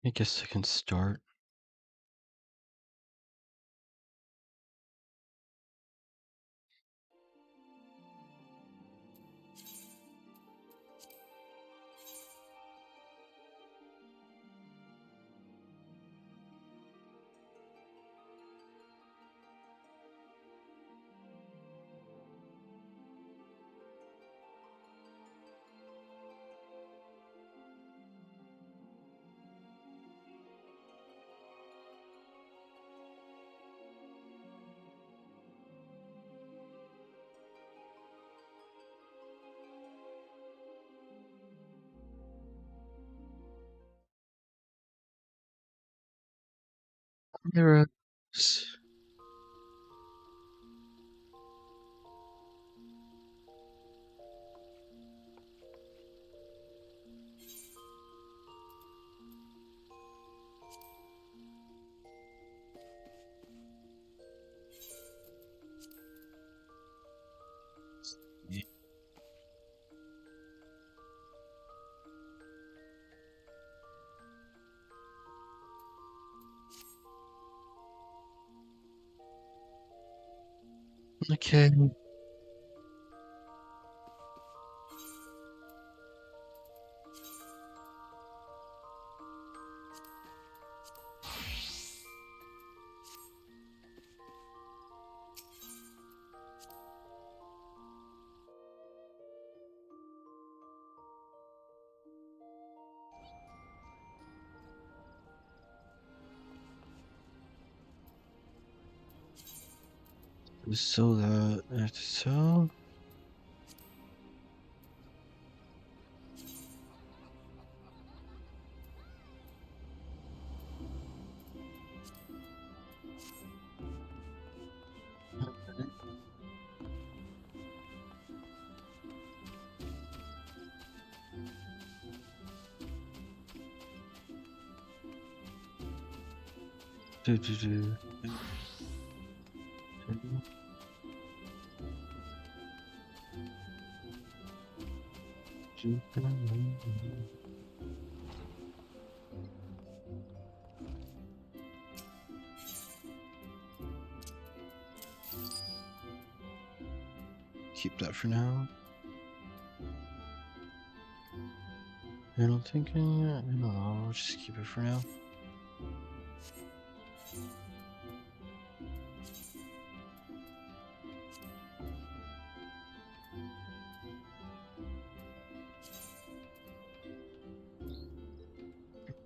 I guess I can start. Mirrors. Okay. So so. Do, do, do. keep that for now. I don't think I don't know, I'll just keep it for now.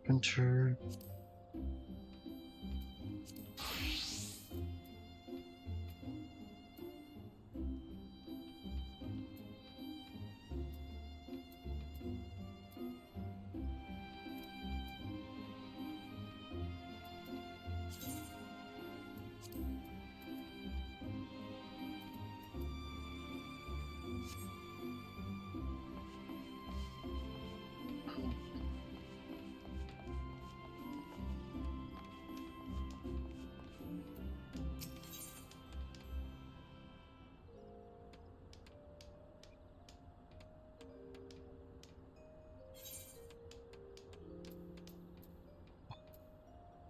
Enter.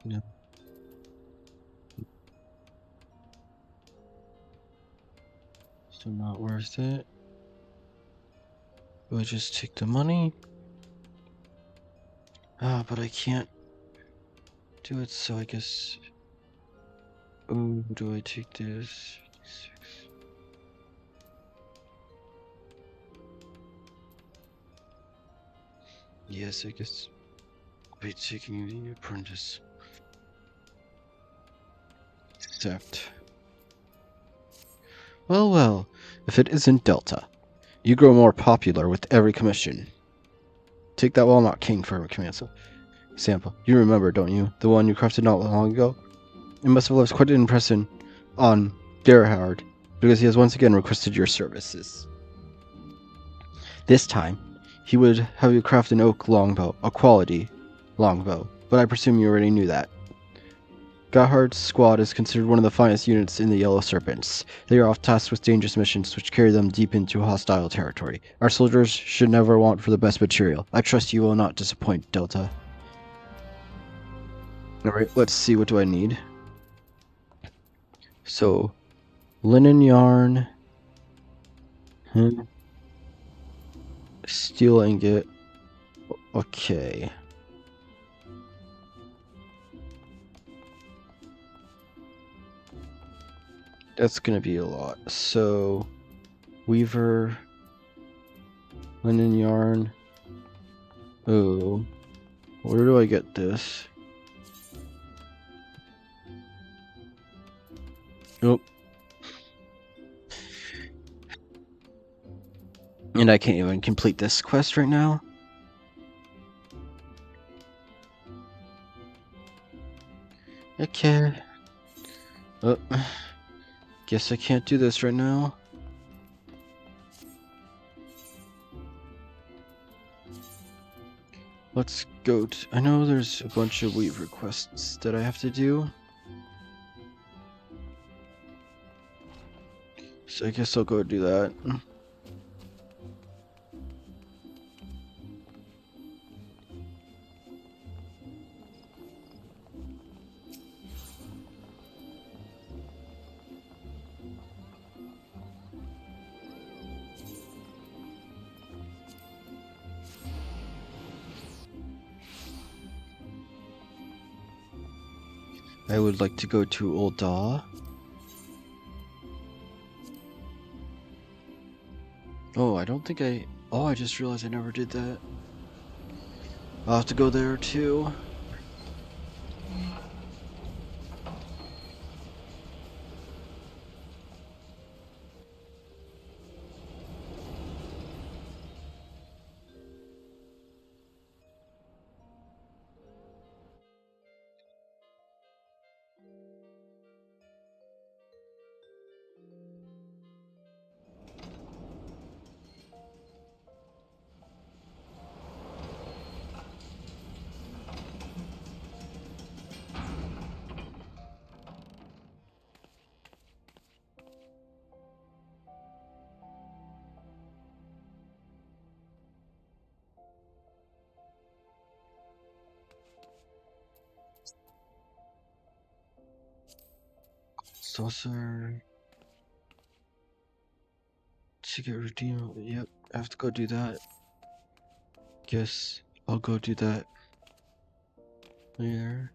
No. So not worth it. Do I just take the money? But I can't do it, so I guess. Oh, do I take this? Yes, I guess I'll be taking the apprentice. Accept. Well, well, if it isn't Delta. You grow more popular with every commission. Take that Walnut King for a command. Example. You remember, don't you? The one you crafted not long ago? It must have left quite an impression on Gerhard, because he has once again requested your services. This time, he would have you craft an oak longbow, a quality longbow, but I presume you already knew that. Gerhard's squad is considered one of the finest units in the Yellow Serpents. They are oft tasked with dangerous missions which carry them deep into hostile territory. Our soldiers should never want for the best material. I trust you will not disappoint, Delta. Alright, let's see, what do I need? So, linen yarn, steel ingot, okay. That's gonna be a lot. So, weaver, linen yarn. Oh, where do I get this? Nope. And I can't even complete this quest right now. Okay. Oh, guess I can't do this right now. Let's go to, I know there's a bunch of weaver quests that I have to do. So I guess I'll go do that. I would like to go to Old Daw. Oh, I don't think I... Oh, I just realized I never did that. I'll have to go there too. Saucer. to get redeemed. Yep, I have to go do that. Guess I'll go do that later.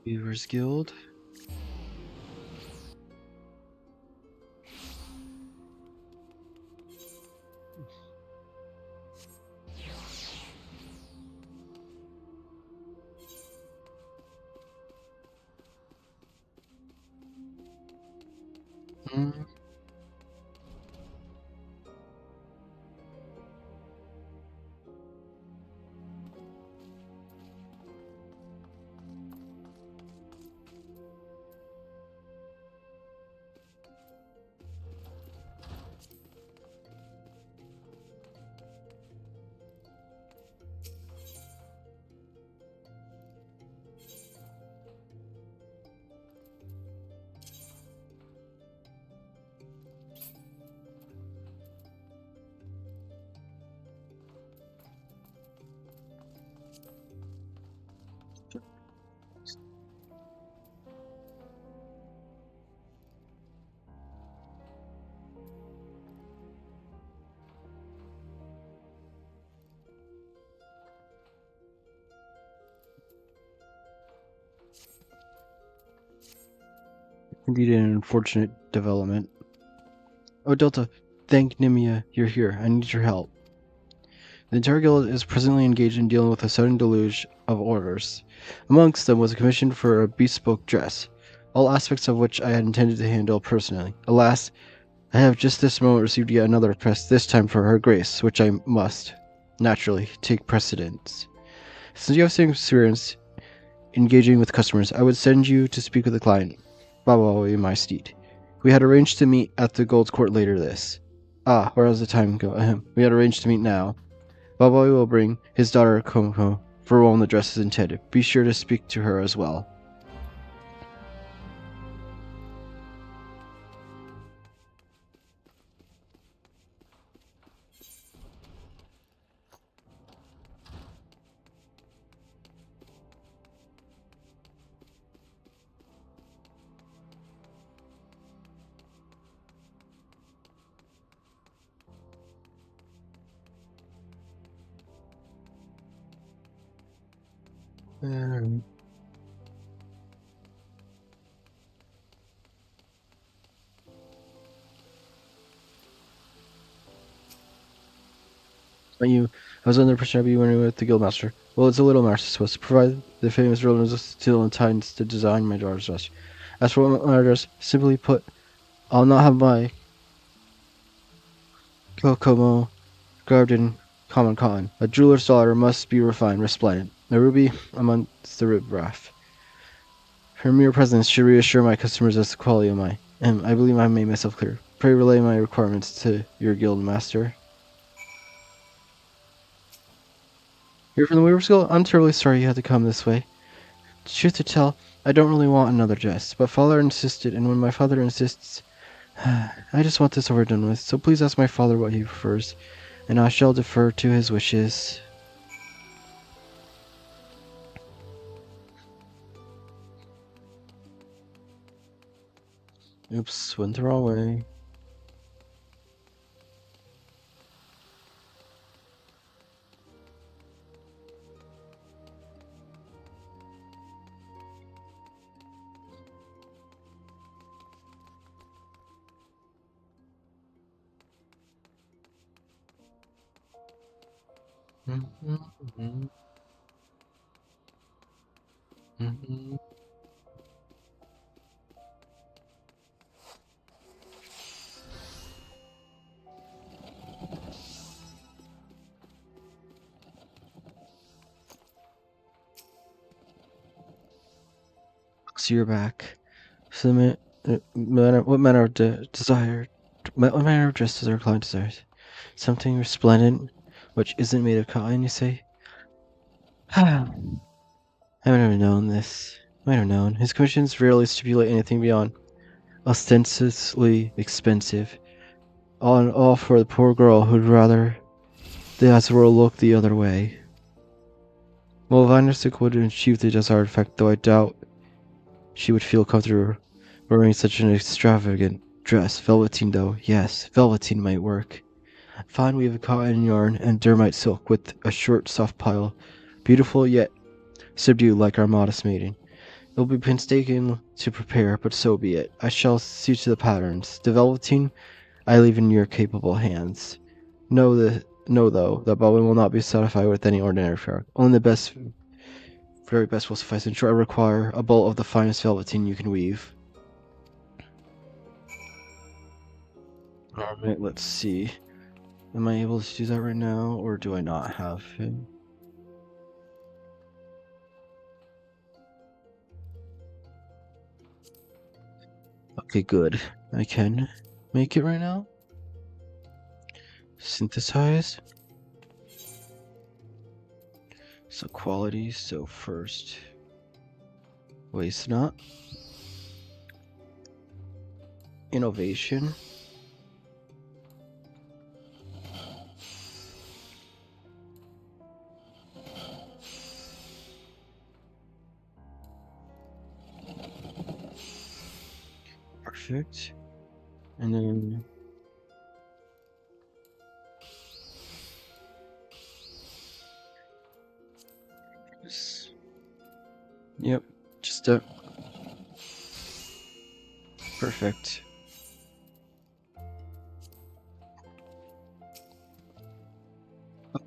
Weaver's Guild. Mm. Indeed, an unfortunate development. Oh, Delta, thank Nimia you're here. I need your help. The entire guild is presently engaged in dealing with a sudden deluge of orders. Amongst them was a commission for a bespoke dress, all aspects of which I had intended to handle personally. Alas, I have just this moment received yet another request, this time for her grace, which I must, naturally, take precedence. Since you have some experience engaging with customers, I would send you to speak with the client, Baba in my steed. We had arranged to meet at the Gold Court later this. Ah, where has the time go? We had arranged to meet now. Baba will bring his daughter Komoko for whom the dress is intended. Be sure to speak to her as well. I was under the impression I'd be winning with the Guildmaster. Well, it's a little master supposed to provide the famous ruler still in time to design my daughter's dress. As for my dress, simply put, I'll not have my Kokomo garbed in common cotton. A jeweler's daughter must be refined, resplendent, a ruby amongst the riffraff. Her mere presence should reassure my customers as to the quality of my. I believe I made myself clear. Pray relay my requirements to your guild master. You're from the Weaver School? I'm terribly sorry you had to come this way. Truth to tell, I don't really want another dress, but father insisted, and when my father insists, I just want this overdone with, so please ask my father what he prefers, and I shall defer to his wishes. Oops, went the wrong way. So you're back. So what manner of what manner of dress does our client desire? Something resplendent, which isn't made of cotton, you say? I would have known this. Might have known. His commissions rarely stipulate anything beyond ostensibly expensive. All for the poor girl who'd rather the Azrael look the other way. Well, Vanderstik would achieve the desired effect, though I doubt she would feel comfortable wearing such an extravagant dress. Velveteen, though, yes, velveteen might work. Fine weave of cotton yarn and dermite silk with a short, soft pile. Beautiful yet subdued like our modest maiden. It will be painstaking to prepare, but so be it. I shall see to the patterns. The velveteen I leave in your capable hands. Know though, that Baldwin will not be satisfied with any ordinary fabric. Only the best, very best will suffice. In short, I require a bolt of the finest velveteen you can weave. Alright, let's see. Am I able to do that right now, or do I not have him? Okay, good. I can make it right now. Synthesize. So quality, so first. Waste not. Innovation. Perfect. And then yep, just perfect.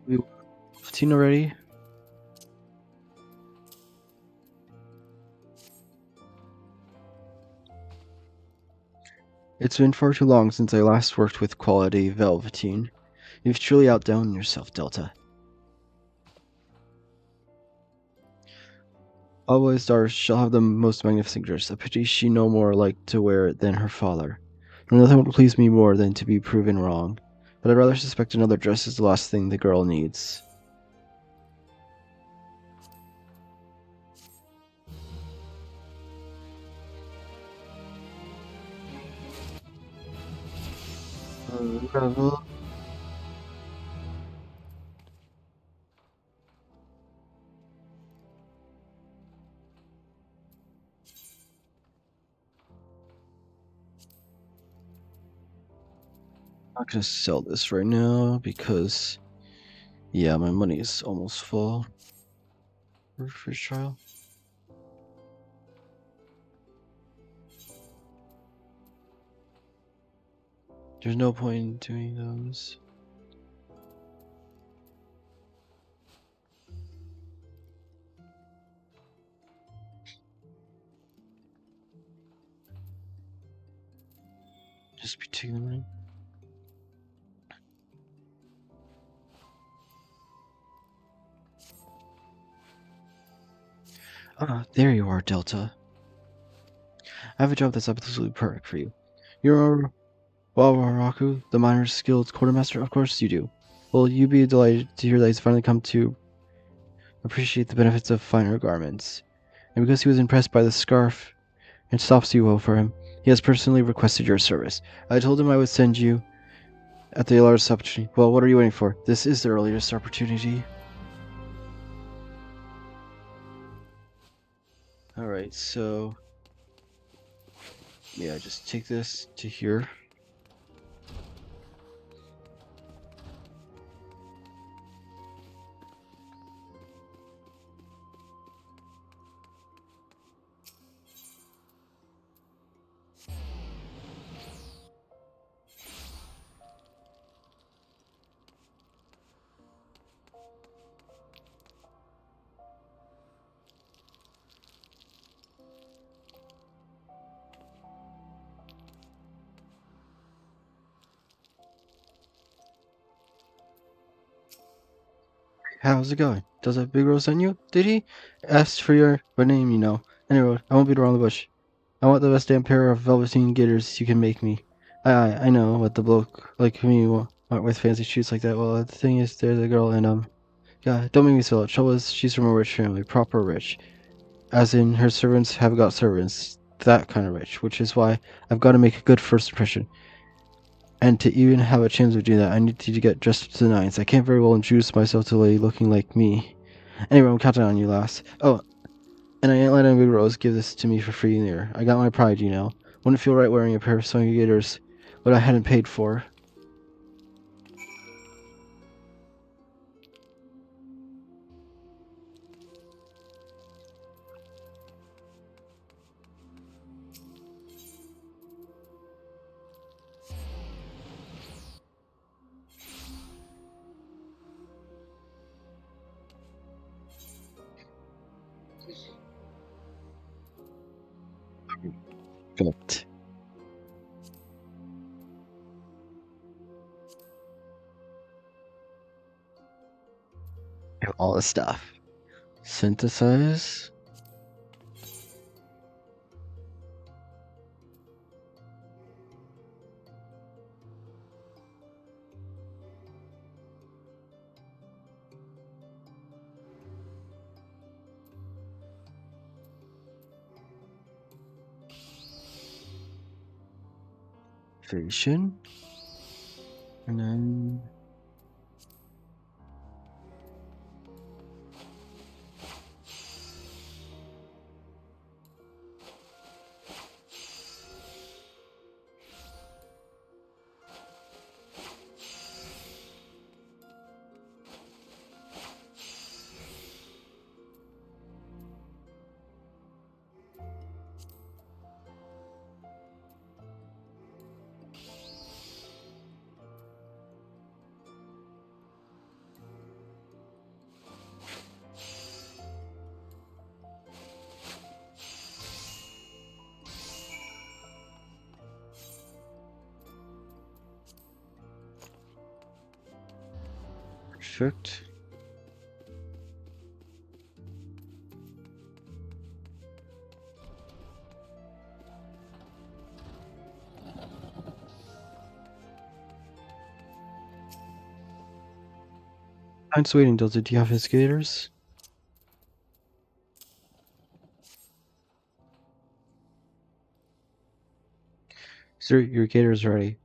We 15 already. It's been far too long since I last worked with quality velveteen. You've truly outdone yourself, Delta. Always daughters shall have the most magnificent dress. A pity she no more liked to wear it than her father. Nothing would please me more than to be proven wrong. But I'd rather suspect another dress is the last thing the girl needs. Revel. I'm not gonna sell this right now because, yeah, my money is almost full. First trial. There's no point in doing those. Just be taking them in. Ah, there you are, Delta. I have a job that's absolutely perfect for you. You're Wawaraku, the miner's skilled quartermaster? Of course you do. Well, you'd be delighted to hear that he's finally come to appreciate the benefits of finer garments. And because he was impressed by the scarf and stops you for him, he has personally requested your service. I told him I would send you at the earliest opportunity. Well, what are you waiting for? This is the earliest opportunity. Alright, so yeah, just take this to here. How's it going? Does that big rose send you? Did he? Asked for your name, you know. Anyway, I won't beat around the bush. I want the best damn pair of velveteen gaiters you can make me. I know what the bloke like me want with fancy shoes like that. Well, the thing is, there's a girl and Yeah, don't make me so. Trouble is, she's from a rich family, proper rich. As in, her servants have got servants. That kind of rich, which is why I've got to make a good first impression. And to even have a chance of doing that, I need to get dressed to the nines. I can't very well introduce myself to a lady looking like me. Anyway, I'm counting on you, lass. Oh, and I ain't letting Big Rose give this to me for free either. I got my pride, you know. Wouldn't feel right wearing a pair of sewing gaiters, what I hadn't paid for. Good. All the stuff. Synthesize. Vision. And then... Perfect. I'm just waiting, Delta. Do you have his gators? Sir, your gator's ready.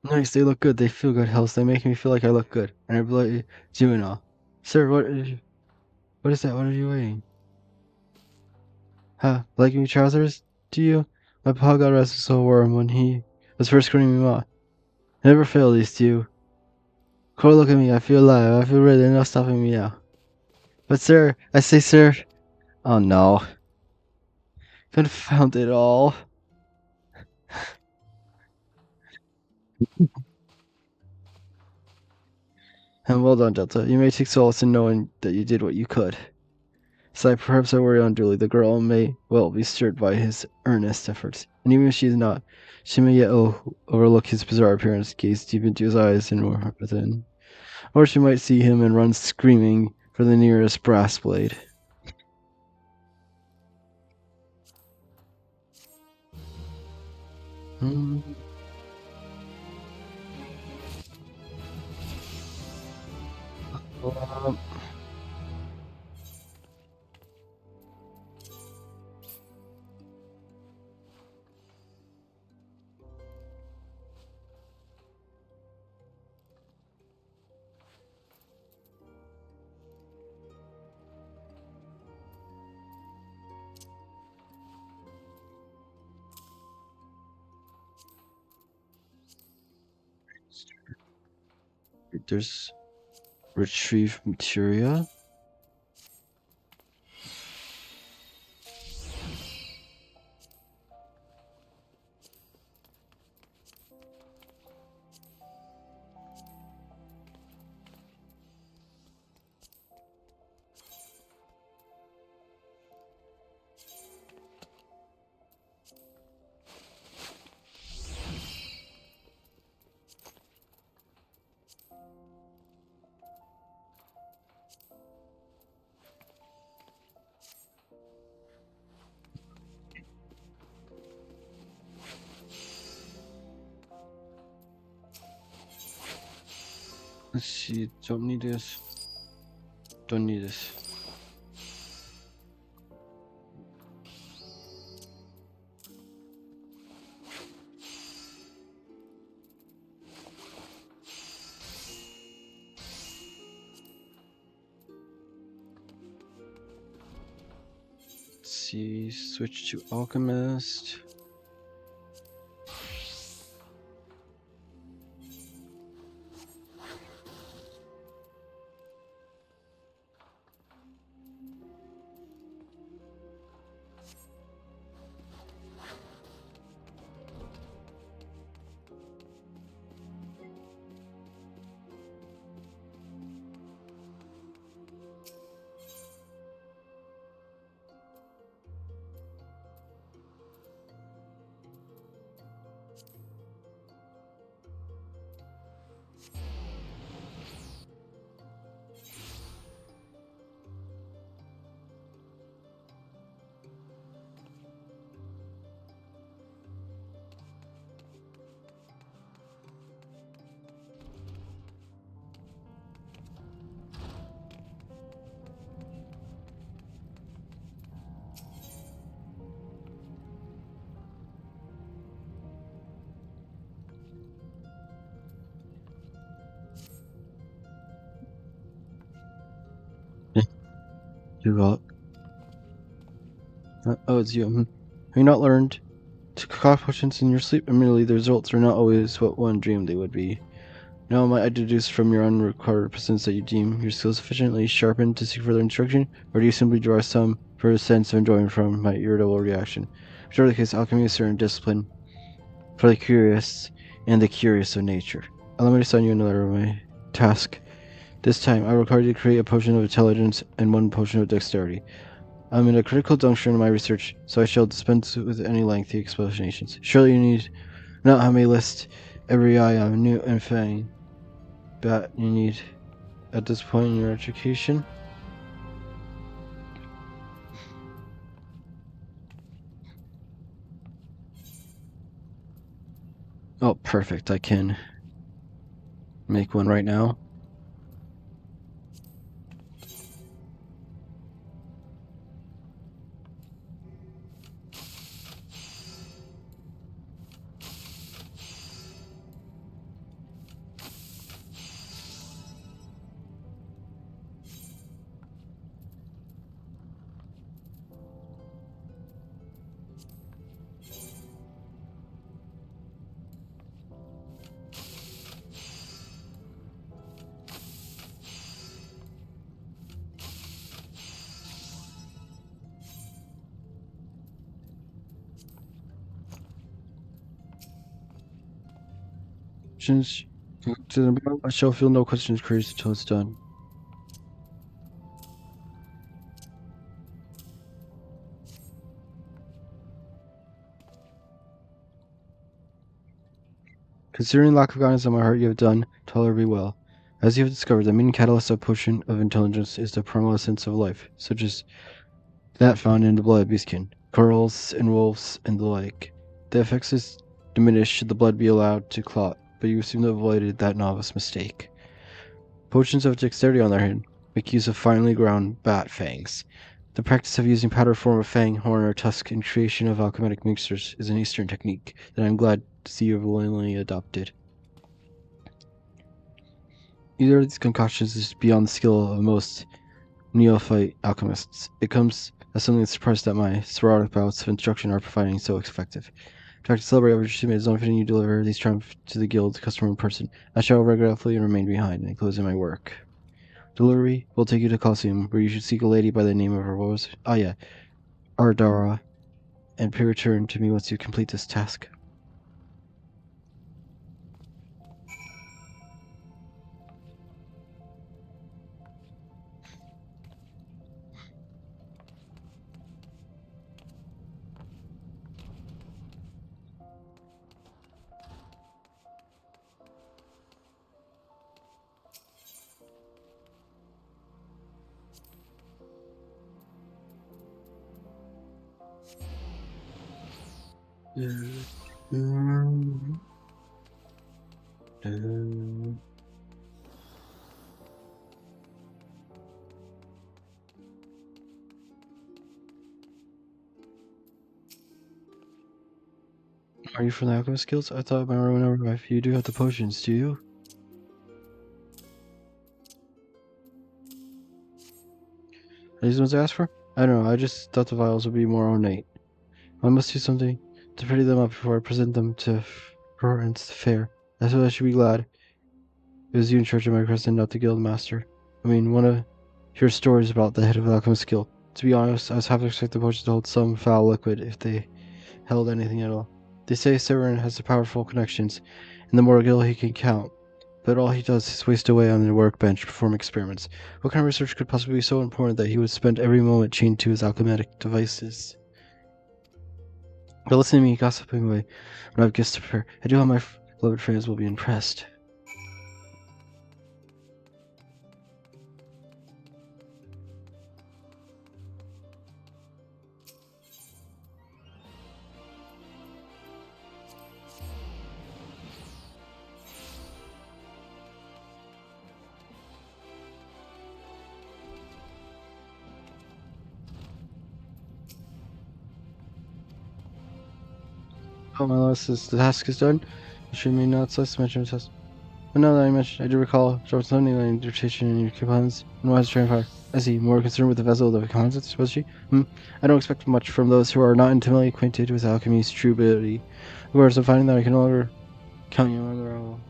Nice, they look good. They feel good, Hells. They make me feel like I look good. And I really do and all. Sir, what is that? What are you wearing? Huh? Like me trousers? Do you? My pa got arrested so warm when he was first screaming me off. Never fail these two. Cole, look at me. I feel alive. I feel ready. They're not stopping me now. But sir, I say sir. Oh no. Confound it all. And well done, Delta. You may take solace in knowing that you did what you could. So perhaps I worry unduly. The girl may well be stirred by his earnest efforts. And even if she is not, she may yet overlook his bizarre appearance, gaze deep into his eyes and roar within. Or she might see him and run screaming for the nearest brass blade. Hmm. Um, there's retrieve materia. Let's see, don't need this. Don't need this. Let's see, switch to Alchemist. You got. Oh, it's you. Have you not learned to concoct potions in your sleep? Admittedly, the results are not always what one dreamed they would be. Now, might I deduce from your unrequired presence that you deem your skills sufficiently sharpened to seek further instruction, or do you simply draw some for a sense of enjoyment from my irritable reaction? Whichever the case, alchemy is certain discipline for the curious and the curious of nature. Allow me to assign you another of my task. This time, I require you to create a potion of intelligence and one potion of dexterity. I'm in a critical juncture in my research, so I shall dispense with any lengthy explanations. Surely you need not have me list every eye on new and fang that you need at this point in your education. Oh, perfect. I can make one right now. Since I shall feel no questions curious until it's done. Considering lack of guidance on my heart, you have done tolerably well. As you have discovered, the main catalyst of potion of intelligence is the primal essence of life, such as that found in the blood of beastkin, corals and wolves, and the like. The effects is diminished should the blood be allowed to clot, but you seem to have avoided that novice mistake. Potions of dexterity, on the other hand, make use of finely ground bat fangs. The practice of using powdered form of fang, horn, or tusk in creation of alchemic mixtures is an Eastern technique that I am glad to see you have willingly adopted. Either of these concoctions is beyond the skill of most neophyte alchemists. It comes as something that surprised that my sporadic bouts of instruction are providing so effective. In fact, to celebrate what you made, it's only fitting you deliver these triumphs to the guild customer in person. I shall regretfully remain behind in closing my work. Delivery will take you to Colosseum, where you should seek a lady by the name of her was Ardara, and return to me once you complete this task. Are you from the alchemist guilds? I thought my room number 5. You do have the potions, do you? Are these the ones I asked for? I don't know, I just thought the vials would be more ornate. I must do something to pretty them up before I present them to Florence Fair. I suppose I should be glad it was you in charge of my present, not the guild master. I mean, one of your stories about the head of the alchemist guild. To be honest, I was half expecting the potions to hold some foul liquid if they held anything at all. They say Severin has the powerful connections, and the more guild he can count. But all he does is waste away on the workbench performing experiments. What kind of research could possibly be so important that he would spend every moment chained to his alchemic devices? But listen to me gossiping away when I have gifts to prepare. I do hope my beloved friends will be impressed. Oh, my last is the task is done. It should mean not less to mention the test. But now that I mentioned, I do recall Jarvis loaning an invitation in your coupons and was trying fire. I see, more concerned with the vessel of the coupons, was she? I don't expect much from those who are not intimately acquainted with alchemy's true ability. Of course, I'm finding that I can no longer count you among their own.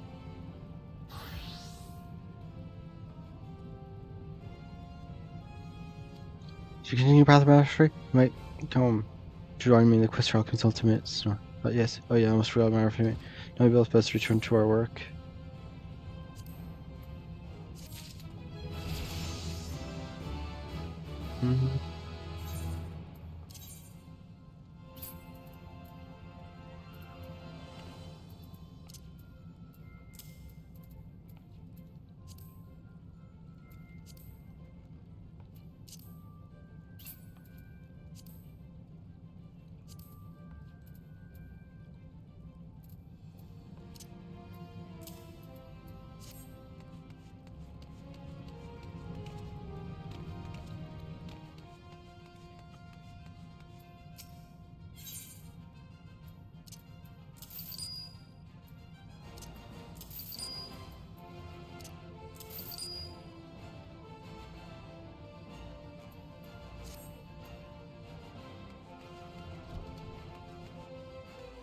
Should we continue Path of Mastery? Might come join me in the quest for alchemy's ultimate snore. But yes, oh yeah, I almost forgot my reframe. Now we both best return to our work.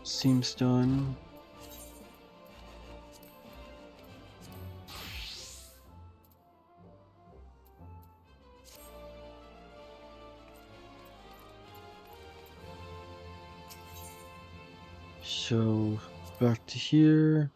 Seems done. So, back to here.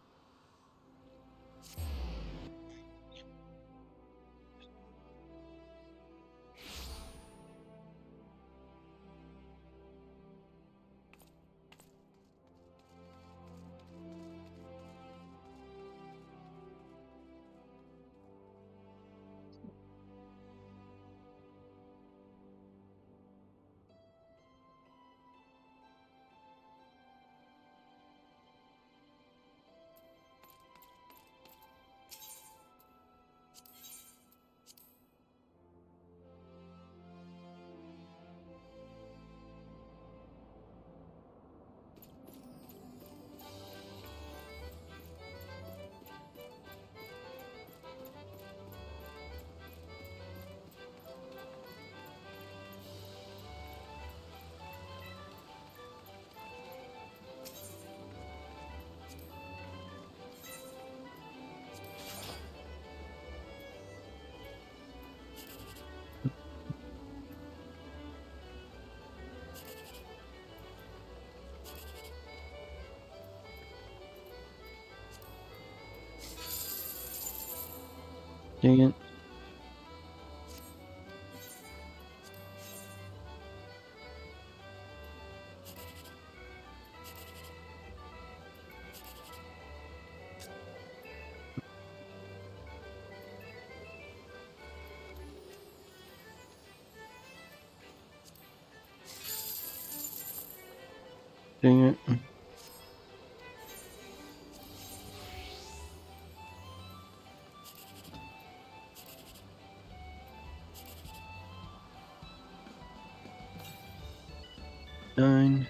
Dang it. Dang it. Nine.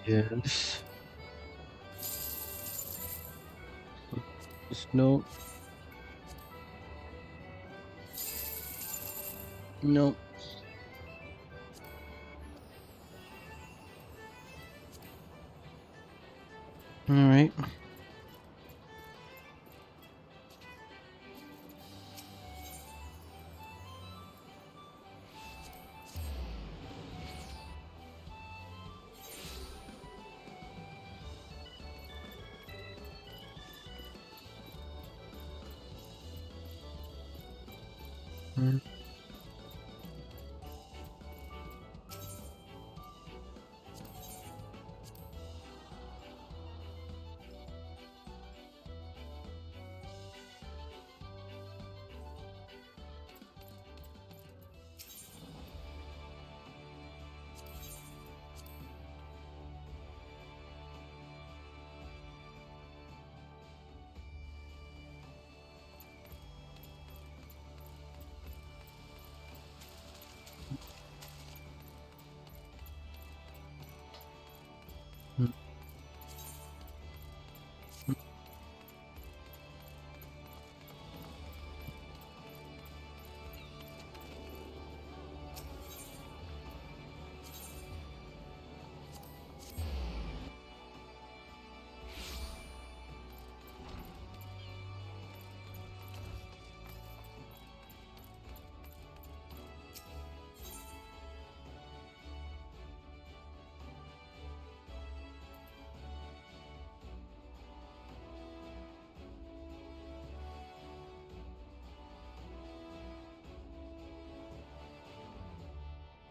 Yes. No. No. All right.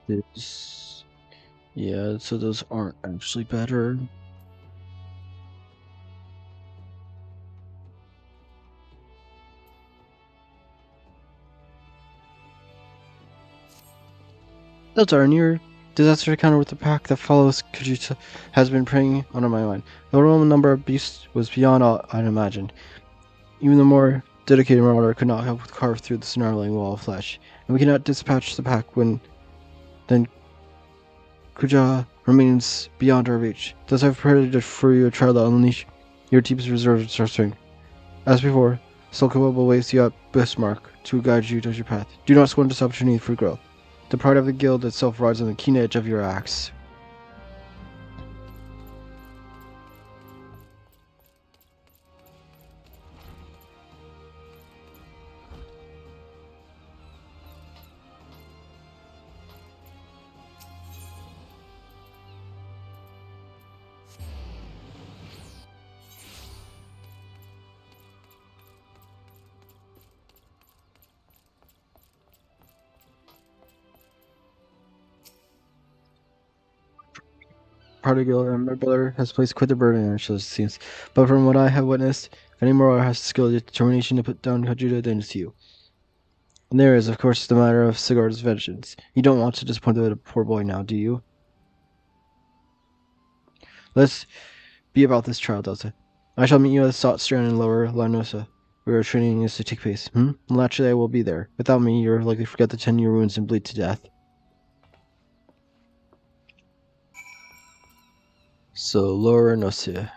This. Yeah, so those aren't actually better. Those are near disaster encounter with the pack that follows Kajita has been preying on my mind. The overwhelming number of beasts was beyond all I'd imagined. Even the more dedicated marauder could not help carve through the snarling wall of flesh, and we cannot dispatch the pack when then Kuja remains beyond our reach. Thus I've prepared for you a trial to unleash your deepest reserves of strength. As before, Sulkaweb awaits you at Bismarck to guide you to your path. Do not squander this opportunity for growth. The pride of the guild itself rides on the keen edge of your axe. Prodigal and my brother has placed quite the burden on our shoulders, it seems. But from what I have witnessed, if any more has the skill and determination to put down Kajuda, then it's you. And there is, of course, the matter of Sigurd's vengeance. You don't want to disappoint the poor boy now, do you? Let's be about this trial, Delta. I shall meet you at Sot Strand in Lower Lanosa, where our training is to take place. Well, naturally, I will be there. Without me, you're likely to forget to tend your wounds and bleed to death. So, Lower Lanosa.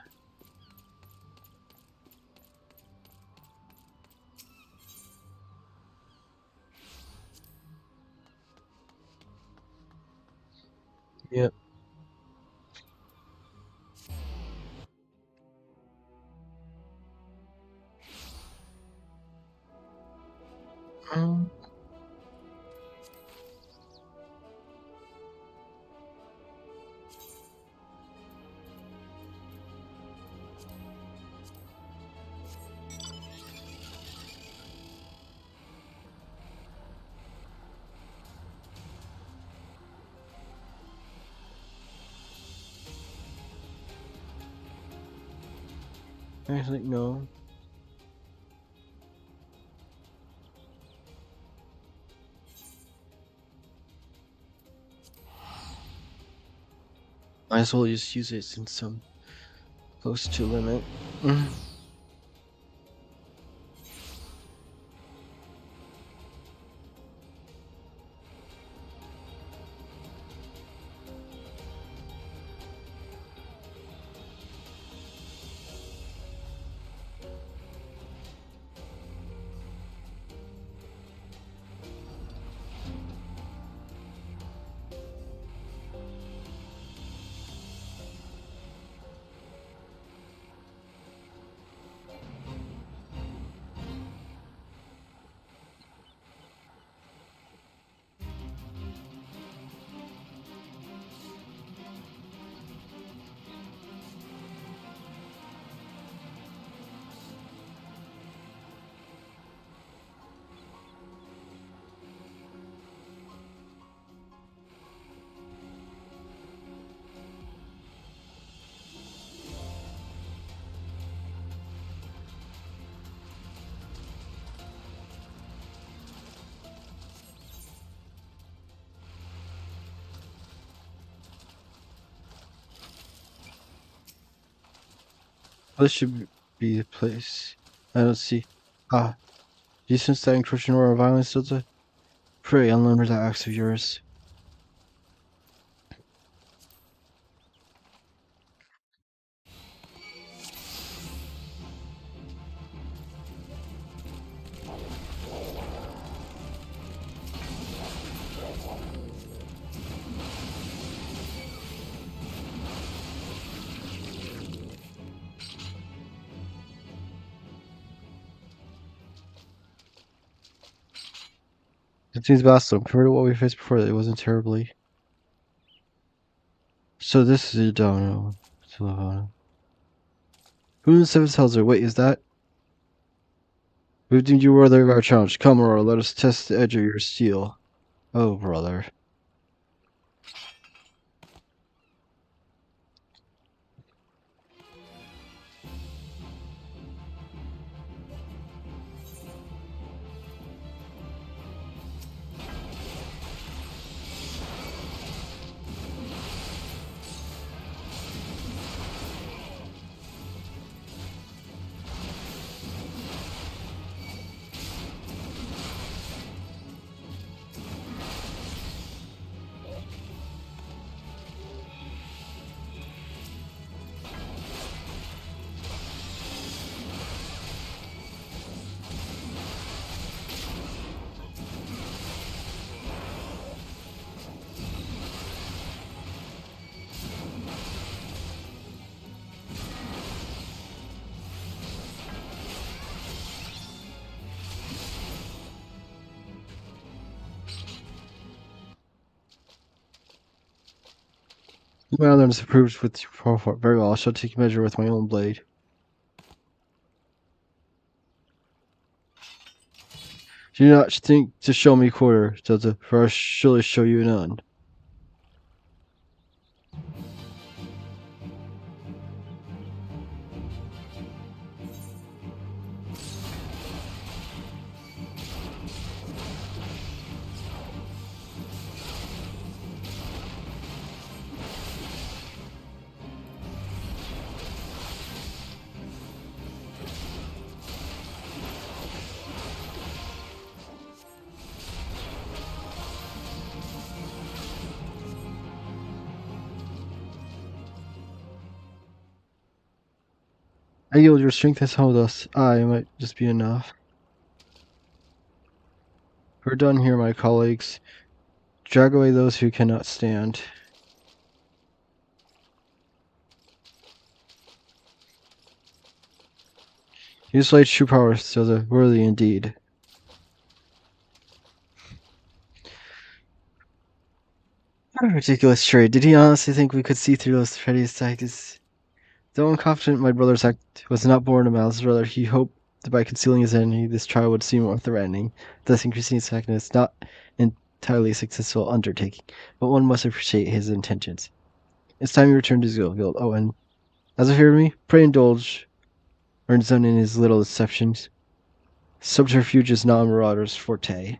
Yep. Um, I was like, no. Might as well just use it since I'm close to limit. This should be the place. I don't see. Ah, do you sense that encroaching aura of violence, Delta? Pray, unlearn that acts of yours. It seems awesome. Compared to what we faced before, it wasn't terribly. So this is a domino. Who in the seventh hells are? Wait, is that? We deemed you worthy of our challenge. Come, Aurora, let us test the edge of your steel. Oh, brother. My honor is approved with your profile. Very well, I shall take measure with my own blade. Do not think to show me quarter, Delta, for I surely show you none. I yield, your strength has held us. I might just be enough. We're done here, my colleagues. Drag away those who cannot stand. You displayed true power, so worthy indeed. What a ridiculous trade. Did he honestly think we could see through those petty tactics? Though unconfident my brother's act was not born of malice, rather he hoped that by concealing his enemy, this trial would seem more threatening, thus increasing his effectiveness. Not entirely successful undertaking, but one must appreciate his intentions. It's time you returned to Zillfield. Oh, and as a favor to me, pray indulge earns on in his little deceptions. Subterfuge is not a marauder's forte.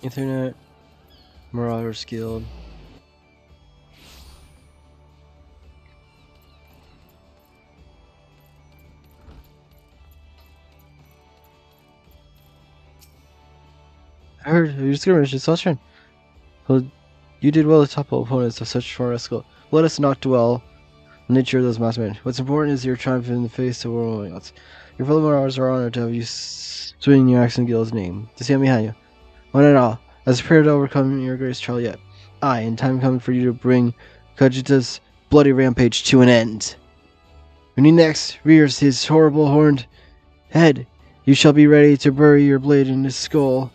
Internet, Marauders Guild. I heard you skirmish in Southern. Well, you did well to topple opponents of such formidable skill. Let us not dwell on the nature of those masked men. What's important is your triumph in the face of world odds. Your fellow Marauders are honored to have you swing your axe in Guild's name. To stand behind you. One and all, as prepare to overcome your greatest trial yet. Aye, and time coming for you to bring Kajita's bloody rampage to an end. When he next rears his horrible horned head, you shall be ready to bury your blade in his skull.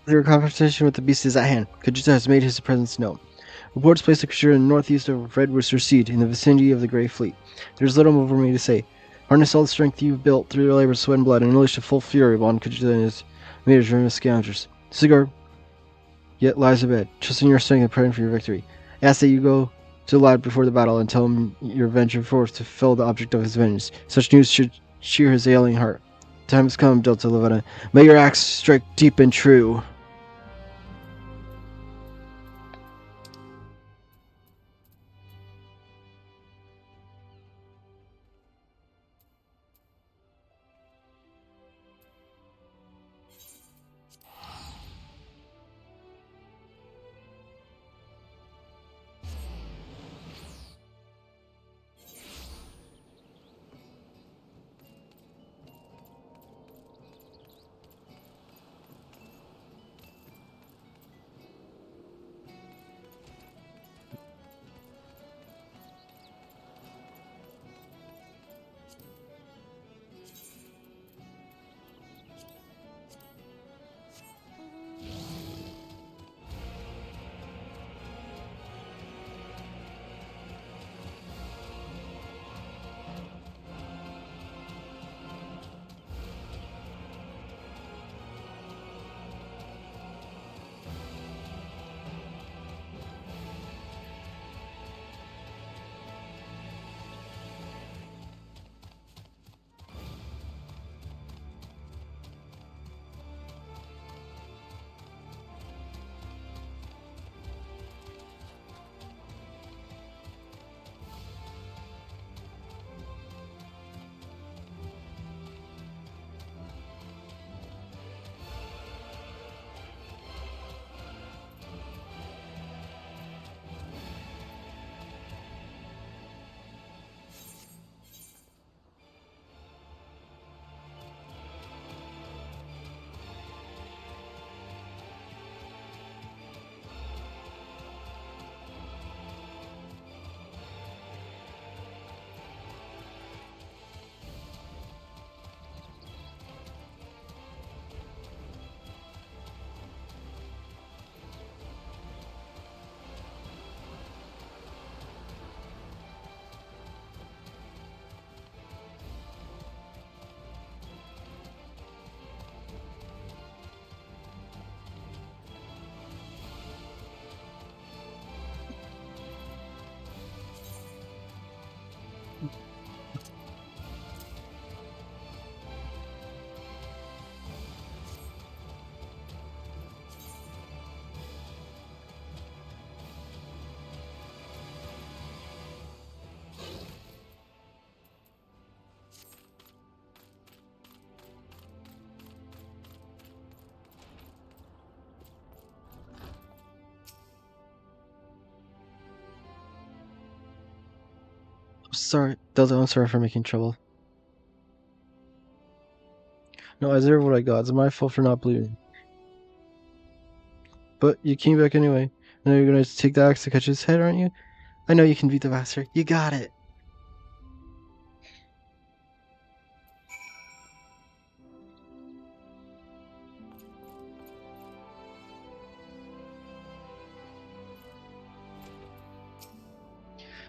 Your confrontation with the beast is at hand. Kajita has made his presence known. Reports place the creature in the northeast of Red Worcester Seat, in the vicinity of the Grey Fleet. There is little more for me to say. Harness all the strength you've built through your labor, sweat, and blood, and unleash the full fury upon Kajita and his maidens and scoundrels. Cigar yet lies abed, trusting your strength and praying for your victory. I ask that you go to the lad before the battle and tell him your venture forth to fell the object of his vengeance. Such news should cheer his ailing heart. Time has come, Delta Levena. May your axe strike deep and true. sorry, Delta, I'm sorry for making trouble. No, I deserve what I got. It's my fault for not believing. But you came back anyway. I know you're gonna take the axe to catch his head, aren't you? I know you can beat the bastard. You got it!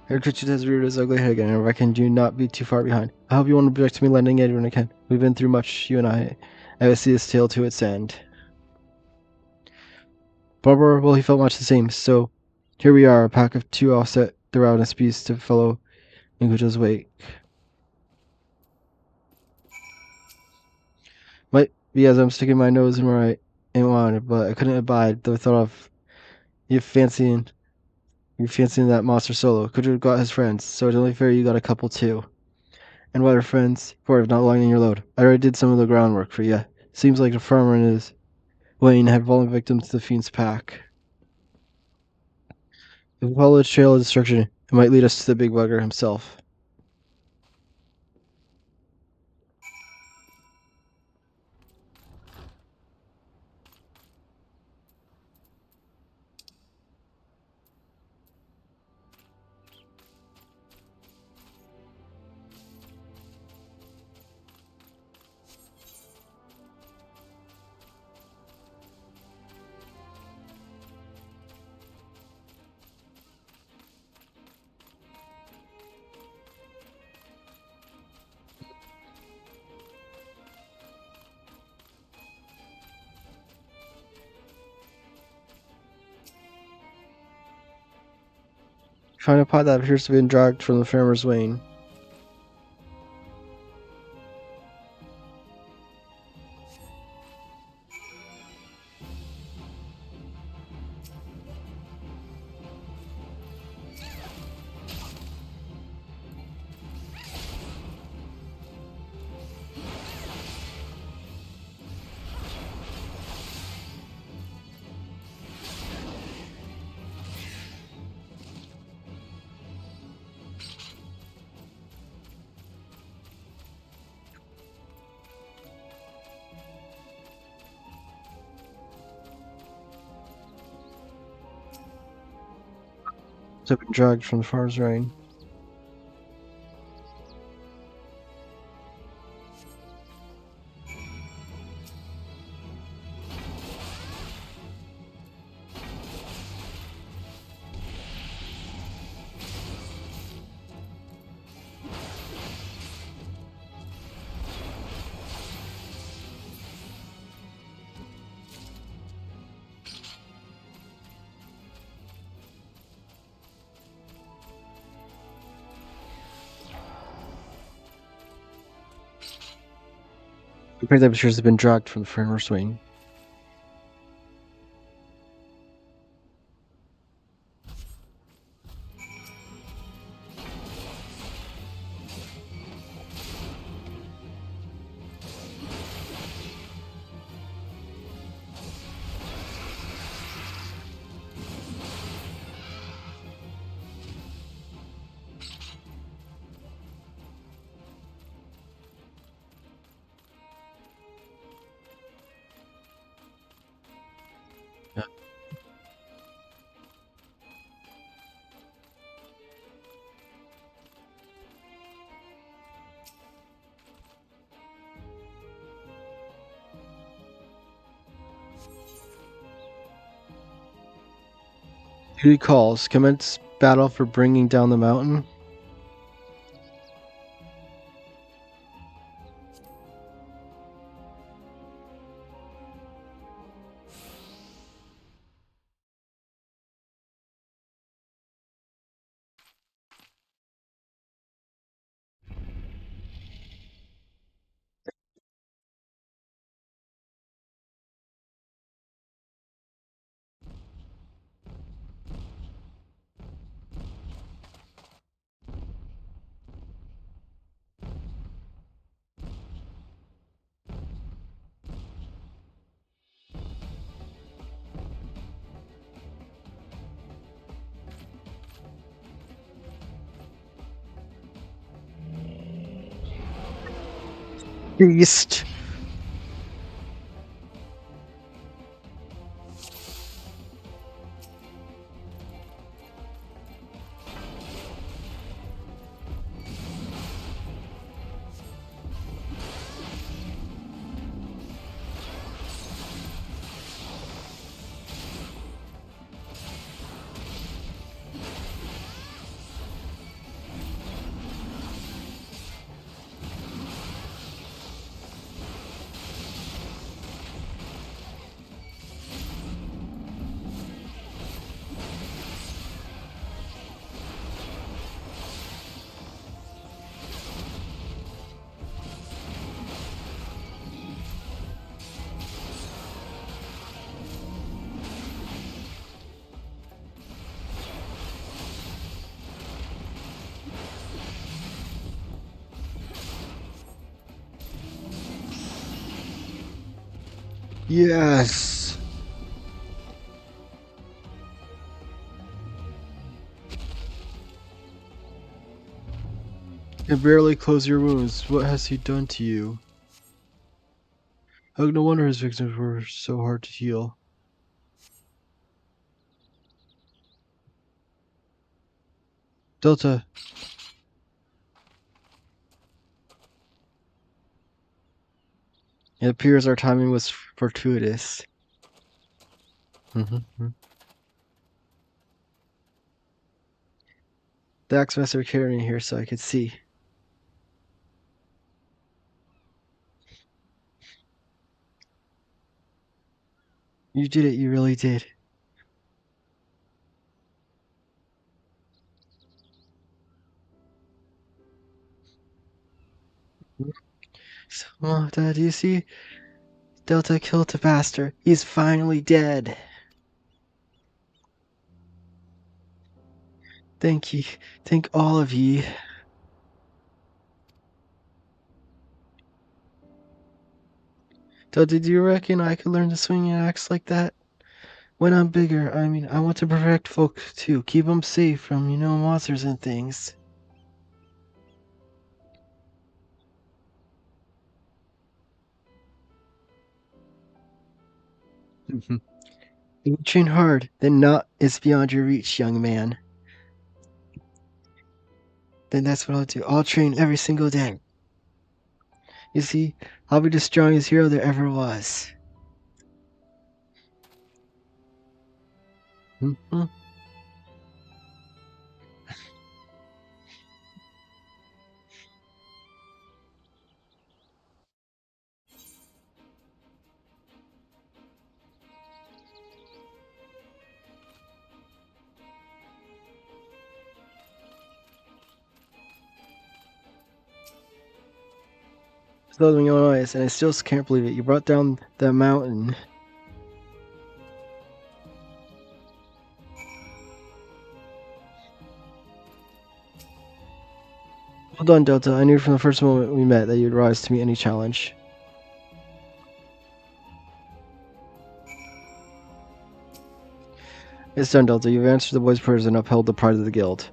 Your creature has reared his ugly head again, and I reckon you not be too far behind. I hope you won't object to me lending aid when I can. We've been through much, you and I. I will see this tale to its end. Barbara, well, he felt much the same, so here we are, a pack of two offset the ravenous beasts to follow in Guja's wake. Might be as I'm sticking my nose in where I ain't wanted, but I couldn't abide the thought of you fancying that monster solo. Could have got his friends, so it's only fair you got a couple too. And what are friends for if not lighting your load? I already did some of the groundwork for you. Seems like the farmer and his Wayne had fallen victim to the fiend's pack. If we follow the trail of destruction, it might lead us to the big bugger himself. Find a pot that appears to have been dragged from the farmer's wain. To have been dragged from the farmer's wain. The prey that appears to have been dragged from the farmer's wain. Duty calls. Commence battle for bringing down the mountain. Beast! Yes! You can barely close your wounds. What has he done to you? Oh, no wonder his victims were so hard to heal. Delta. It appears our timing was fortuitous. The Axemaster carried me here so I could see. You did it, you really did. So, Dad, do you see? Delta killed the bastard. He's finally dead. Thank you. Thank all of ye. Delta, do you reckon I could learn to swing an axe like that? When I'm bigger, I want to protect folk too. Keep them safe from, monsters and things. If you train hard, then naught is beyond your reach, young man. Then that's what I'll do. I'll train every single day. You see, I'll be the strongest hero there ever was. Southern Illinois, and I still can't believe it. You brought down the mountain. Well done, Delta. I knew from the first moment we met that you'd rise to meet any challenge. It's done, Delta. You've answered the boys' prayers and upheld the pride of the guild.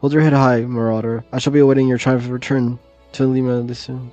Hold your head high, Marauder. I shall be awaiting your triumphant return to Lima soon.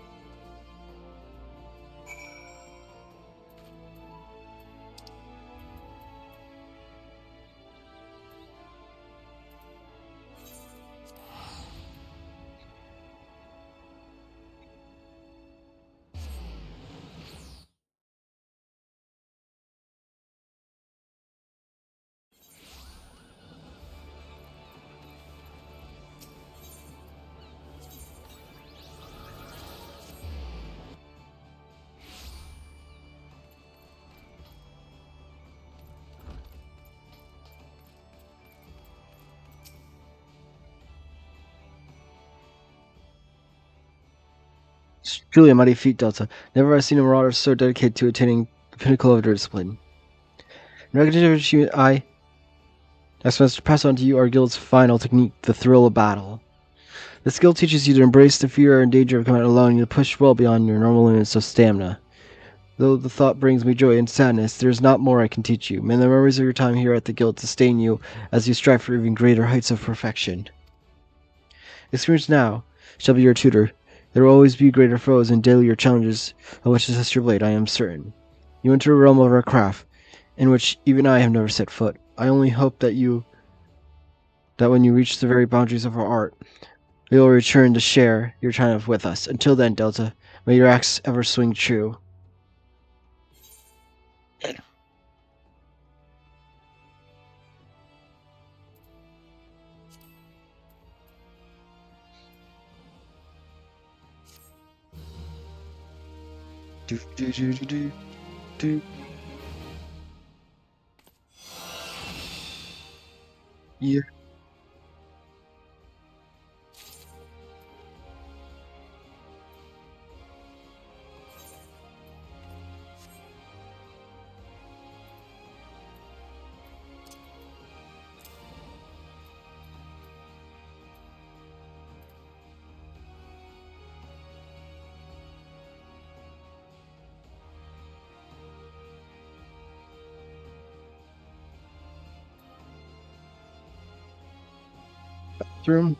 It's truly a mighty feat, Delta. Never have I seen a marauder so dedicated to attaining the pinnacle of their discipline. In recognition of achievement, I must pass on to you our guild's final technique, the thrill of battle. The skill teaches you to embrace the fear and danger of combat, allowing you to push well beyond your normal limits of stamina. Though the thought brings me joy and sadness, there is not more I can teach you. May the memories of your time here at the guild sustain you as you strive for even greater heights of perfection. Experience now shall be your tutor. There will always be greater foes and deadlier challenges of which to test your blade, I am certain. You enter a realm of our craft, in which even I have never set foot. I only hope that when you reach the very boundaries of our art, you will return to share your triumph with us. Until then, Delta, may your axe ever swing true. Do, do, do, do, do, do. Yeah. Room.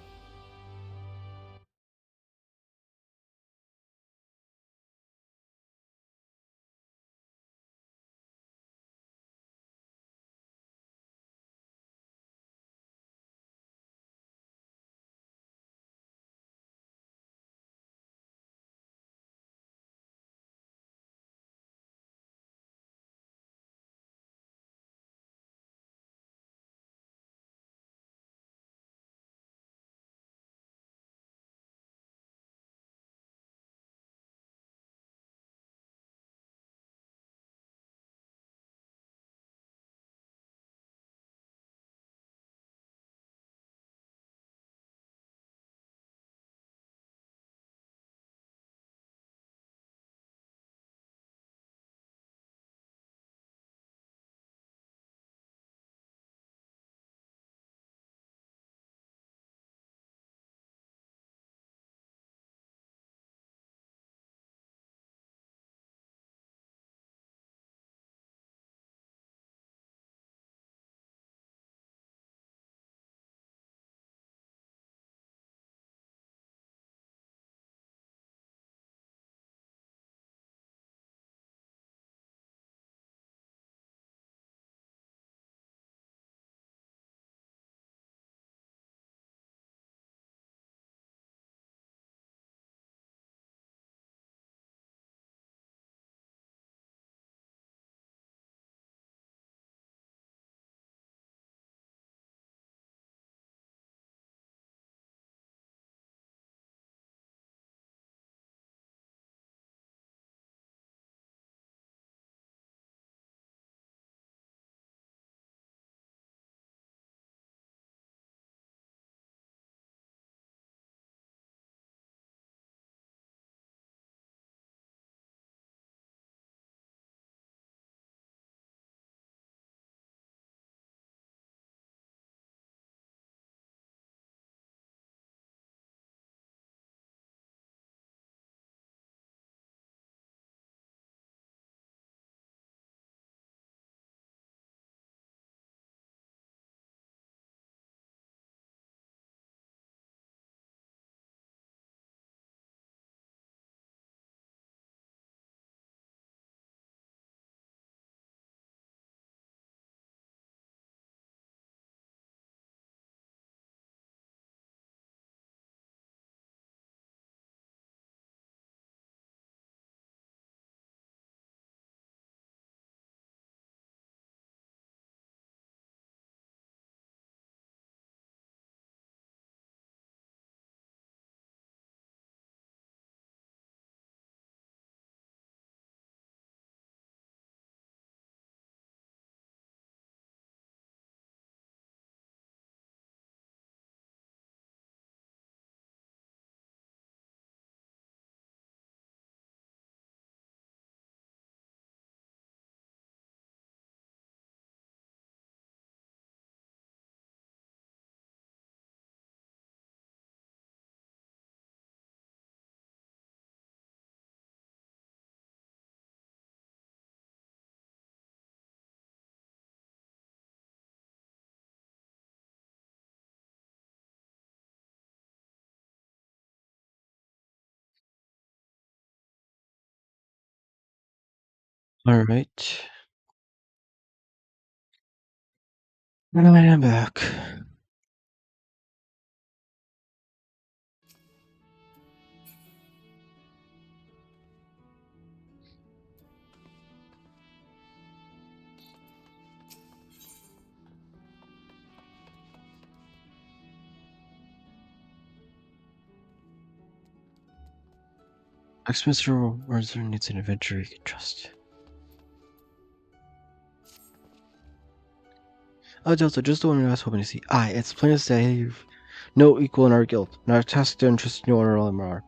All right. And I'm back. Ex-Mr. Mercer needs an adventure you can trust. Oh, Delta, just the one I was hoping to see. Aye, it's plain as day you've no equal in our guild, and our task to interest no one more.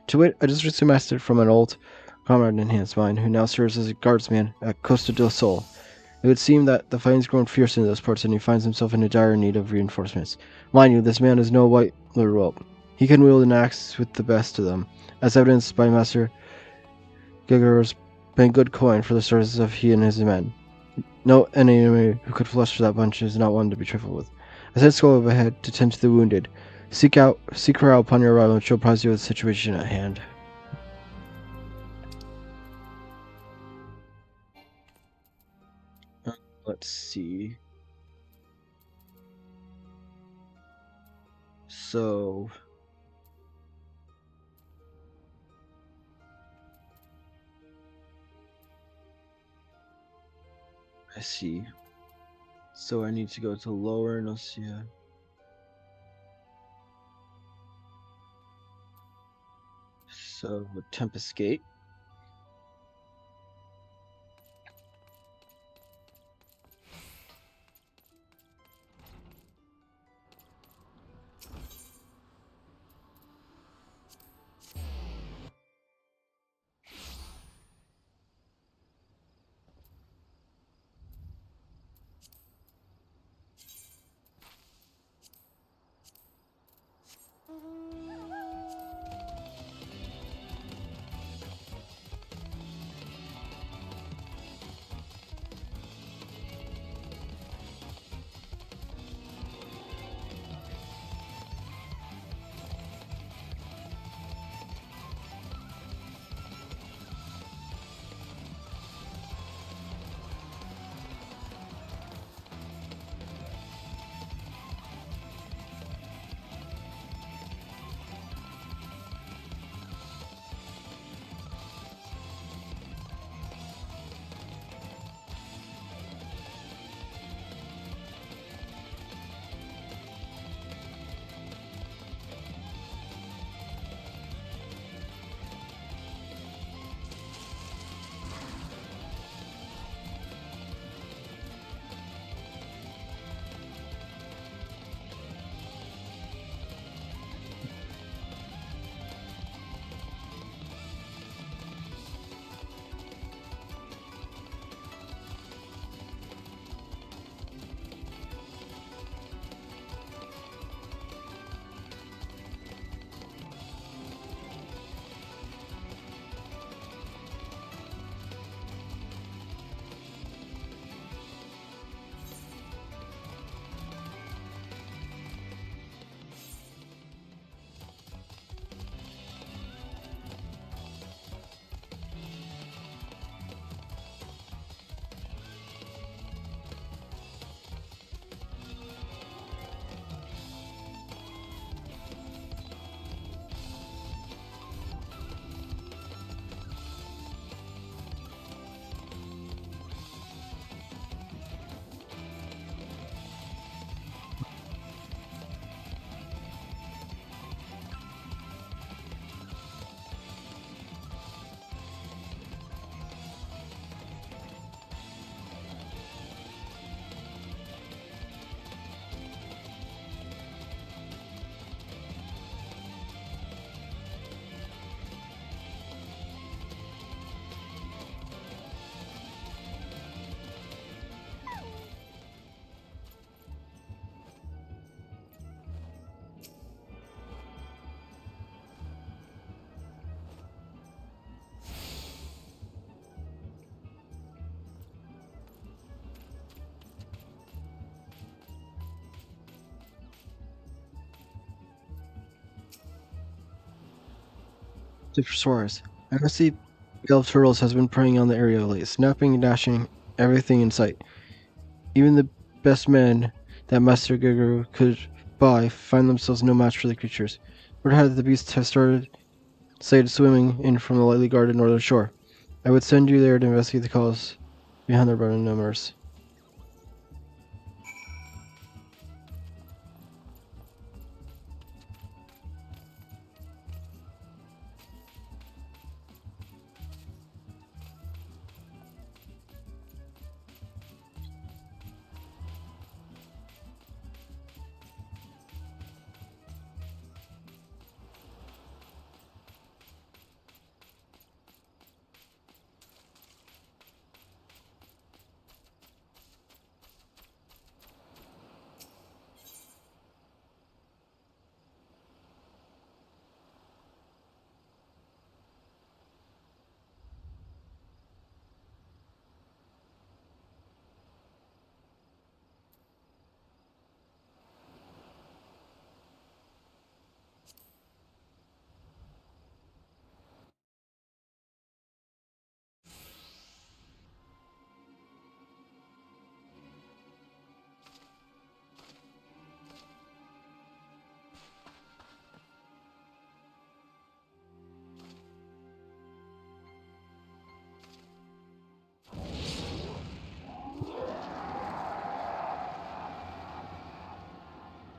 To wit, I just received a message from an old comrade in his mine, who now serves as a guardsman at Costa del Sol. It would seem that the fighting's grown fierce in those parts, and he finds himself in a dire need of reinforcements. Mind you, this man is no white rope. He can wield an axe with the best of them, as evidenced by Master Giger's paying good coin for the services of he and his men. No enemy who could flush that bunch is not one to be trifled with. I sent Skull ahead to tend to the wounded. Seek her out upon your arrival, and she'll apprise you of the situation at hand. Let's see. So, I see. So I need to go to Lower Nocia. So, Tempest Gate. To Suarez. I received Gale of turtles has been preying on the area lately, snapping and dashing everything in sight. Even the best men that Master Guru could buy find themselves no match for the creatures. Word had the beasts have started swimming in from the lightly guarded northern shore. I would send you there to investigate the cause behind their abundant numbers.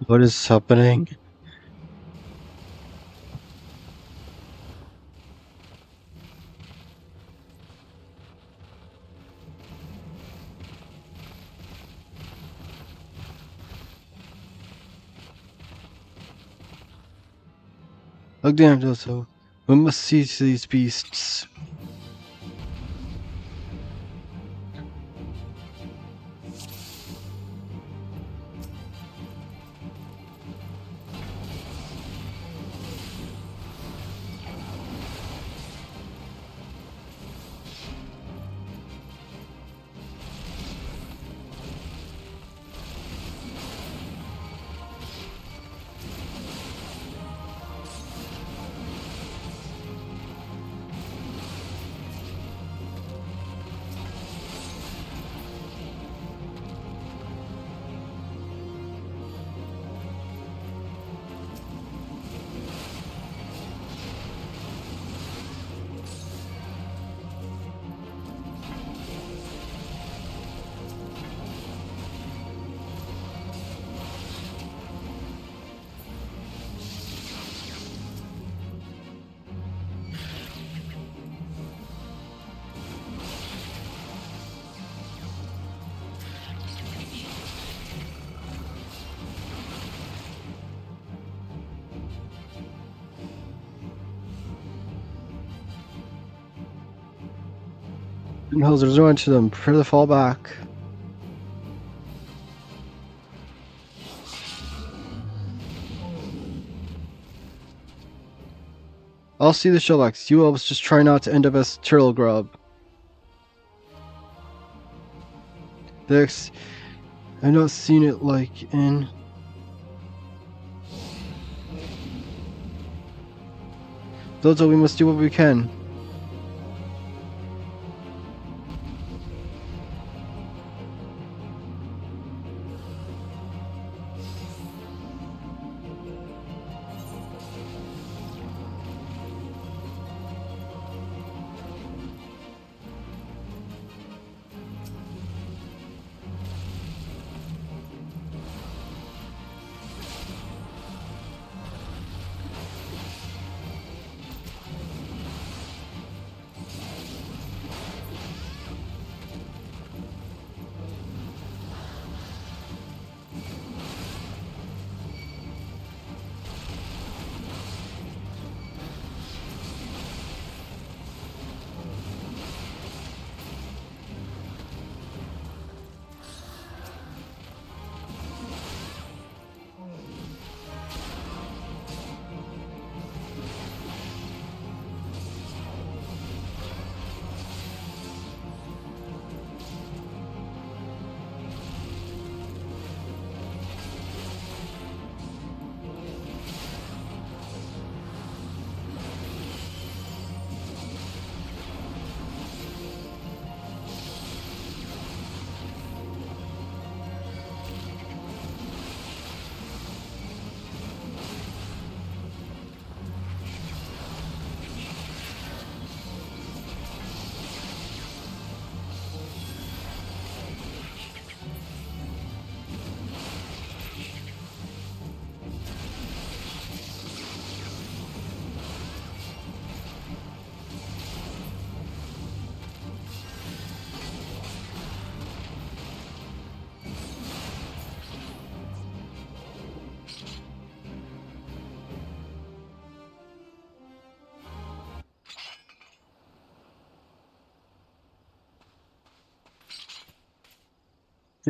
What is happening? Oh damn, Doto. We must see to these beasts. Hills are joined to them. Prepare to fall back. I'll see the shellbacks. You elves just try not to end up as turtle grub. I've not seen it like in. Doto, we must do what we can.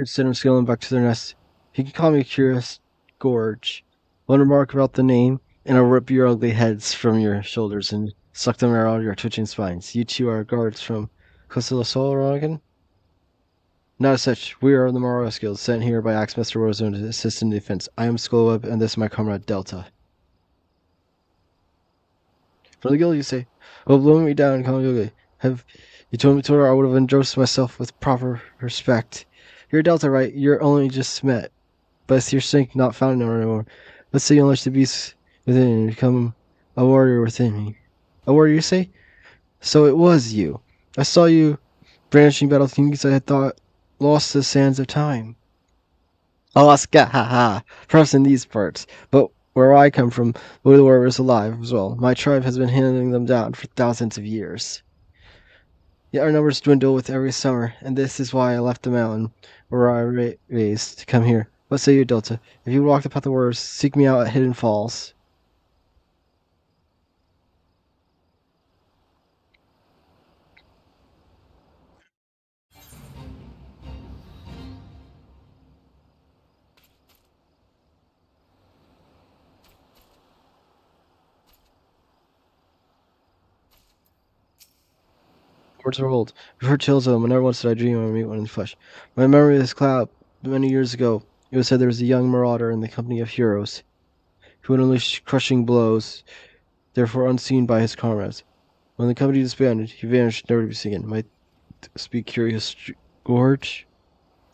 Instead of scaling back to their nest, you can call me Curious Gorge. One remark about the name, and I'll rip your ugly heads from your shoulders and suck them out of your twitching spines. You two are guards from Costello, Not as such. We are the Morrow Guild, sent here by Axemaster Warzone to assist in defense. I am Skullweb, and this is my comrade Delta. From the guild, you say, "Well, blow me down and call me ugly. Have you told me to I would have endorsed myself with proper respect. You're Delta, right? You're only just met, but it's your strength not found anymore. Let's say you unleash the beast within and become a warrior within me. A warrior, you say? So it was you. I saw you brandishing battle techniques I had thought lost the sands of time. Alaska, haha. Perhaps in these parts, but where I come from, the warrior is alive as well. My tribe has been handing them down for thousands of years. Yet our numbers dwindle with every summer, and this is why I left the mountain where I raised to come here. What say you, Delta? If you walk the path of the warriors, seek me out at Hidden Falls. Words are old. We've heard tales of them, and never once did I dream I would meet one in the flesh. My memory of this cloud, many years ago, it was said there was a young marauder in the company of heroes, who would unleash crushing blows, therefore unseen by his comrades. When the company disbanded, he vanished, never to be seen again. Might speak Curious Gorge?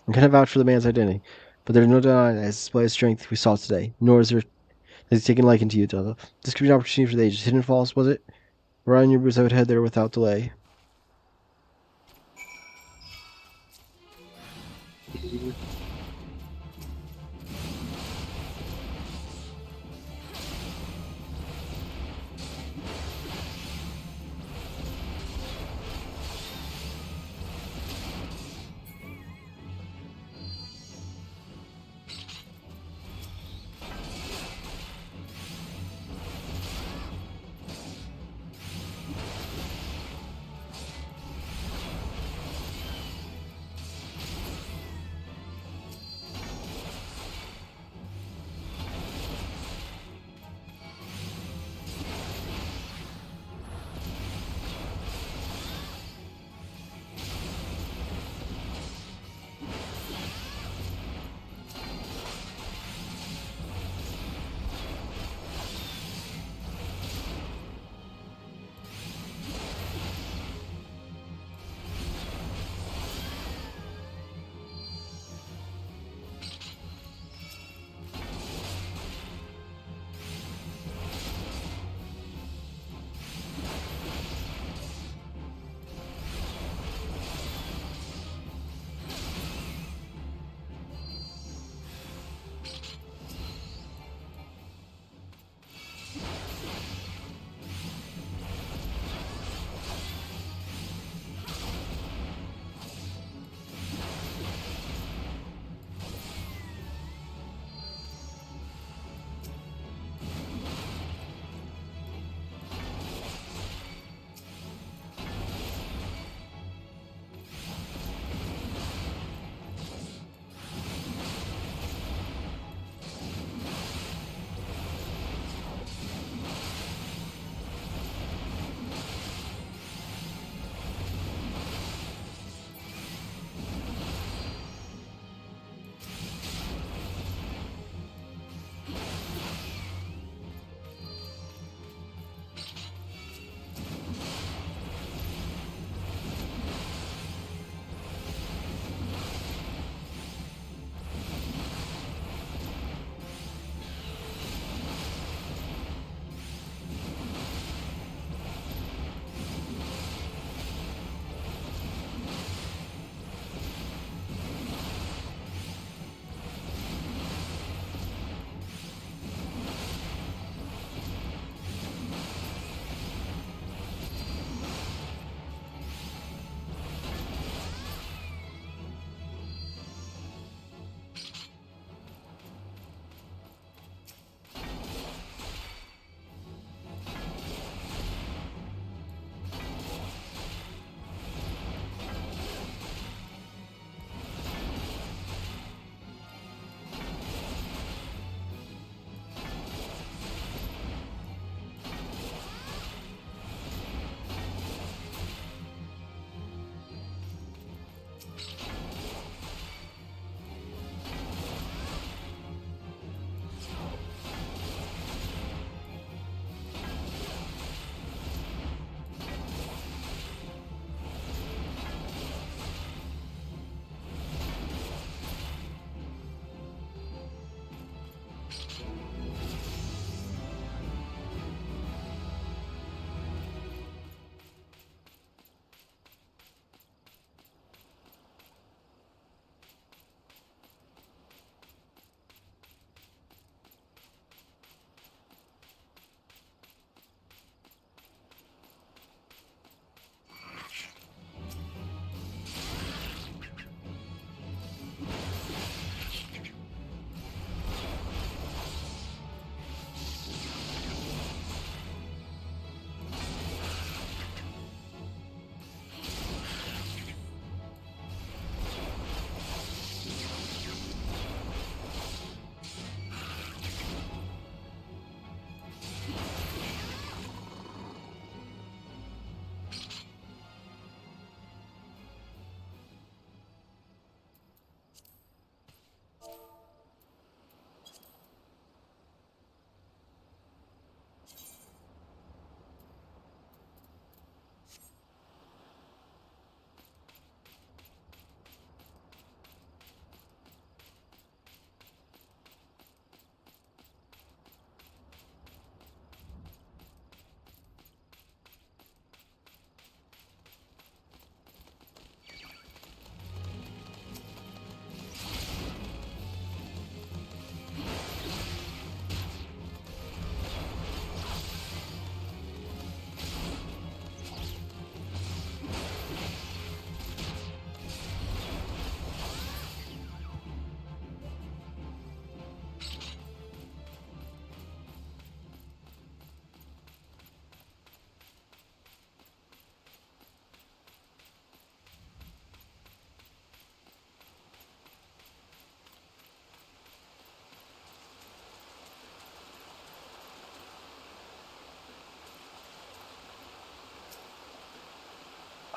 I cannot vouch for the man's identity, but there's no denying that his display of strength we saw today, nor is there has he taken liking to you, Delta. This could be an opportunity for the ages. Hidden Falls, was it? Right on your boots, I would head there without delay.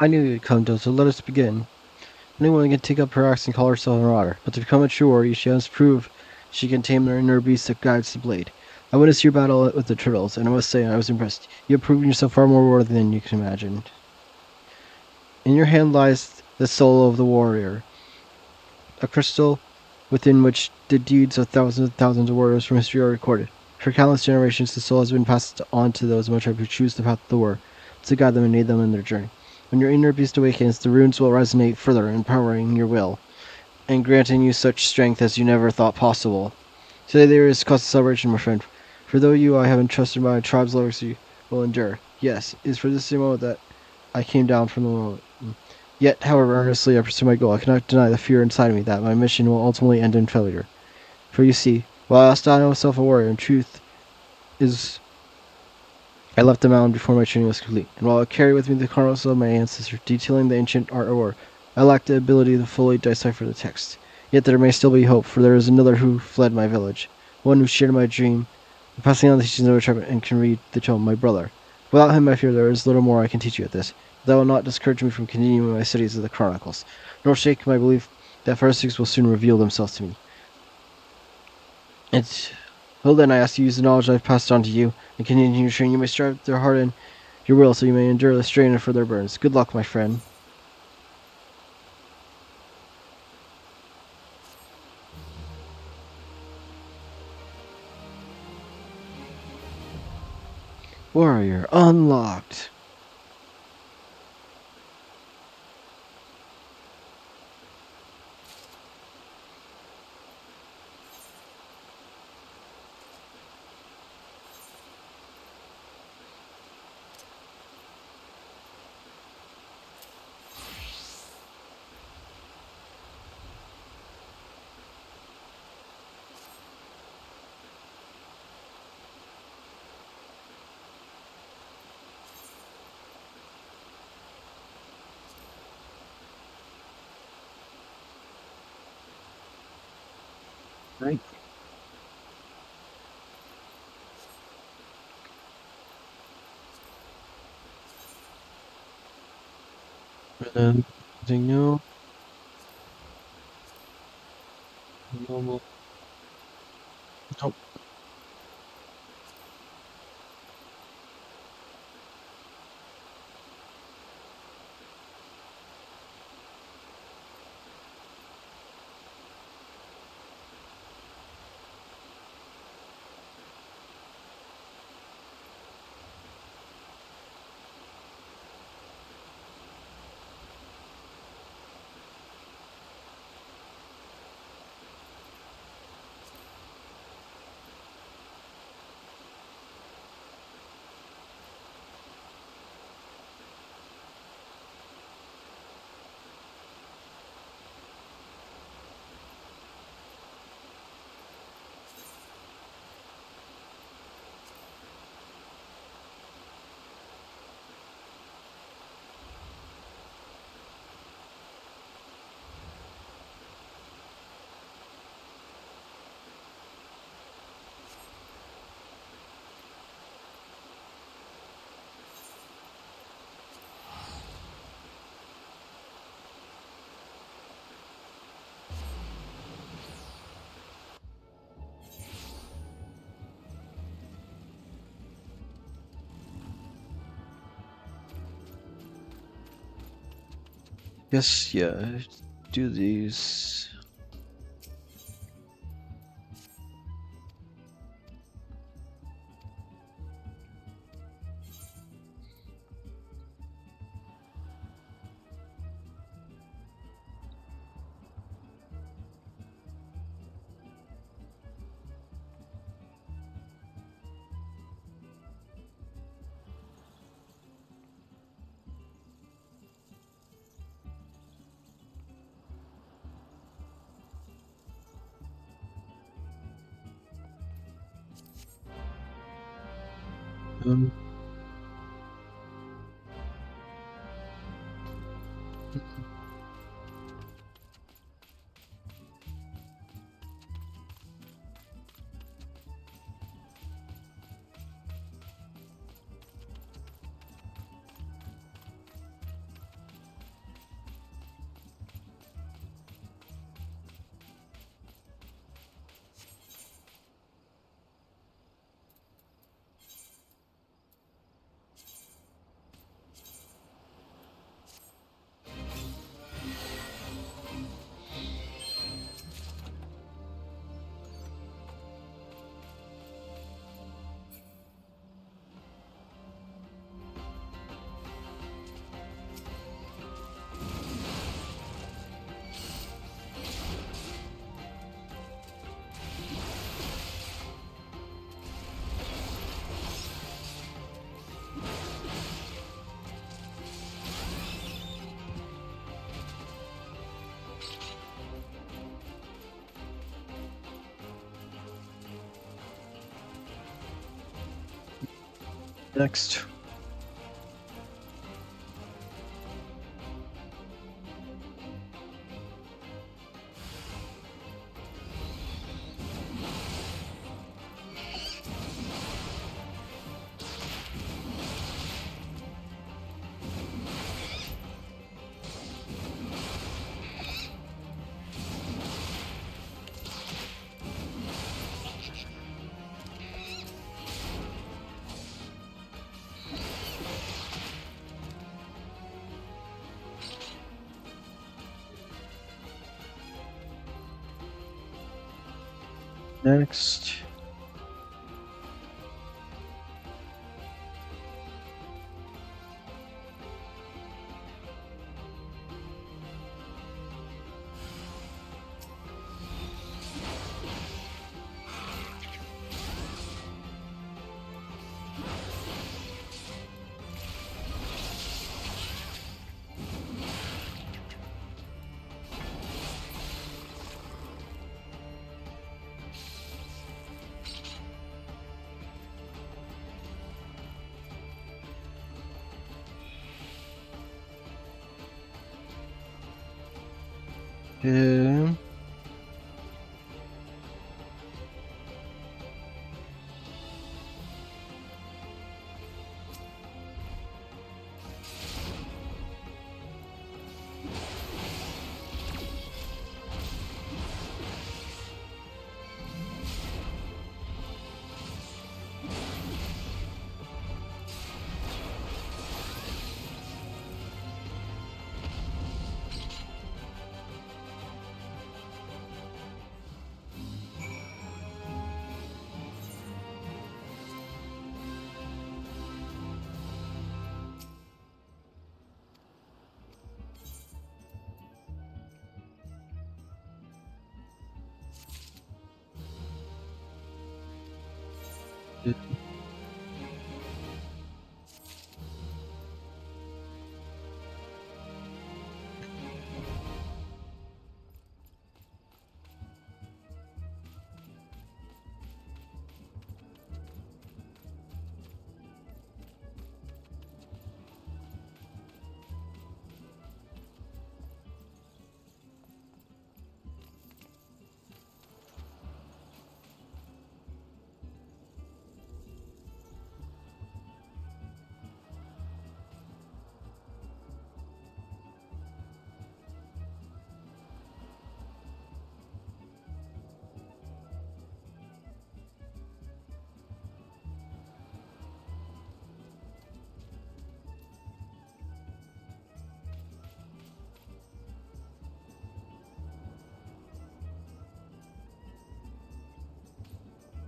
I knew you'd come, Delta. Let us begin. Anyone can take up her axe and call herself a marauder, but to become a true warrior, she must prove she can tame the inner beast that guides the blade. I witnessed your battle with the turtles, and I must say I was impressed. You have proven yourself far more worthy than you can imagine. In your hand lies the soul of the warrior, a crystal within which the deeds of thousands of warriors from history are recorded. For countless generations, the soul has been passed on to those who choose the path of the war, to guide them and aid them in their journey. When your inner beast awakens, the runes will resonate further, empowering your will, and granting you such strength as you never thought possible. Today there is cause for celebration, my friend, for though I have entrusted my tribe's legacy will endure. Yes, it is for this moment that I came down from the moment. Yet, however earnestly I pursue my goal, I cannot deny the fear inside me that my mission will ultimately end in failure. For you see, while I style myself a warrior, in truth is I left the mountain before my training was complete, and while I carry with me the chronicles of my ancestors detailing the ancient art of war, I lack the ability to fully decipher the text. Yet there may still be hope, for there is another who fled my village, one who shared my dream, passing on the teachings of my tribe and can read the tome, my brother. Without him, I fear there is little more I can teach you at this. That will not discourage me from continuing my studies of the chronicles, nor shake my belief that forensics will soon reveal themselves to me. Well then, I ask you to use the knowledge I have passed on to you, and continue your training. You may strive to harden your will so you may endure the strain and further burns. Good luck, my friend. Warrior unlocked. Right. Anything new? Normal. Nope. Yes, yeah. Do these. Um, Next. Next. Okay.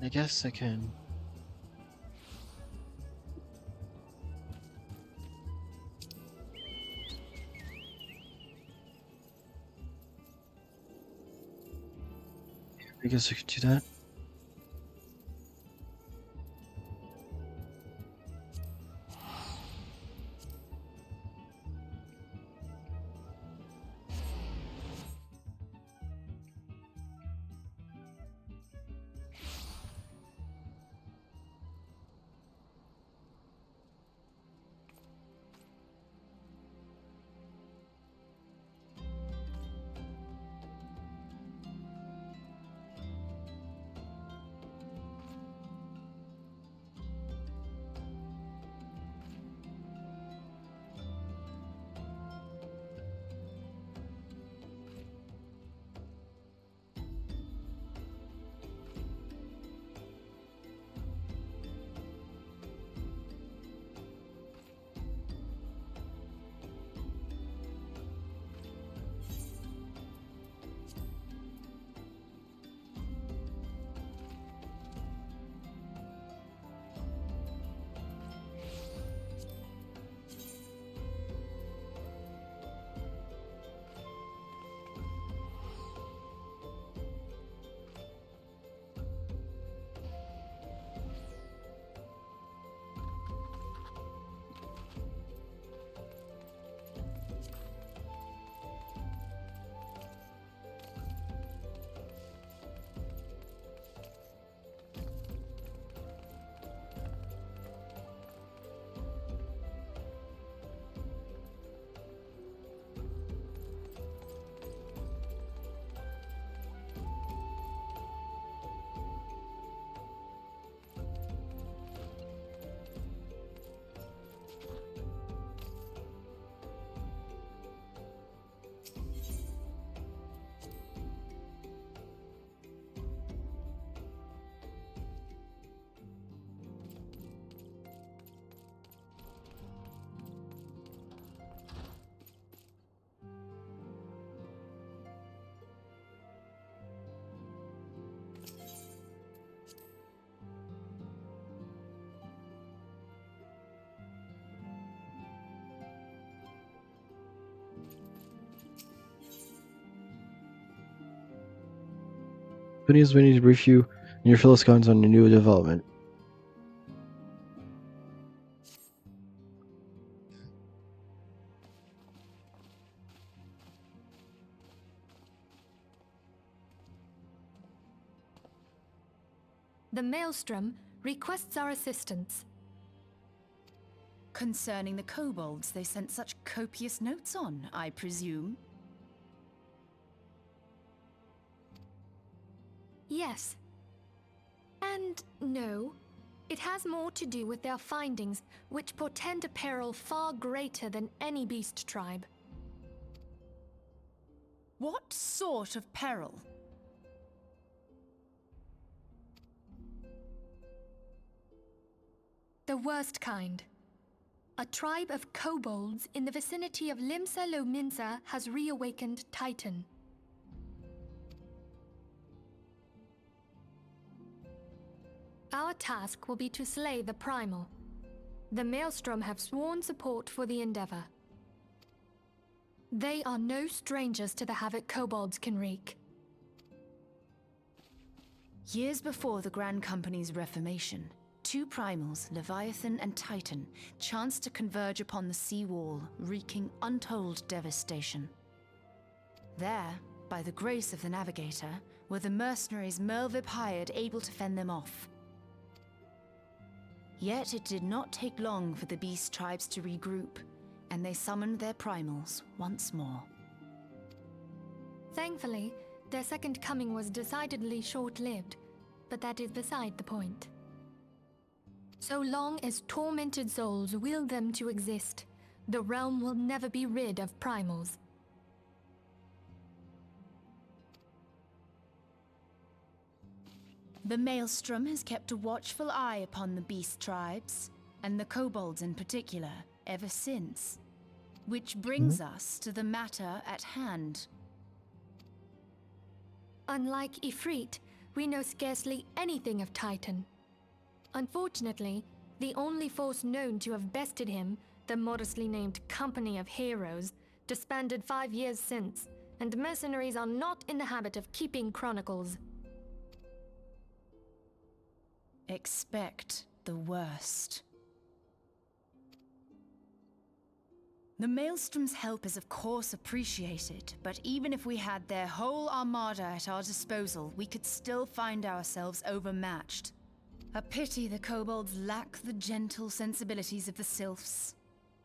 I guess I can. I guess I could do that. company is waiting to brief you and your fellow scouts on a new development. The Maelstrom requests our assistance. Concerning the kobolds they sent such copious notes on, I presume? Yes. And no. It has more to do with their findings, which portend a peril far greater than any beast tribe. What sort of peril? The worst kind. A tribe of kobolds in the vicinity of Limsa Lominsa has reawakened Titan. Our task will be to slay the Primal. The Maelstrom have sworn support for the endeavor. They are no strangers to the havoc kobolds can wreak. Years before the Grand Company's reformation, two primals, Leviathan and Titan, chanced to converge upon the sea wall, wreaking untold devastation. There, by the grace of the Navigator, were the mercenaries Merlvib hired able to fend them off. Yet it did not take long for the beast tribes to regroup, and they summoned their primals once more. Thankfully, their second coming was decidedly short-lived, but that is beside the point. So long as tormented souls will them to exist, the realm will never be rid of primals. The Maelstrom has kept a watchful eye upon the beast tribes, and the kobolds in particular, ever since. Which brings us to the matter at hand. Unlike Ifrit, we know scarcely anything of Titan. Unfortunately, the only force known to have bested him, the modestly named Company of Heroes, disbanded 5 years since, and mercenaries are not in the habit of keeping chronicles. Expect the worst. The Maelstrom's help is of course appreciated, but even if we had their whole armada at our disposal, we could still find ourselves overmatched. A pity the kobolds lack the gentle sensibilities of the sylphs.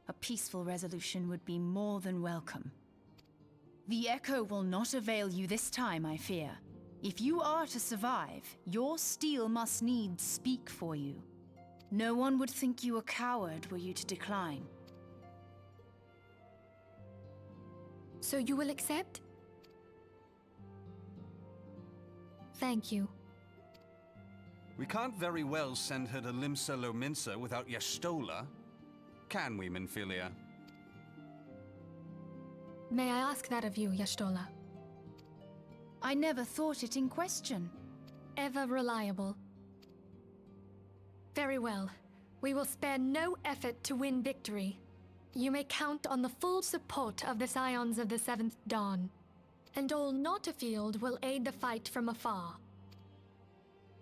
A peaceful resolution would be more than welcome. The echo will not avail you this time, I fear. If you are to survive, your steel must needs speak for you. No one would think you a coward were you to decline. So you will accept? Thank you. We can't very well send her to Limsa Lominsa without Y'shtola. Can we, Minfilia? May I ask that of you, Y'shtola? I never thought it in question. Ever reliable. Very well. We will spare no effort to win victory. You may count on the full support of the Scions of the Seventh Dawn. And all not afield will aid the fight from afar.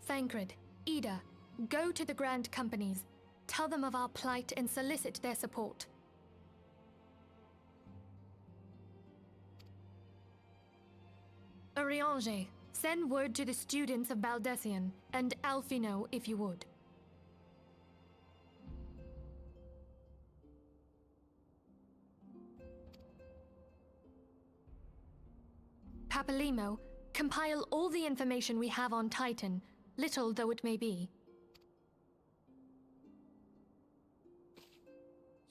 Thancred, Ida, go to the Grand Companies. Tell them of our plight and solicit their support. Urianger, send word to the students of Baldessian, and Alfino if you would. Papalimo, compile all the information we have on Titan, little though it may be.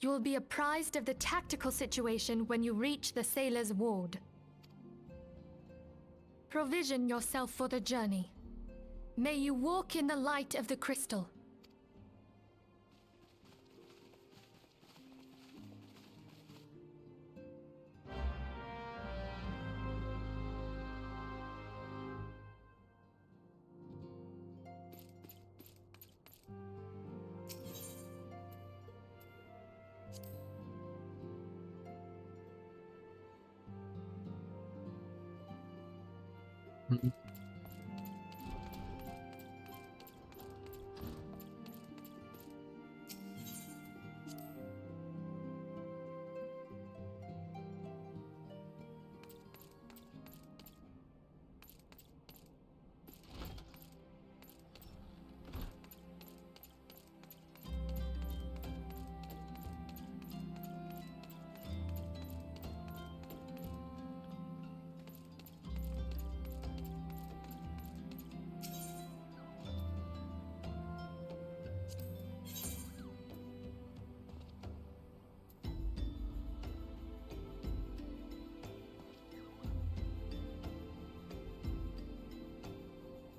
You will be apprised of the tactical situation when you reach the Sailor's Ward. Provision yourself for the journey. May you walk in the light of the crystal.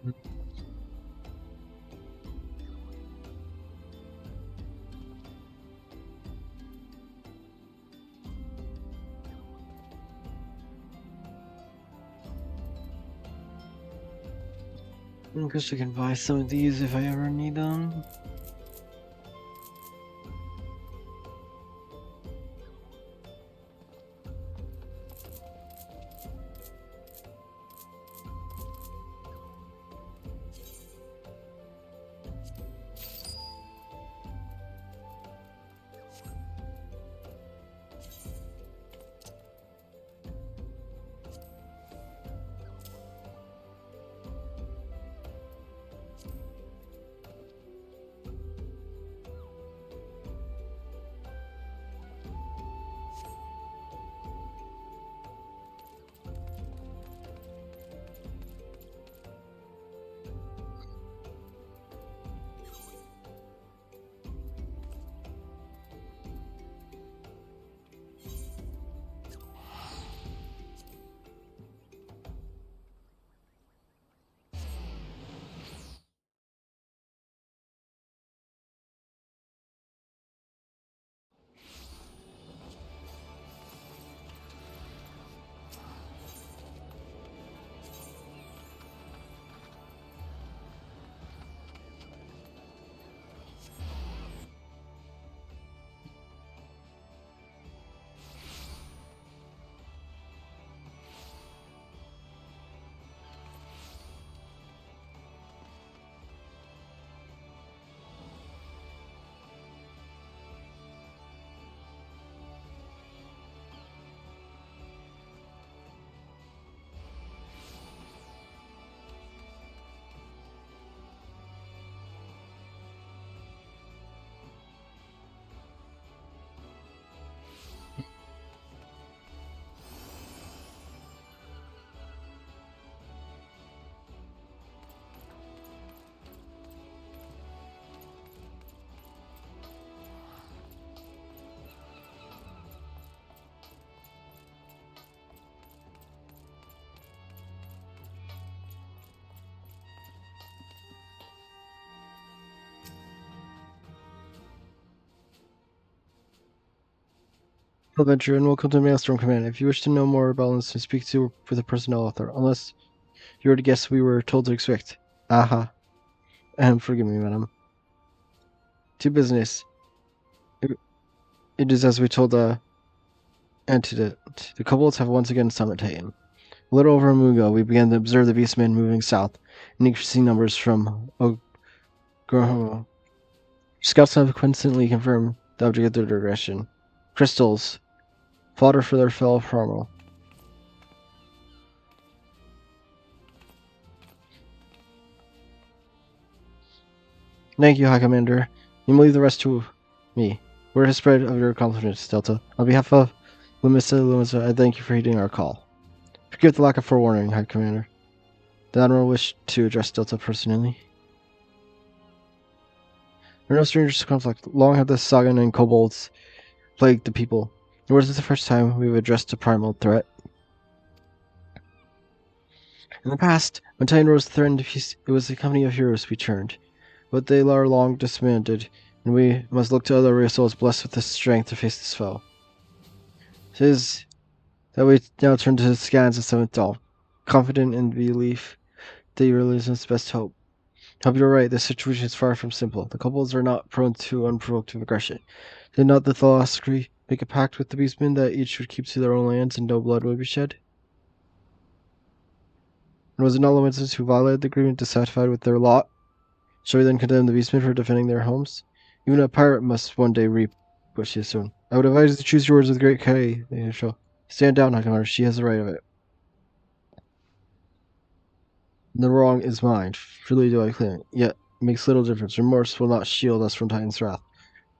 I guess I can buy some of these if I ever need them. Hello, Adventure, and welcome to Maelstrom Command. If you wish to know more about this, speak to with a personnel author, unless you already guessed we were told to expect. Aha. Forgive me, madam. To business. It is as we told the antidote. The kobolds have once again summoned Titan. A little over a moon ago, we began to observe the beastmen moving south in increasing numbers from Ogroho. Scouts have constantly confirmed the object of their direction. Crystals. Fodder for their fellow primal. Thank you, High Commander. You may leave the rest to me. We're to spread of your accomplishments, Delta. On behalf of Lumisa, I thank you for heeding our call. Forgive the lack of forewarning, High Commander. The Admiral wished to address Delta personally. We're no strangers to conflict. Long have the Sagan and kobolds plagued the people. Nor is this the first time we've addressed a primal threat. In the past, when Titan Rose threatened peace, it was the company of heroes we turned. But they are long disbanded, and we must look to other souls blessed with the strength to face this foe. It is that we now turn to the scans of Seventh Dawn, confident in the belief that your realism's best hope. Hope you're right, the situation is far from simple. The kobolds are not prone to unprovoked aggression. Did not the Thalassocri make a pact with the beastmen that each would keep to their own lands and no blood would be shed? And was it not Lomensis who violated the agreement dissatisfied with their lot? Shall we then condemn the beastmen for defending their homes? Even a pirate must one day reap what she has sown. I would advise you to choose your words with great care. They shall stand down, High Commander. She has the right of it. The wrong is mine. Freely do I claim it. Yet it makes little difference. Remorse will not shield us from Titan's wrath.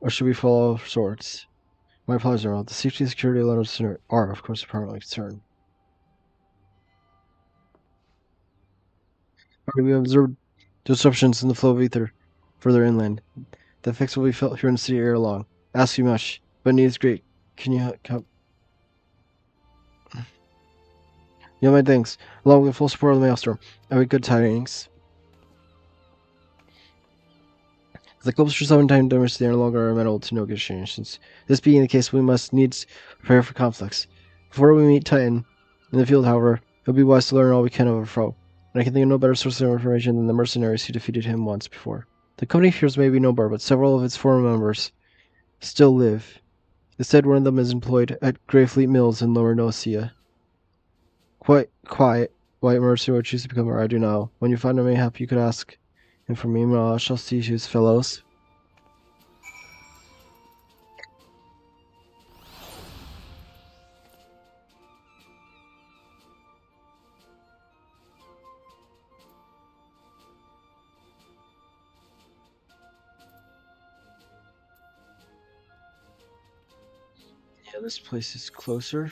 Or should we follow swords? My apologies, Earl. The safety and security of Leonard's are, of course, a primary concern. We have observed disruptions in the flow of ether further inland. The effects will be felt here in the city ere long. Ask you much, but need is great. Can you come? You have my thanks. Along with full support of the Maelstrom, I have good tidings. The cultures of time diversity are no longer amenable to negotiations. This being the case, we must needs prepare for conflicts. Before we meet Titan in the field, however, it would be wise to learn all we can of our foe. And I can think of no better source of information than the mercenaries who defeated him once before. The company fears may be no more, but several of its former members still live. It said one of them is employed at Greyfleet Mills in Lower Nocia. Quite quiet, white mercenary would choose to become, or I do now. When you find a mayhap, you could ask him for me. I shall see his fellows. Yeah, this place is closer.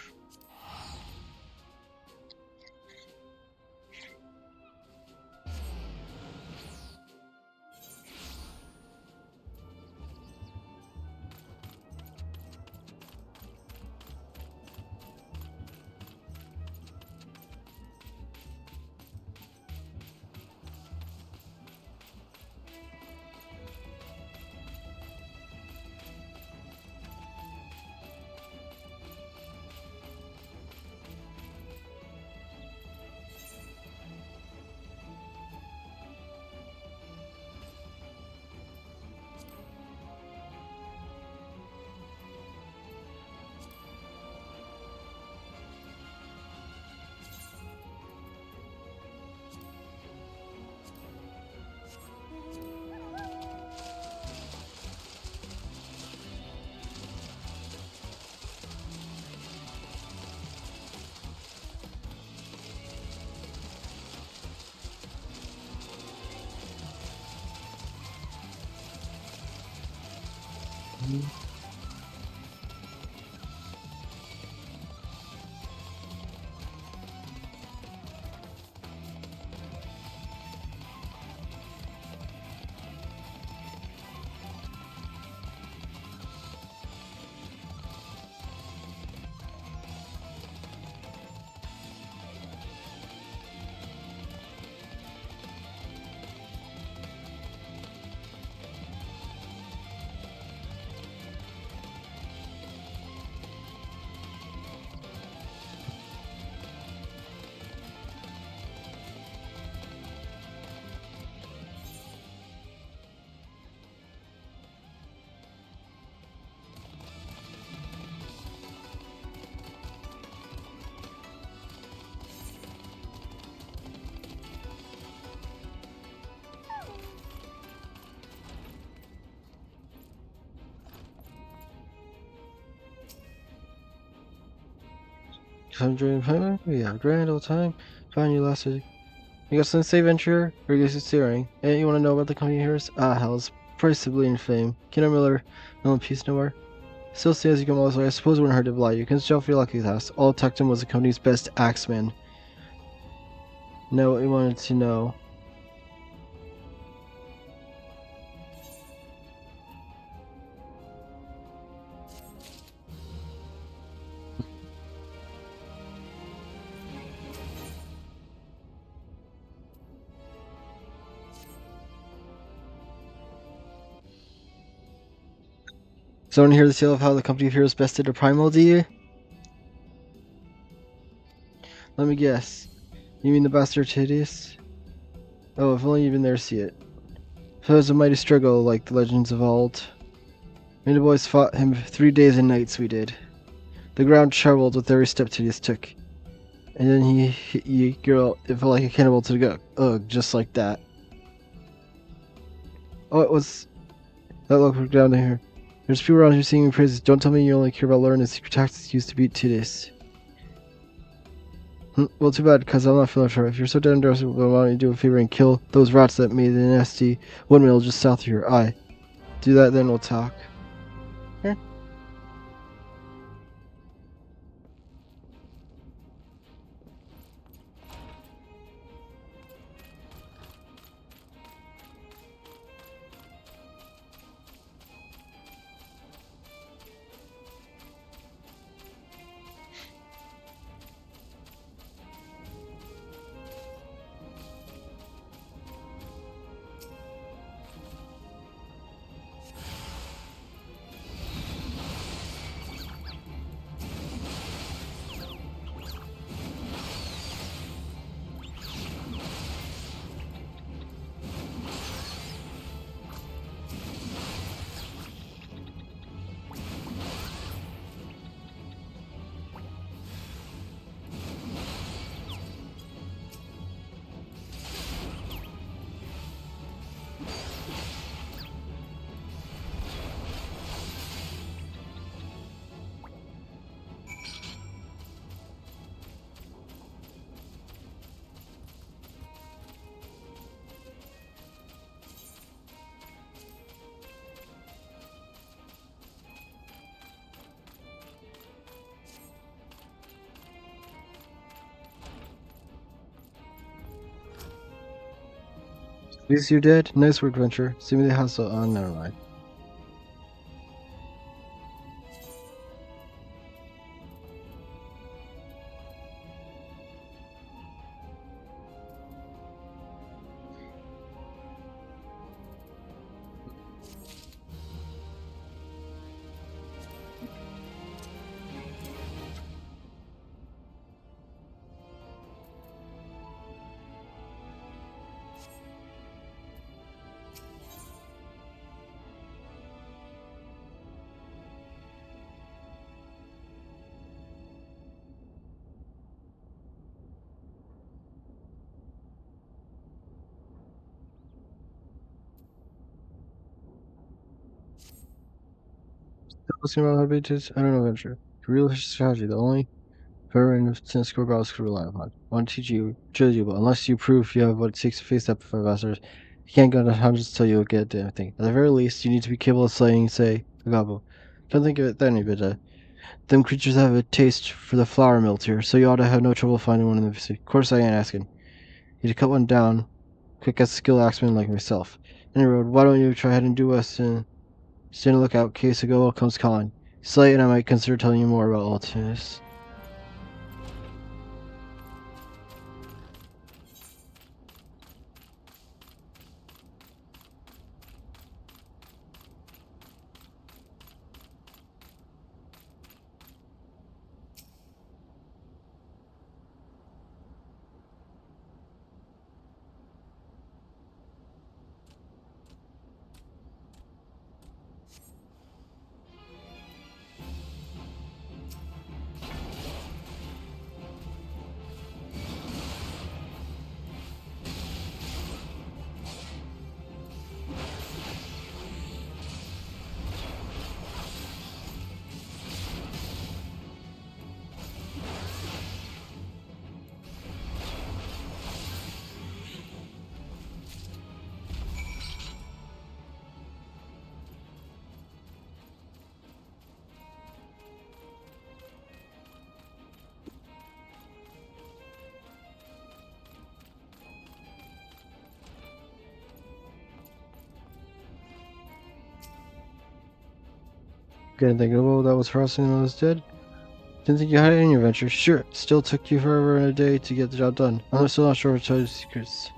Yeah, grand old time. Find you last week. You got something to say, Venture? Or you guys staring? Hey, you want to know about the company here? Ah, hell, it's price of bleeding fame. Keener Miller, no peace nowhere. Still say as you come also, I suppose it wouldn't hurt to belie you. Consider for your lucky task. All Tuckton was the company's best axeman. Know what we wanted to know. Someone hear the tale of how the company of heroes bested a primal deer? Let me guess. You mean the bastard Tidius? Oh, if only you've been there to see it. It was a mighty struggle, like the legends of old. Me and the boys fought him 3 days and nights, we did. The ground trembled with every step Tidius took. And then he girl, it felt like a cannibal to the gut. Ugh, just like that. Oh, it was... That look down there. There's people around here singing praises. Don't tell me you only care about learning the secret tactics used to beat Tidius. Well, too bad, because I'm not feeling sure. If you're so dead interested, why don't you do a favor and kill those rats that made the nasty windmill just south of here? Aye. Do that, then we'll talk. Here. At least you're dead. Nice work, Venture. Seemingly the house. Oh, never mind. Listening about how big it is? I don't know, Venture. Real strategy, the only veteran since Scoregods could rely upon. I want to teach you, judge you, but unless you prove you have what it takes to face that professor, you can't go to hundreds till you'll get anything. At the very least, you need to be capable of slaying, say, a gobble. Don't think of it then, but them creatures have a taste for the flower milt here, so you ought to have no trouble finding one in the vicinity. Of course I ain't asking you to cut one down, quick as a skilled axeman like myself. Anyway, why don't you try ahead and do us and stand a lookout in case a gobble comes calling. Slay it and I might consider telling you more about all this. Getting thinking, well, that was harassing when I was dead. Didn't think you had it in your venture. Sure, still took you forever and a day to get the job done. I'm still not sure what to secrets.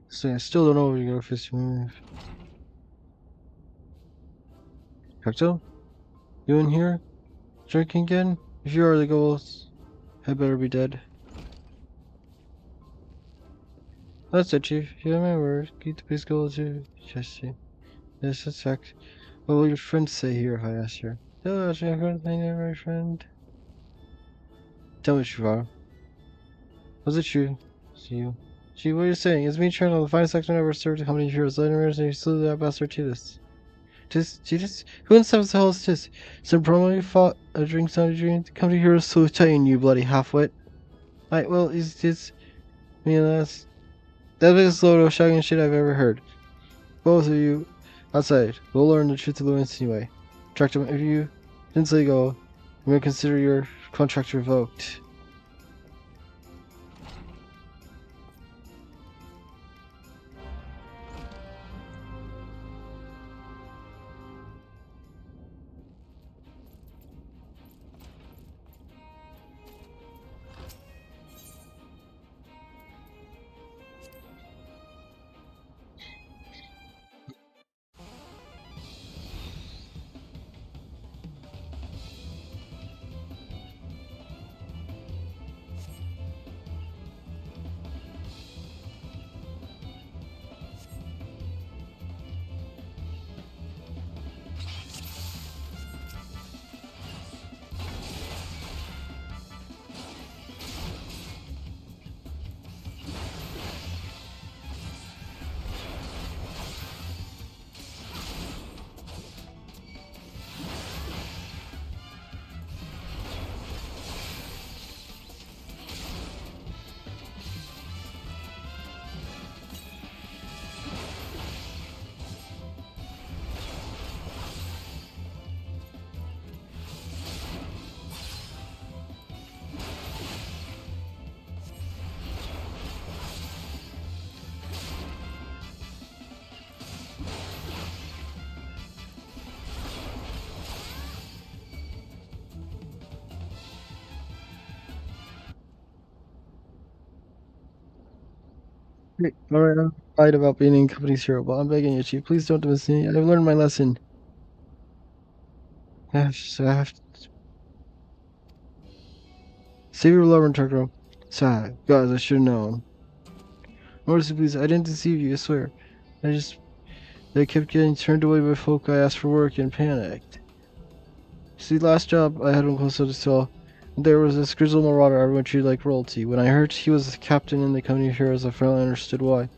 So I still don't know where you're gonna fist move. Cocktail? You in here? Drinking again? If you are, the goals, I better be dead. That's it, Chief. You have my word. Keep the peace goal to Jesse. Yes, that's fact. What will your friends say here? I asked her. Hello, Chief. Thank you, my friend. Tell me, Shivaro. Was it true? See you. Gee, what are you saying? It's me, Colonel, the finest actor ever served the company heroes. Letters, and you slew that bastard to this. Titus? Who in the hell is this? Some promo you fought a drink sounded dream? The company heroes so Titan, you bloody halfwit. Well, it's me and that's the biggest load of shotgun shit I've ever heard. Both of you outside. We'll learn the truth of Lewis anyway. Tracked him. If you didn't say go, I'm gonna consider your contract revoked. Great. Alright, I'm fine about being in company's hero, but I'm begging you, Chief, please don't dismiss me. I've learned my lesson. I have to save your lover and Turko. Sigh. Guys, I should have known. Mercy, please, I didn't deceive you, I swear. I kept getting turned away by folk I asked for work and panicked. See, last job I had one close to the cell. There was this grizzled marauder everyone treated like royalty. When I heard he was the captain in the company of heroes, I finally understood why.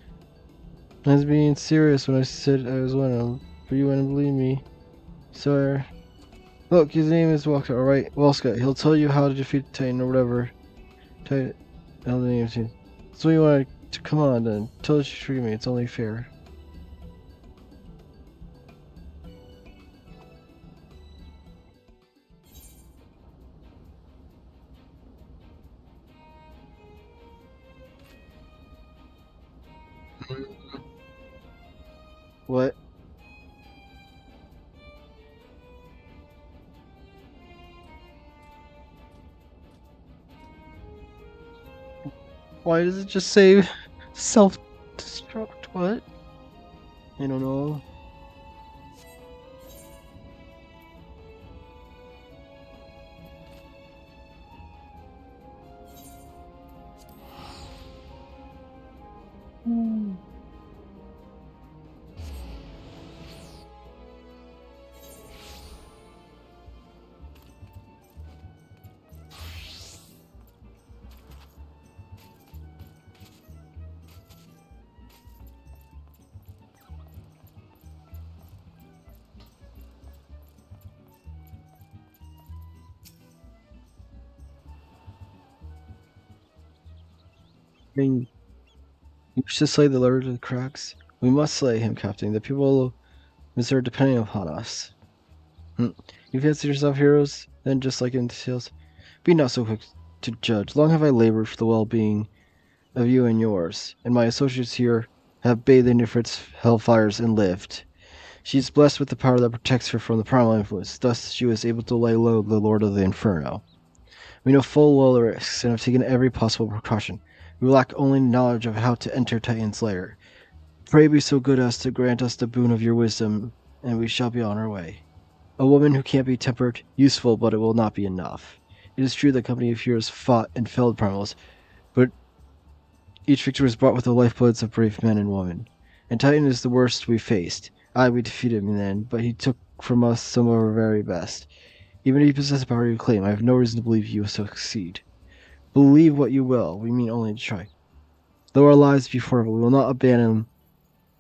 I was being serious when I said I was one of them, but you wouldn't believe me. So, look, his name is Walker, alright? Walska. He'll tell you how to defeat the Titan or whatever. Titan. How the name's in. So you want to come on then. Tell us you treat me. It's only fair. What? Why does it just say self-destruct? What? I don't know. I mean, we should slay the Lord of the Cracks. We must slay him, Captain. The people are depending upon us. You fancy yourself heroes? Then, just like in the tales, be not so quick to judge. Long have I labored for the well-being of you and yours, and my associates here have bathed in Ifrit's hellfires and lived. She is blessed with the power that protects her from the primal influence. Thus, she was able to lay low the Lord of the Inferno. We know full well the risks, and have taken every possible precaution. We lack only knowledge of how to enter Titan's lair. Pray be so good as to grant us the boon of your wisdom, and we shall be on our way. A woman who can't be tempered, useful, but it will not be enough. It is true the company of heroes fought and felled primals, but each victory was bought with the lifebloods of brave men and women. And Titan is the worst we faced. Aye, we defeated him then, but he took from us some of our very best. Even if you possess the power you claim, I have no reason to believe you will succeed. Believe what you will, we mean only to try. Though our lives be forever, we will not abandon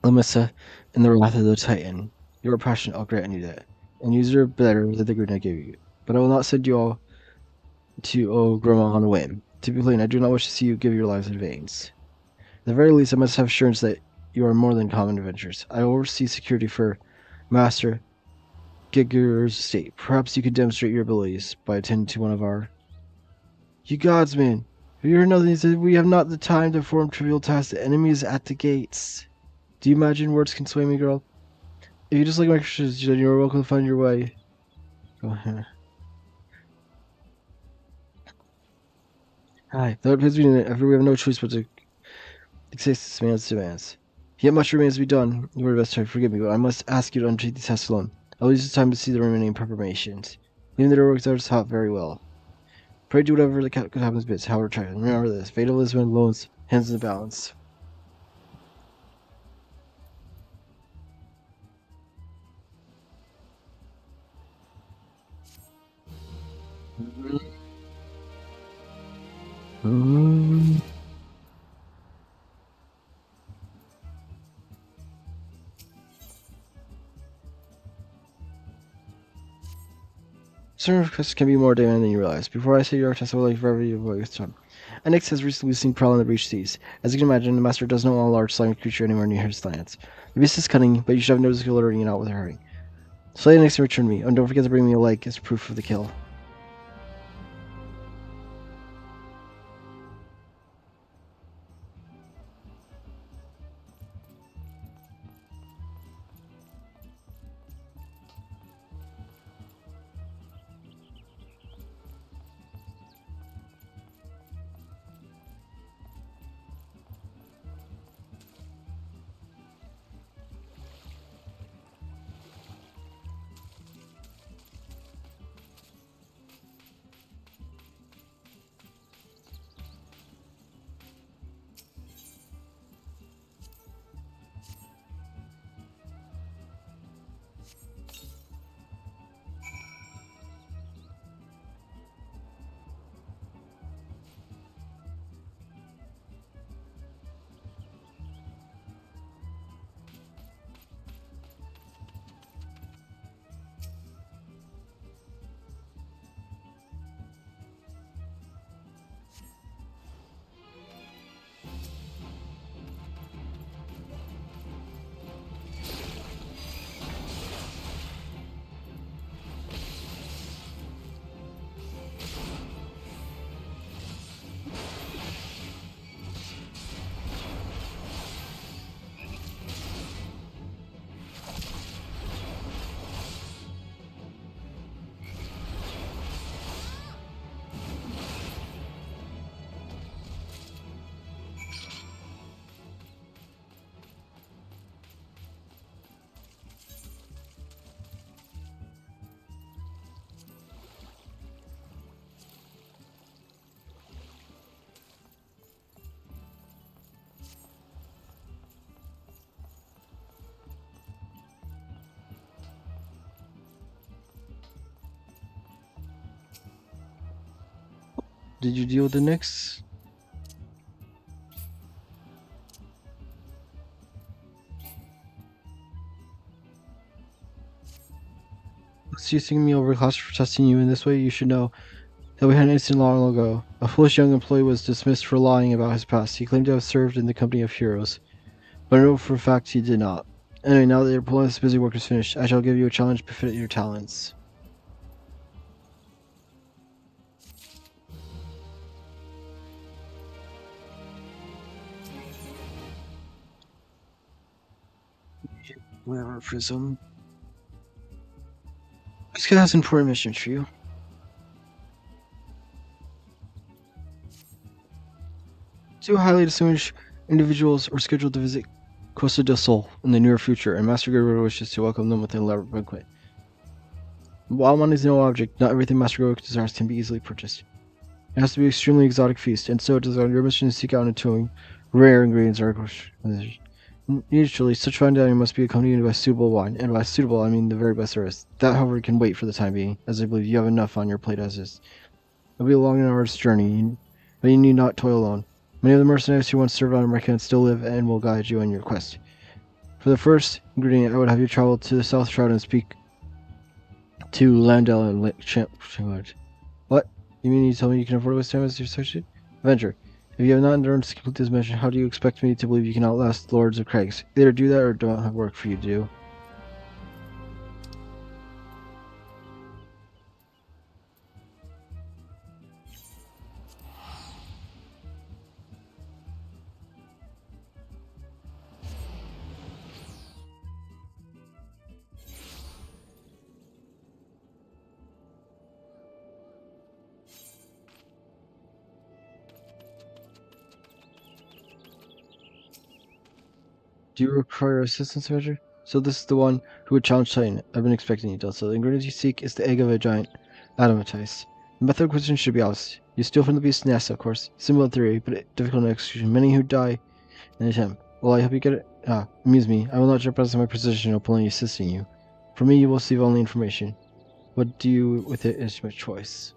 Lamissa in the wrath of the Titan. You are passionate, I'll grant you that, and you deserve better than the good I gave you. But I will not send you all to Groma on a whim. To be plain, I do not wish to see you give your lives in vain. At the very least, I must have assurance that you are more than common adventurers. I oversee security for Master Gigur's estate. Perhaps you could demonstrate your abilities by attending to one of our... You gods, man! Have you heard nothing? He said, we have not the time to perform trivial tasks. The enemy is at the gates. Do you imagine words can sway me, girl? If you just like my Christians, then you are welcome to find your way. Go ahead. Hi. Though it appears we have no choice but to accept this man's demands. Yet much remains to be done. You were best to forgive me, but I must ask you to undertake these tasks alone. I'll use the time to see the remaining preparations. Leaving the works out hot very well. Pray do whatever the could happen bids, however try. Remember this. Fate of Lisbon loans hands in the balance. Certain requests can be more demanding than you realize. Before I say your test, I would like forever you avoid this time. Enix has recently seen prowling the breach seas. As you can imagine, the master does not want a large slimy creature anywhere near his lands. The beast is cunning, but you should have no skill alerting it out with a hurry. Slay Enix and return me, and don't forget to bring me a leg as proof of the kill. Did you deal with the Knicks? Excusing me over class for testing you in this way, you should know that we had an incident long ago. A foolish young employee was dismissed for lying about his past. He claimed to have served in the company of heroes, but I know for a fact he did not. Anyway, now that your pointless busy work is finished, I shall give you a challenge befitting your talents. Whatever, Prism. This guy has an important mission for you. Two highly distinguished individuals are scheduled to visit Costa del Sol in the near future, and Master Gerber wishes to welcome them with an elaborate banquet. While money is no object, not everything Master Gerber desires can be easily purchased. It has to be an extremely exotic feast, and so it is on your mission to seek out and attune rare ingredients or usually, such fine dining must be accompanied by suitable wine, and by suitable I mean the very best there is. That, however, can wait for the time being, as I believe you have enough on your plate as is. It will be a long and arduous journey, but you need not toil alone. Many of the mercenaries who once served on America still live and will guide you on your quest. For the first ingredient, I would have you travel to the South Shroud and speak to Landell and Champ. What? You mean you tell me you can afford to waste time as your associate? Avenger, if you have not endurance to complete this mission, how do you expect me to believe you can outlast the Lords of Craigs? Either do that or don't have work for you to do. Do you require assistance, Avenger? So this is the one who would challenge Titan. I've been expecting you, Delta. The ingredient you seek is the egg of a giant adamantite. The method of acquisition should be obvious. You steal from the beast's nest, of course. Simple in theory, but difficult in execution. Many who die in the attempt. Will I help you get it? Amuse me. I will not jeopardize my position openly assisting you. For me, you will receive only information. What do you with it is your choice.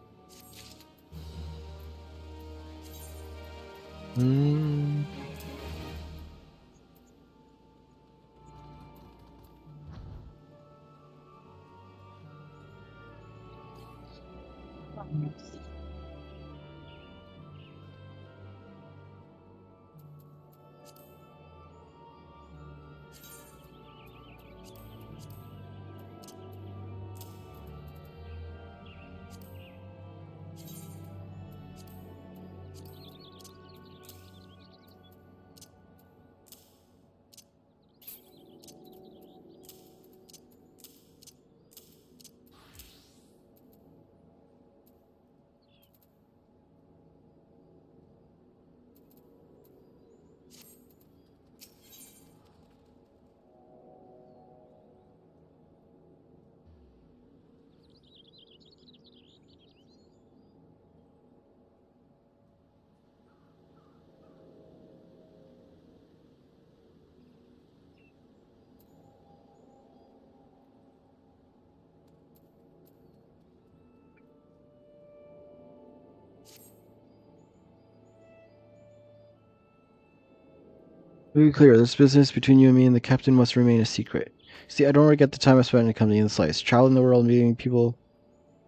To be clear, this business between you and me and the captain must remain a secret. See, I don't regret the time I spent in the company in the slice. Traveling the world, meeting people,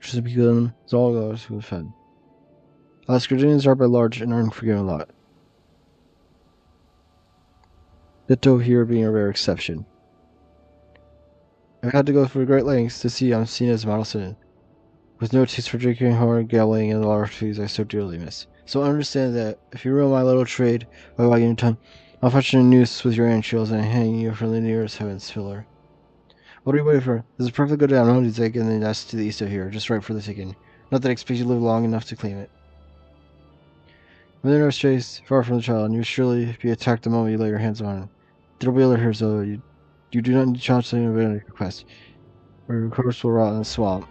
just because them, it's all those who have fed. Skirginians are by large and aren't forgiven a lot. Ditto here being a rare exception. I've had to go through great lengths to see I'm seen as a model citizen, with no taste for drinking, horn, gambling, and the large foods I so dearly miss. So understand that if you ruin my little trade by wagging your tongue, I'll fetch you a noose with your entrails and hang you from the nearest heaven's pillar. What are you waiting for? There's a perfectly good downloaded egg in the nest to the east of here, just right for the taking. Not that I expect you to live long enough to claim it. When there are strays far from the child, and you will surely be attacked the moment you lay your hands on it. There will be other herds, though. You do not need to challenge something of any request, or your corpse will rot in the swamp.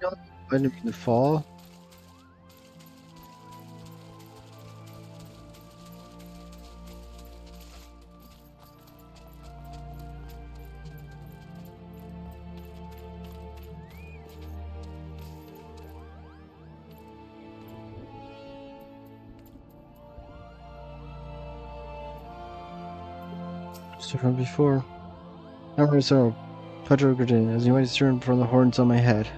I didn't mean to fall. Just from before. I'm sorry, Pedro Gradin, as you might discern from the horns on my head.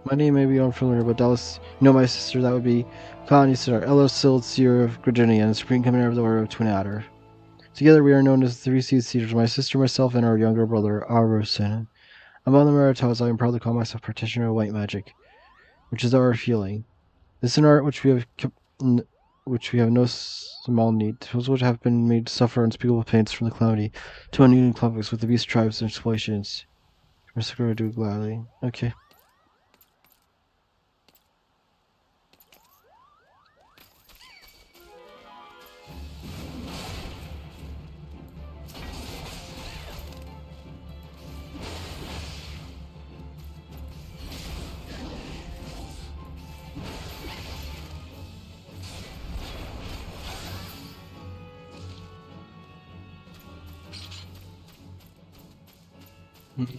My name may be unfamiliar, but Dallas, you know my sister, that would be Connie Sitter, Ella Siltsier of Virginia, and Supreme Commander of the Order of Twin Adder. Together we are known as the Three Seed Cedars, my sister, myself, and our younger brother, Arosin. Among the Meritas, I am proud to call myself practitioner of white magic, which is our healing. This is an art which we have no small need. Those which have been made to suffer unspeakable pains from the calamity, to uneven conflicts with the beast tribes and exploitations. Mr. do gladly. Okay.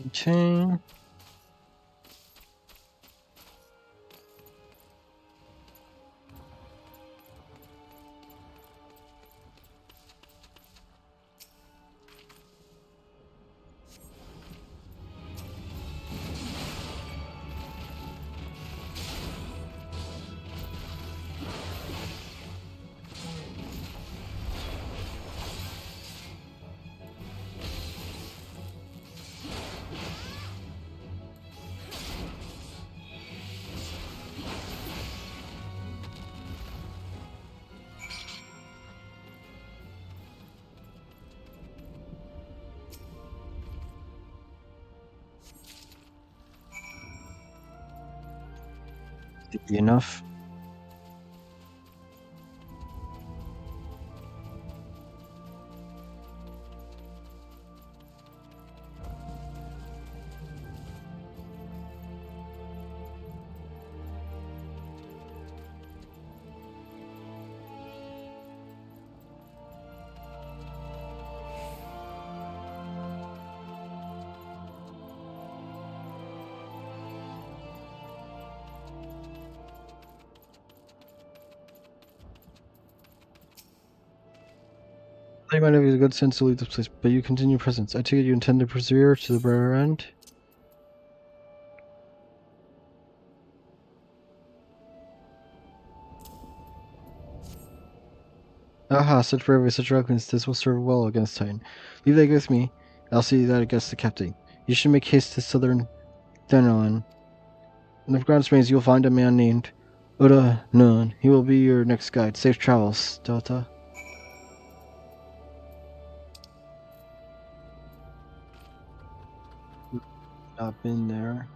Okay. Enough. You might have a good sense to leave this place, but you continue presence. I take it you intend to persevere to the bitter end? Aha, such bravery, such recklessness, this will serve well against Titan. Leave that with me, I'll see that it gets the captain. You should make haste to southern Thanalan. In the ground springs, you'll find a man named Uda Nun. He will be your next guide. Safe travels, Delta. Not been there.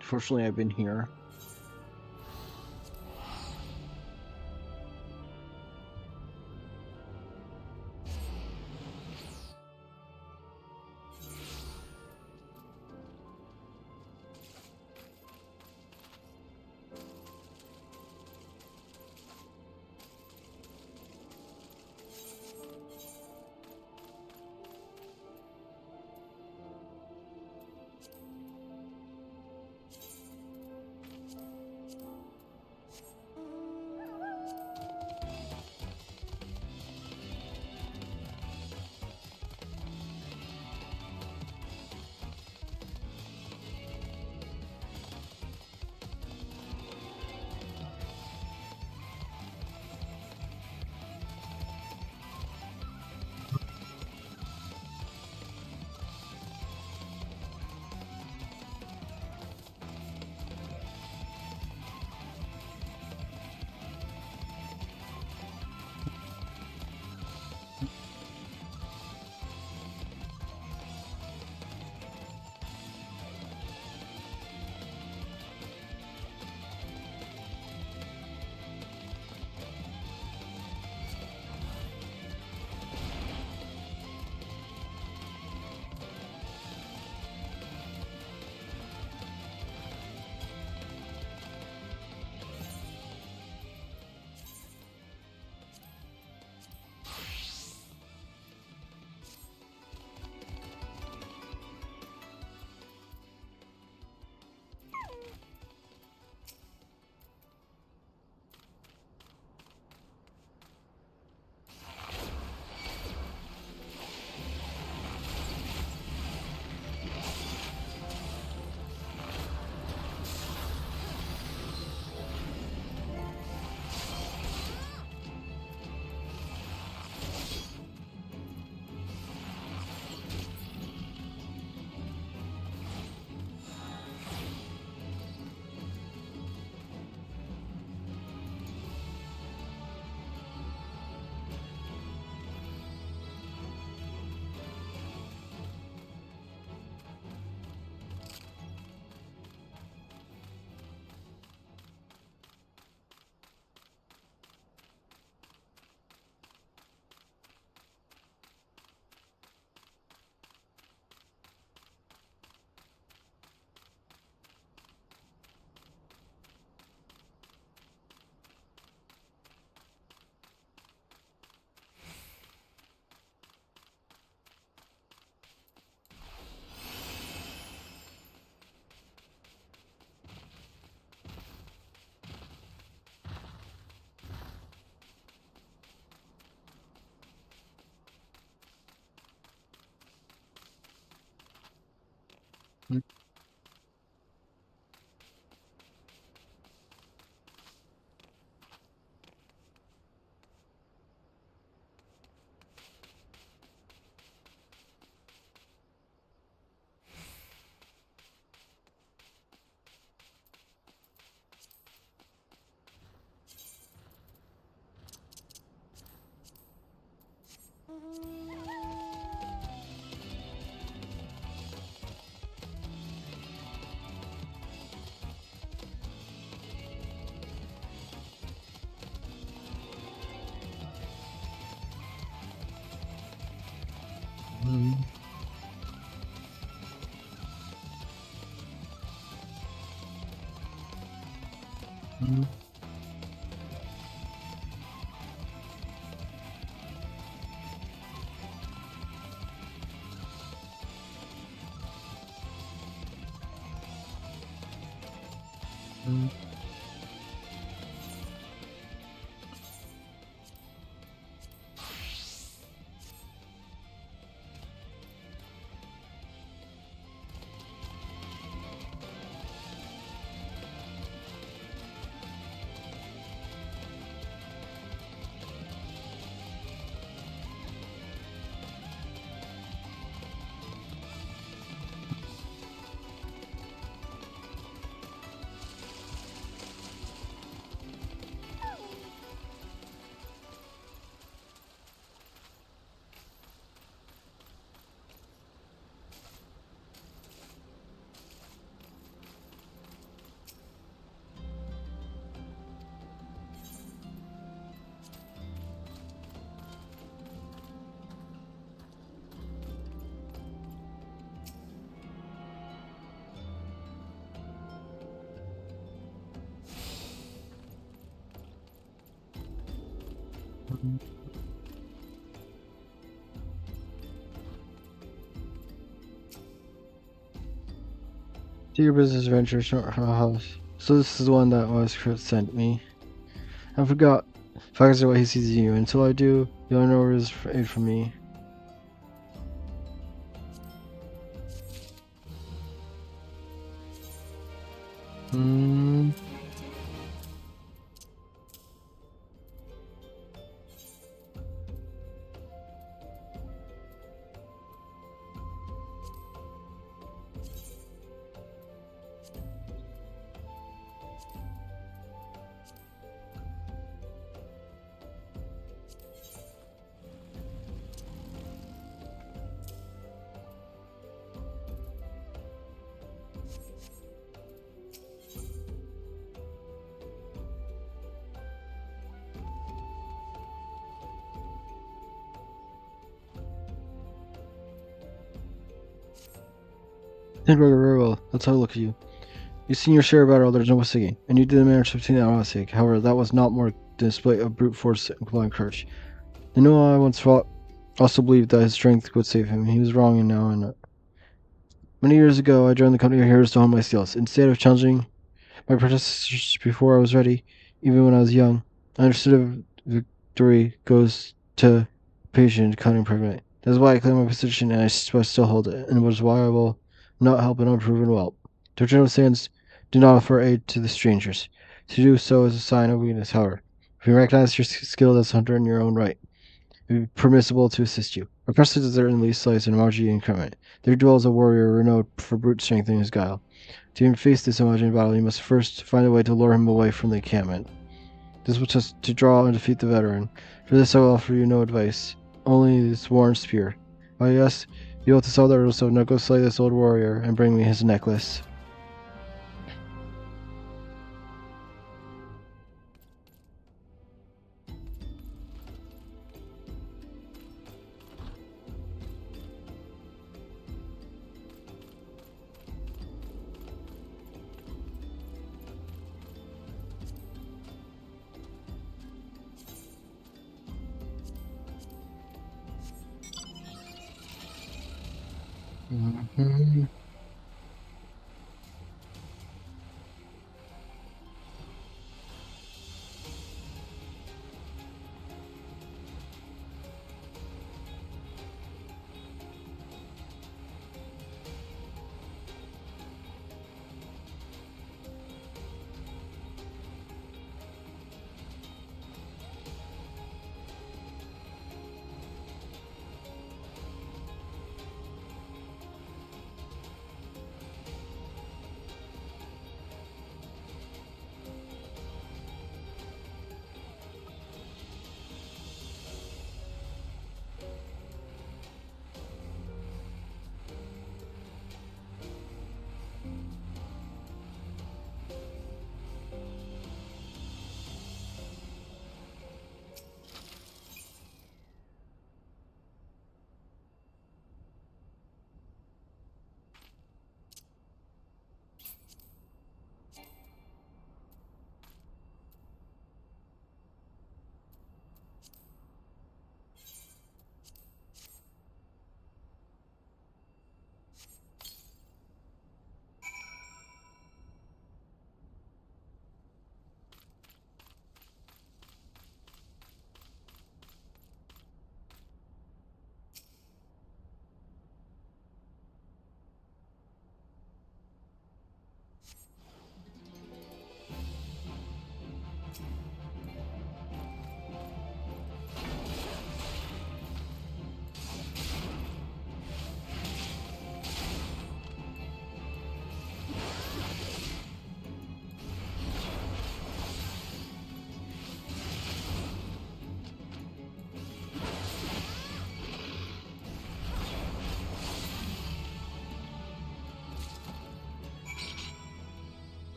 Fortunately, I've been here. Mm. Mm. Mm. Do your business venture, short house. So this is the one that was Chris sent me. I forgot. Focus on what he sees in you. Until I do, you'll know his aid from me. Hmm. Think very well. That's how I look at you. You've seen your share of battle, there's no singing, and you did manage to obtain that mistake. However, that was not more than a display of brute force and blind courage. The Noah I once fought also believed that his strength would save him. He was wrong, and now I know. Many years ago, I joined the company of heroes to hone my skills. Instead of challenging my predecessors before I was ready, even when I was young, I understood that victory goes to patient, cunning, pregnant. That's why I claim my position, and I still hold it, and was why I will not help an unproven whelp. The general stands do not offer aid to the strangers. To do so is a sign of weakness, however. If you recognize your skill as a hunter in your own right, it would be permissible to assist you. Across the desert in Lee's slice and Margie incumbent, there dwells a warrior renowned for brute strength and his guile. To even face this imagined battle, you must first find a way to lure him away from the encampment. This was just to draw and defeat the veteran. For this I will offer you no advice, only this worn spear. Oh yes, you ought to sell that so now go slay this old warrior and bring me his necklace. Mm-hmm.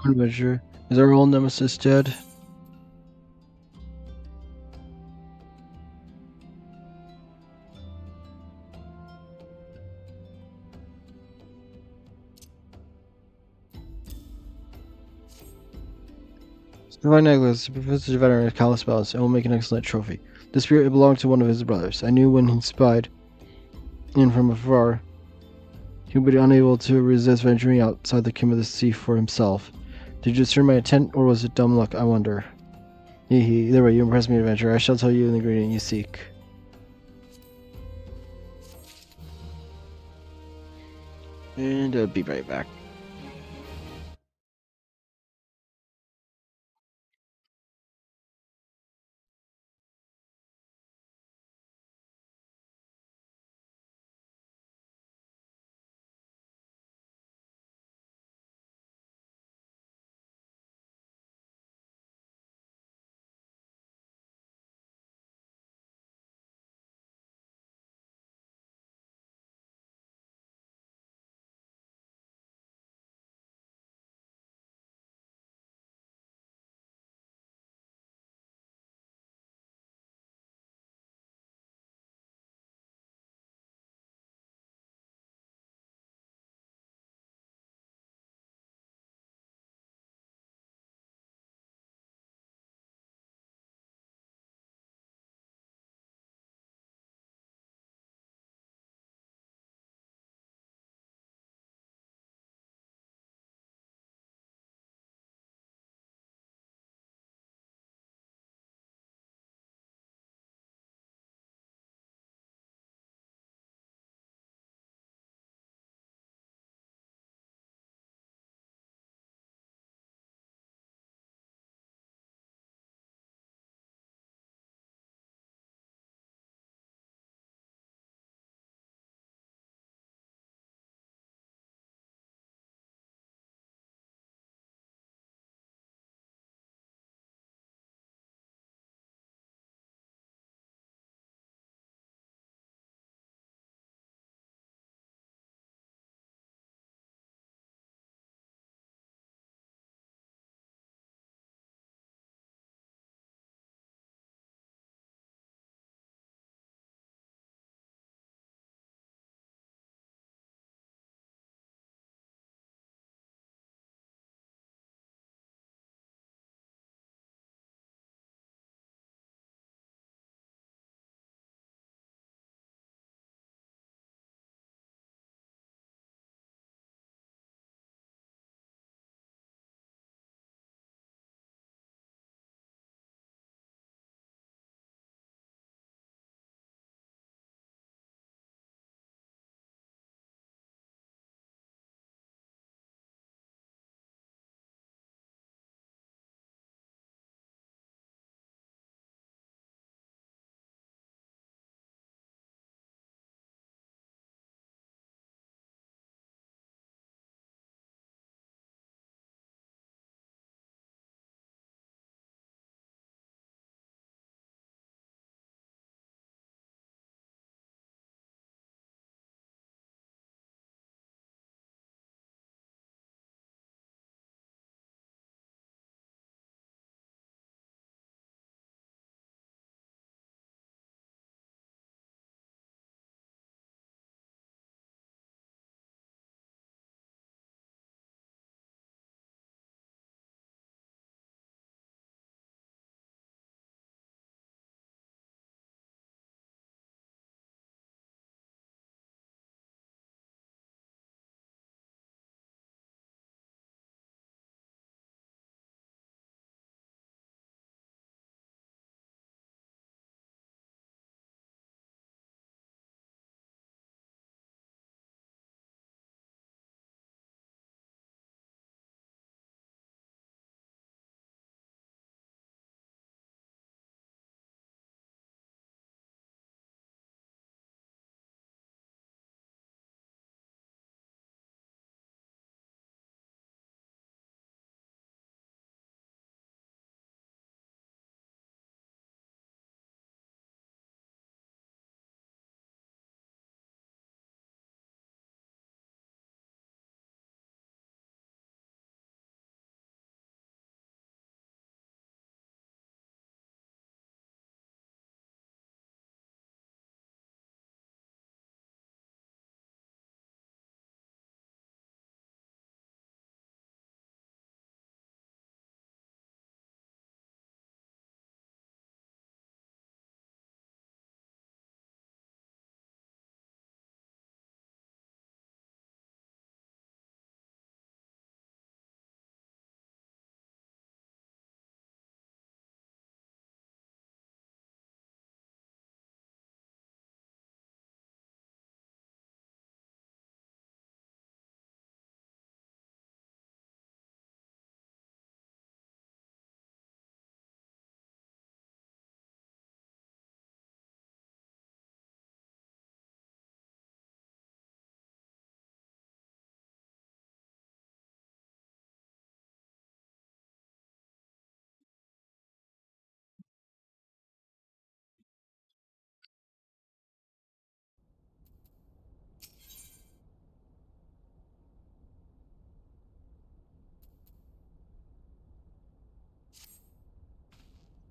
Adventure. Is our old nemesis dead? Divine necklace, Professor Veteran Callus Bells. It will make an excellent trophy. The spirit belonged to one of his brothers. I knew when he spied in from afar, he would be unable to resist venturing outside the King of the Sea for himself. Did you discern my intent, or was it dumb luck, I wonder? Either way, you impress me, adventurer. I shall tell you the ingredient you seek. And I'll be right back.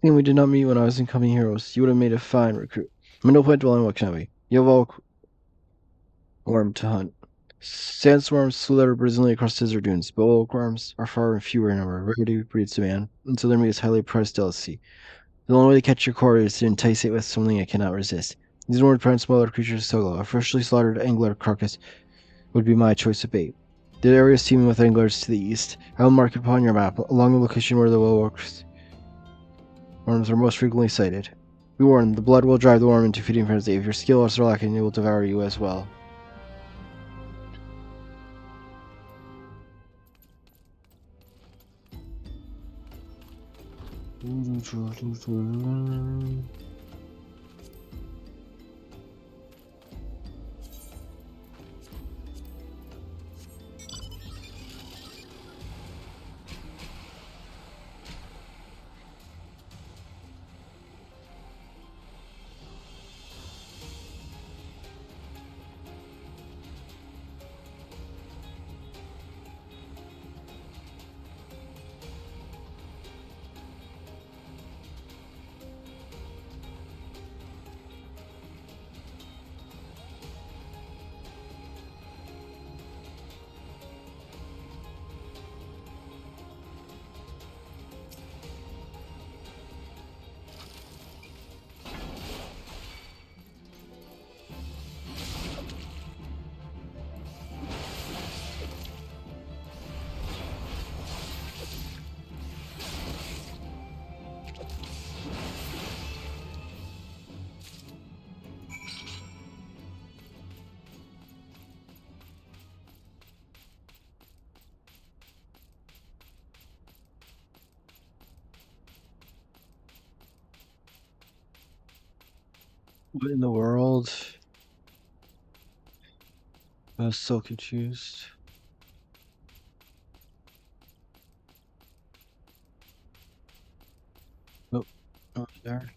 And we did not meet when I was in Coming Heroes. You would have made a fine recruit. No point dwelling what can be. You have all worm to hunt. Sandstorms slither brazenly across desert dunes, but oakworms are far and fewer in number. Rarity breeds demand, and so their meat is highly prized delicacy. The only way to catch your quarry is to entice it with something it cannot resist. These more prime smaller creatures solo. A freshly slaughtered angler carcass would be my choice of bait. The area is teeming with anglers to the east. I will mark it upon your map, along the location where the worms are most frequently sighted. Be warned, the blood will drive the worm into feeding frenzy. If your skills are lacking, it will devour you as well. What in the world? I was so confused. Oh, not there.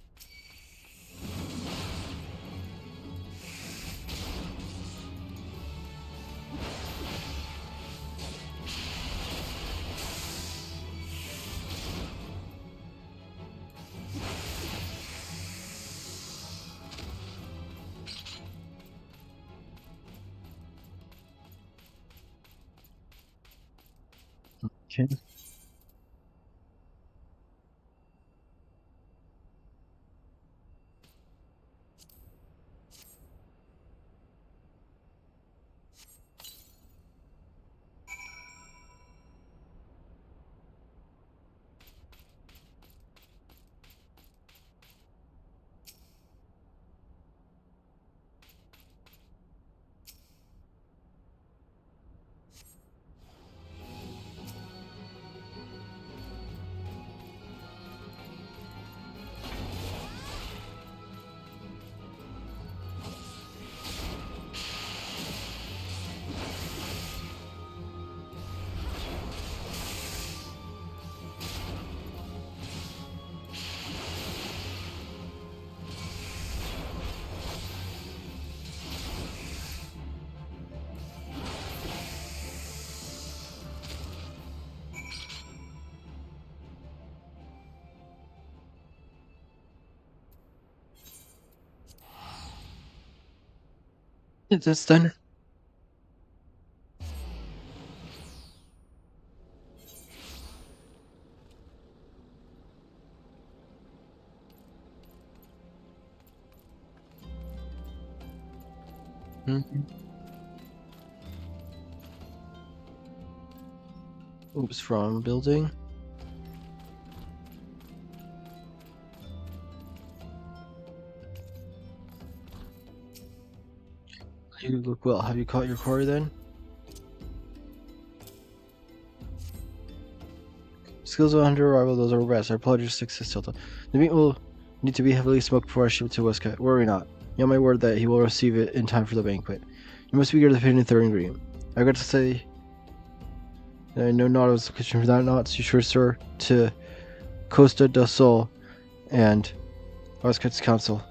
Okay. Is this done? Oops, from building. You look well. Have you caught your quarry then? Skills of hunter arrival, those are rest. Our pledge sticks to Stilton. The meat will need to be heavily smoked before I ship it to Westcott. Worry not. You have my word that he will receive it in time for the banquet. You must be eager to fit in the third ingredient. I got to say that I know not of the kitchen for that not, so you sure, sir, to Costa del Sol and Westcott's council.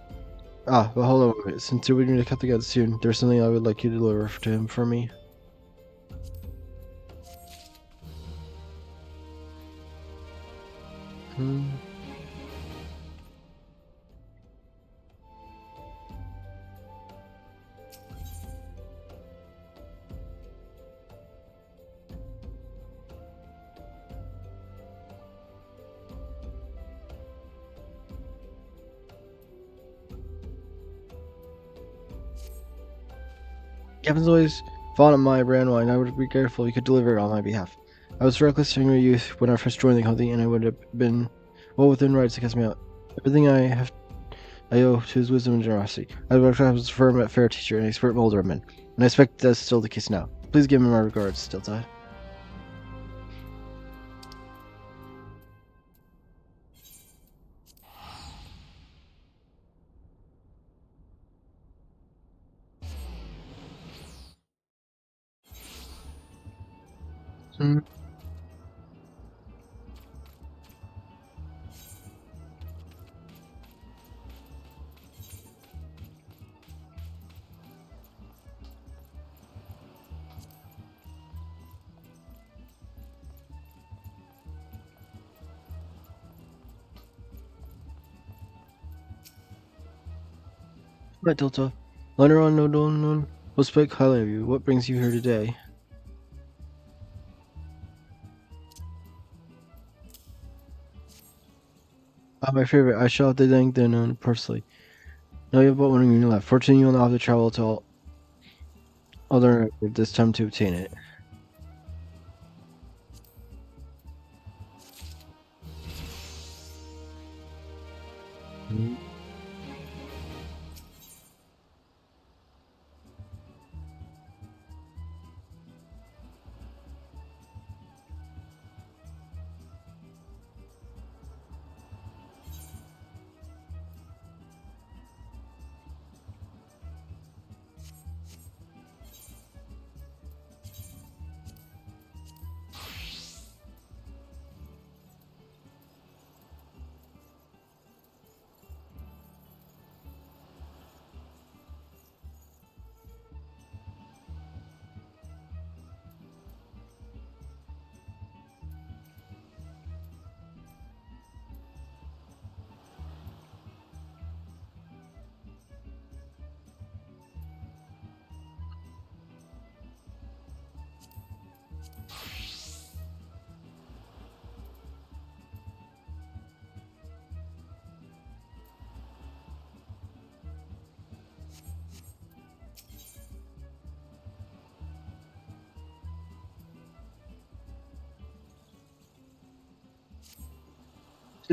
Ah, but hold on a minute. Since you're going to cut the guy soon, there's something I would like you to deliver to him for me. Captain's always fond of my brand wine. I would be grateful if you could deliver it on my behalf. I was reckless in my youth when I first joined the company, and I would have been well within rights to cast me out. Everything I owe to his wisdom and generosity. I was a firm at fair teacher and expert molder of men, and I expect that's still the case now. Please give me my regards, Delta. Right, Delta. Later on, no. We'll speak highly of you. What brings you here today? My favorite. I shot the dang then personally. Now you have but 1 union left. Fortunately, you'll not have to travel to all other this time to obtain it.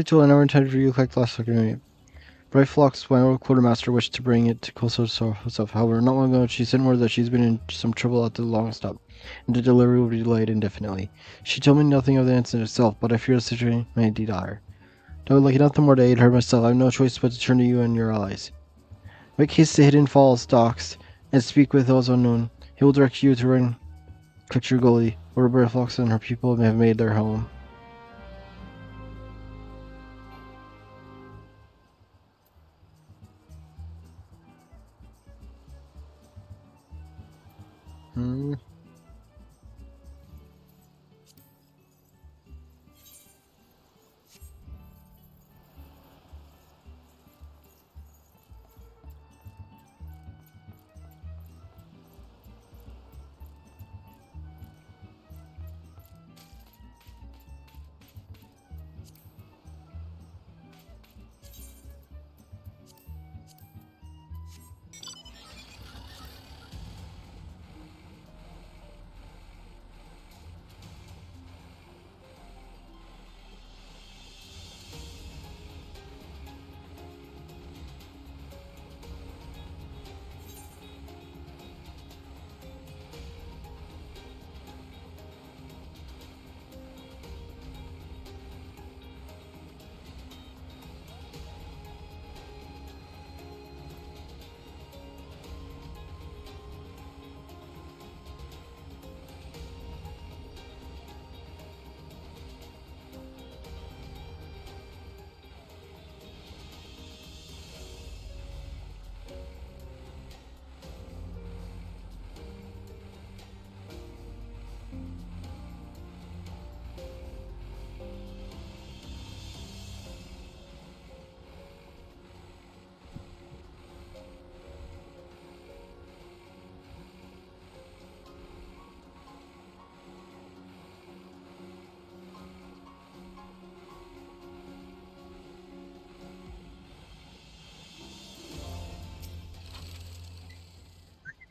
Told I never intended for you to collect last second. Bright Flocks, my old quartermaster, wished to bring it to closer herself. However, not long ago, she sent word that she's been in some trouble at the long stop, and the delivery will be delayed indefinitely. She told me nothing of the incident itself, but I fear the situation may be dire. I would like nothing more to aid her myself. I have no choice but to turn to you and your allies. Make haste to Hidden Falls docks and speak with those unknown. He will direct you to Ring Picture Gully, where Bright Flocks and her people may have made their home.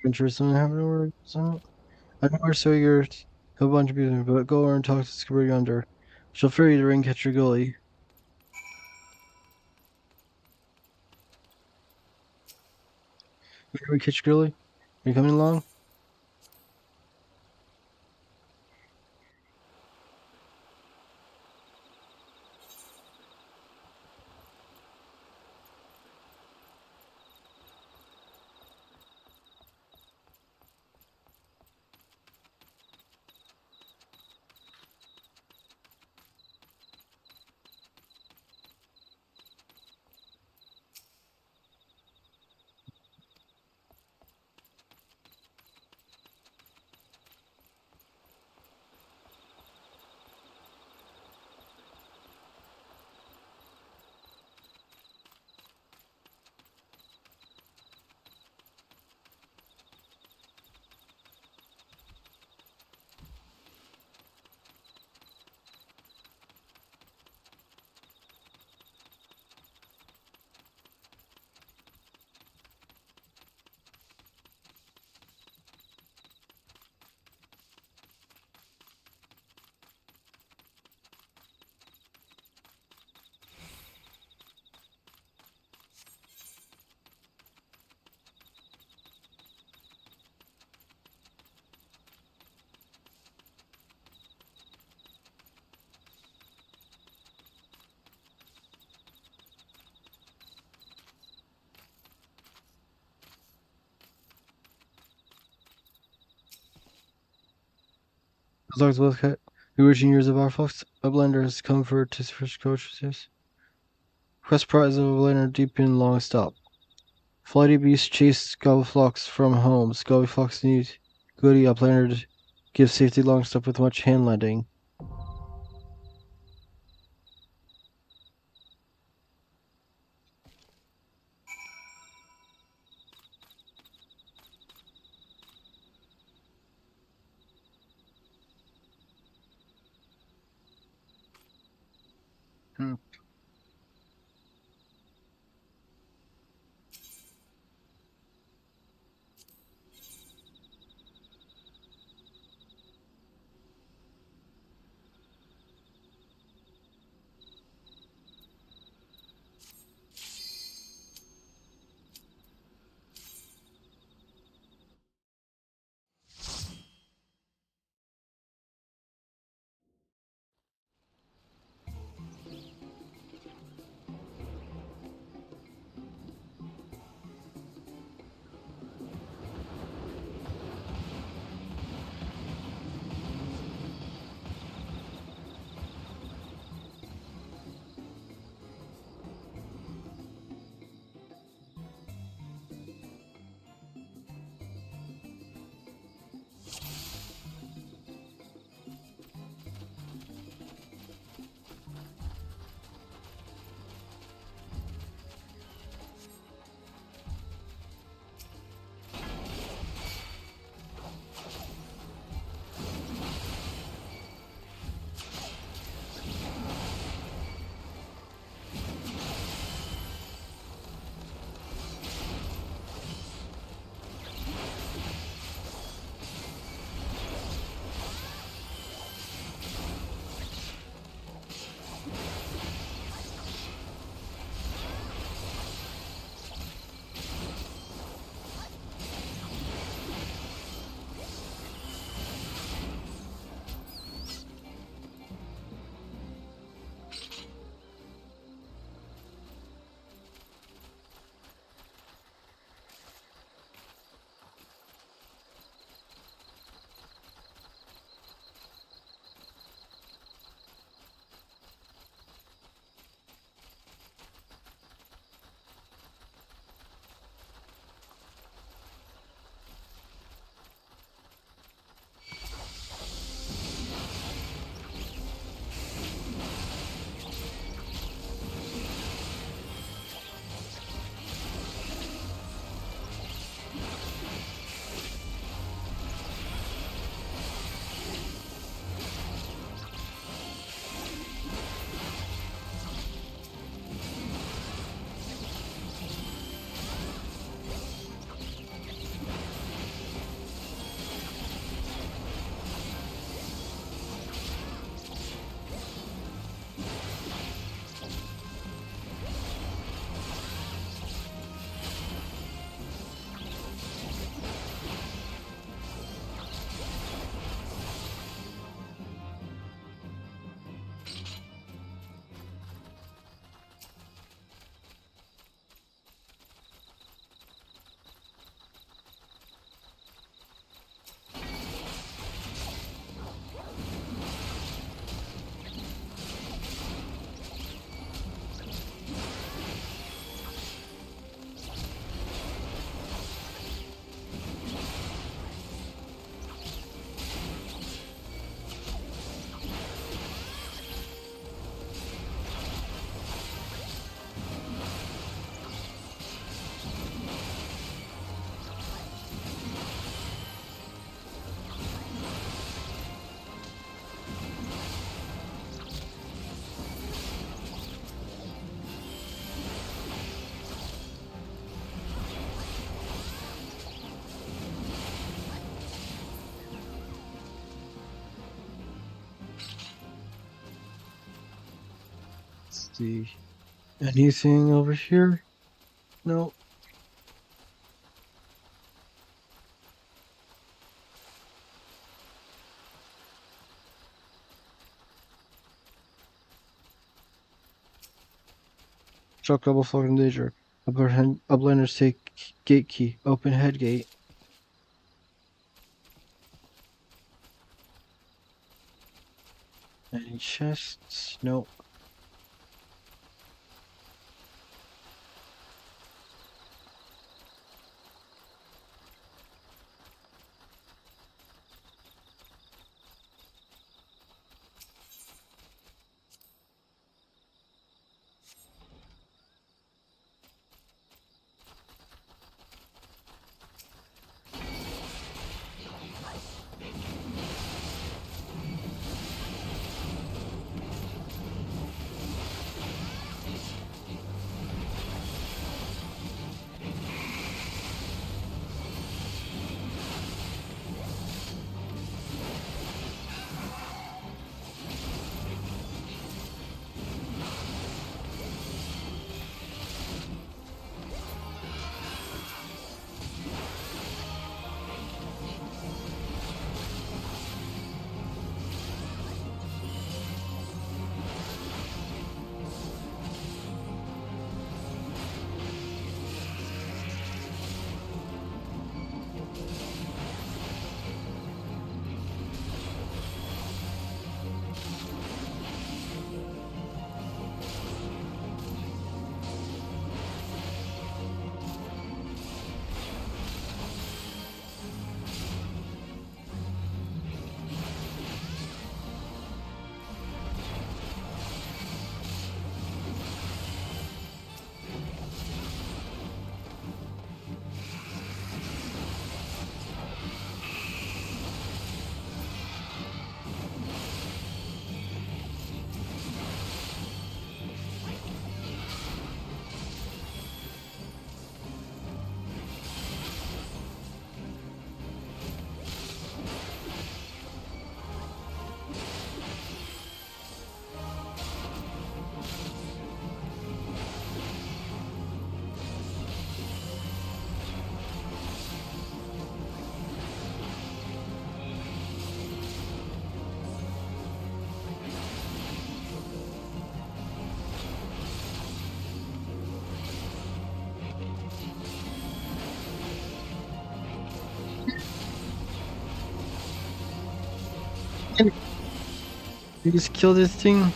adventures and have no worries. I know so you're a bunch of people, but go over and talk to Skipper Yonder. She'll ferry you to Ringcatcher Gully. Ringcatcher Gully? Are you coming along? As long as we'll cut. The origin years of our fox, a blender has come for to first coach. Yes. Quest prize of a blender deep in long stop. Flighty beasts chase gobble flocks from homes. Gobby fox need goody uplander to give safety long stop with much hand landing. See anything over here? No. Shock double fucking danger. Uplanders take gate key. Open head gate. Any chests? Nope. You just kill this thing?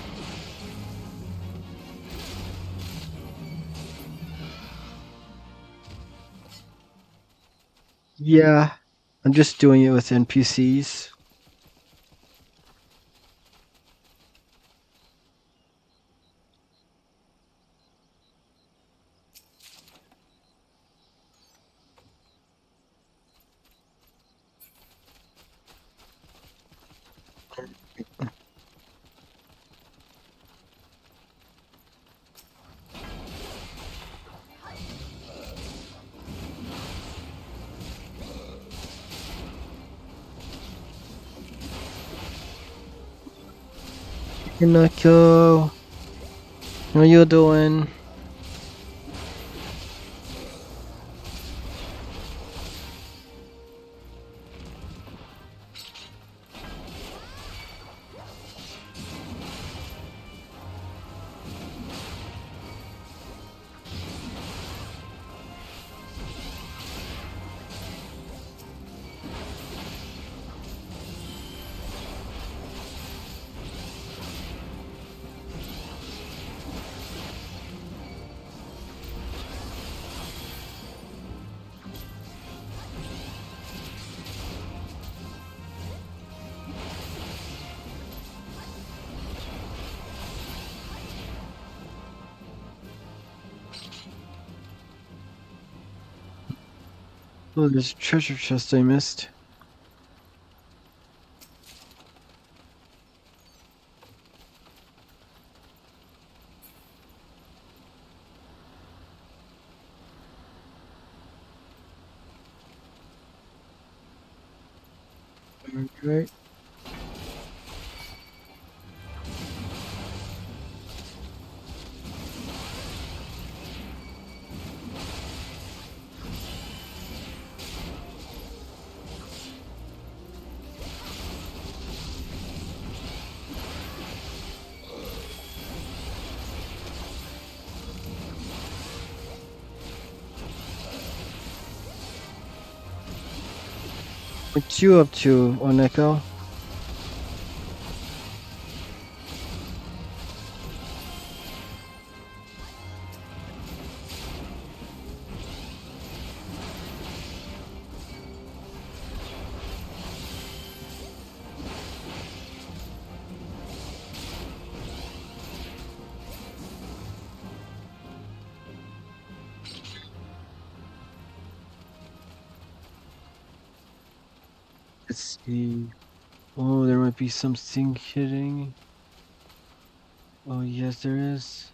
Yeah. I'm just doing it with NPCs. Pinocchio. What are you doing? Oh, there's a treasure chest I missed. Right. What you up to, Oneko? Let's see. Oh, there might be something hitting. Oh, yes, there is.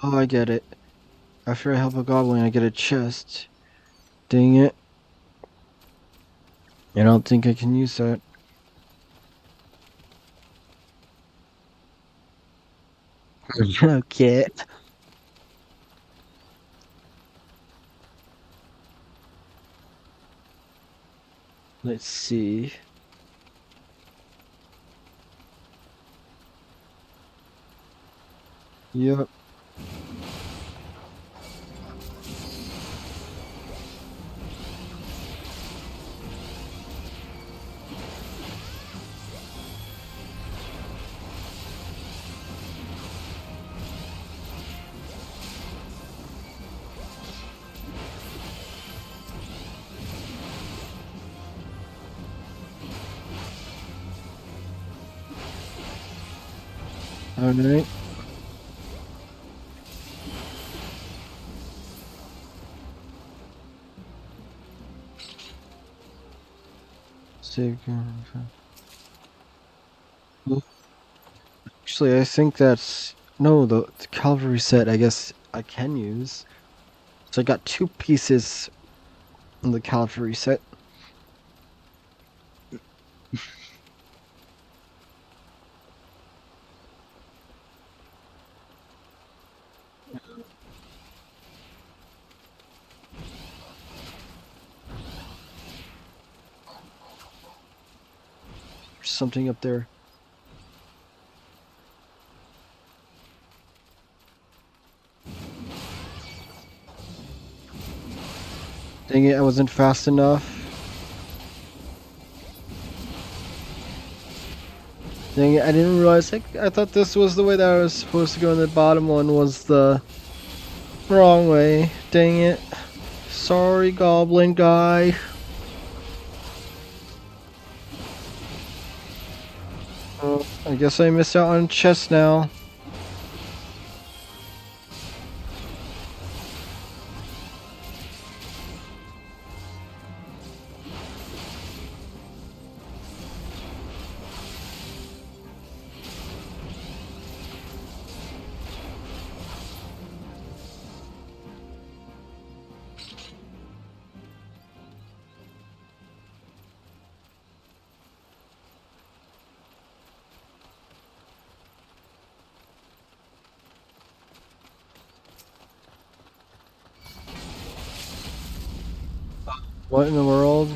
Oh, I get it. After I help a goblin, I get a chest. Dang it. I don't think I can use that. Okay. Let's see. Yep. Alright. Save. Actually, I think that's... No, the cavalry set, I guess I can use. So I got 2 pieces in the cavalry set. There's something up there. Dang it, I wasn't fast enough. Dang it, I didn't realize. I thought this was the way that I was supposed to go, and the bottom one was the wrong way. Dang it. Sorry, goblin guy. Oh, I guess I missed out on chest now. What in the world?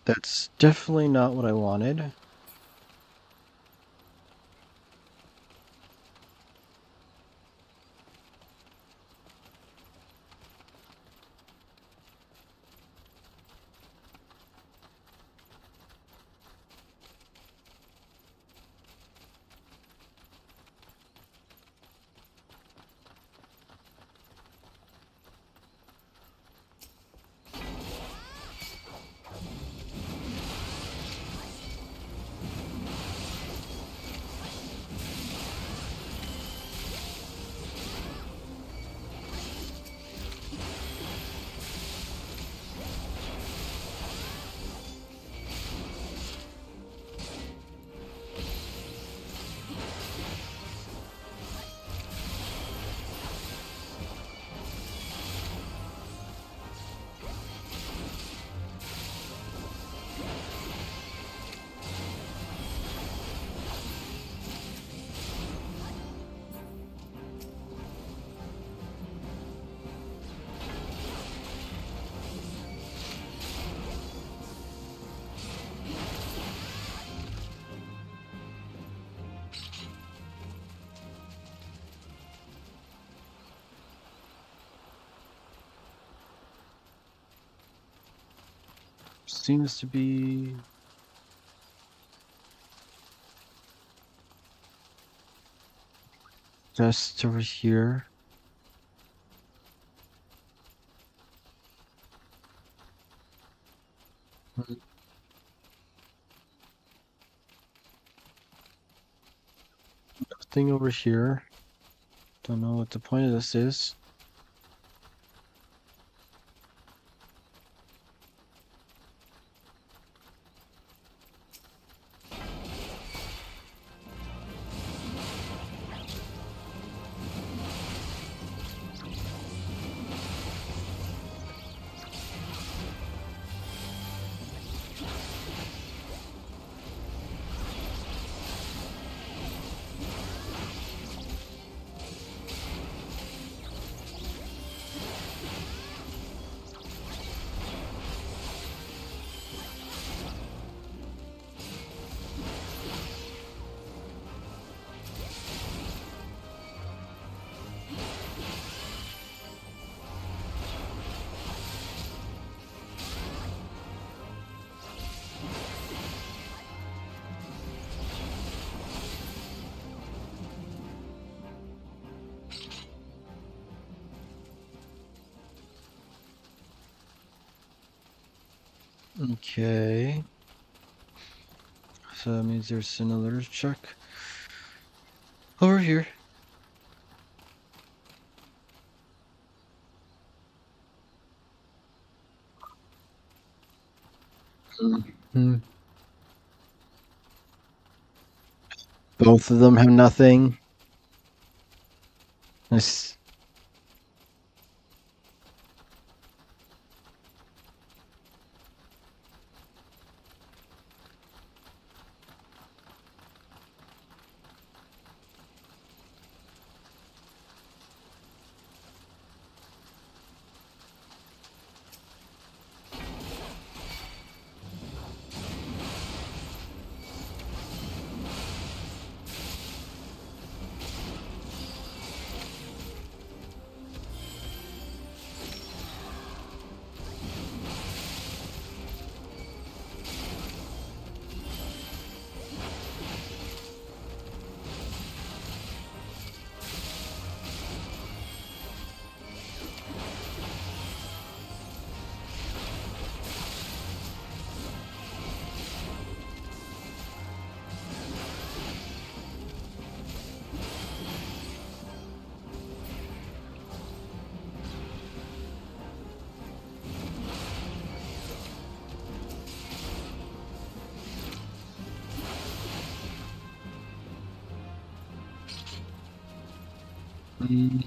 That's definitely not what I wanted. Seems to be just over here. Nothing over here. Don't know what the point of this is. Okay. So that means there's another check over here. Both of them have nothing. Nice. Mm.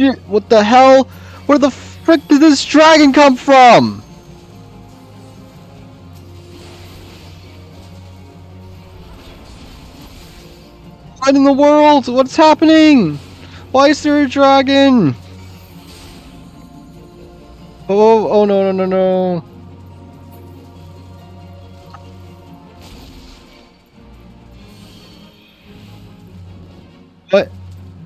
shit! What the hell? Where the frick did this dragon come from? What in the world? What's happening? Why is there a dragon? Oh no no no no. What?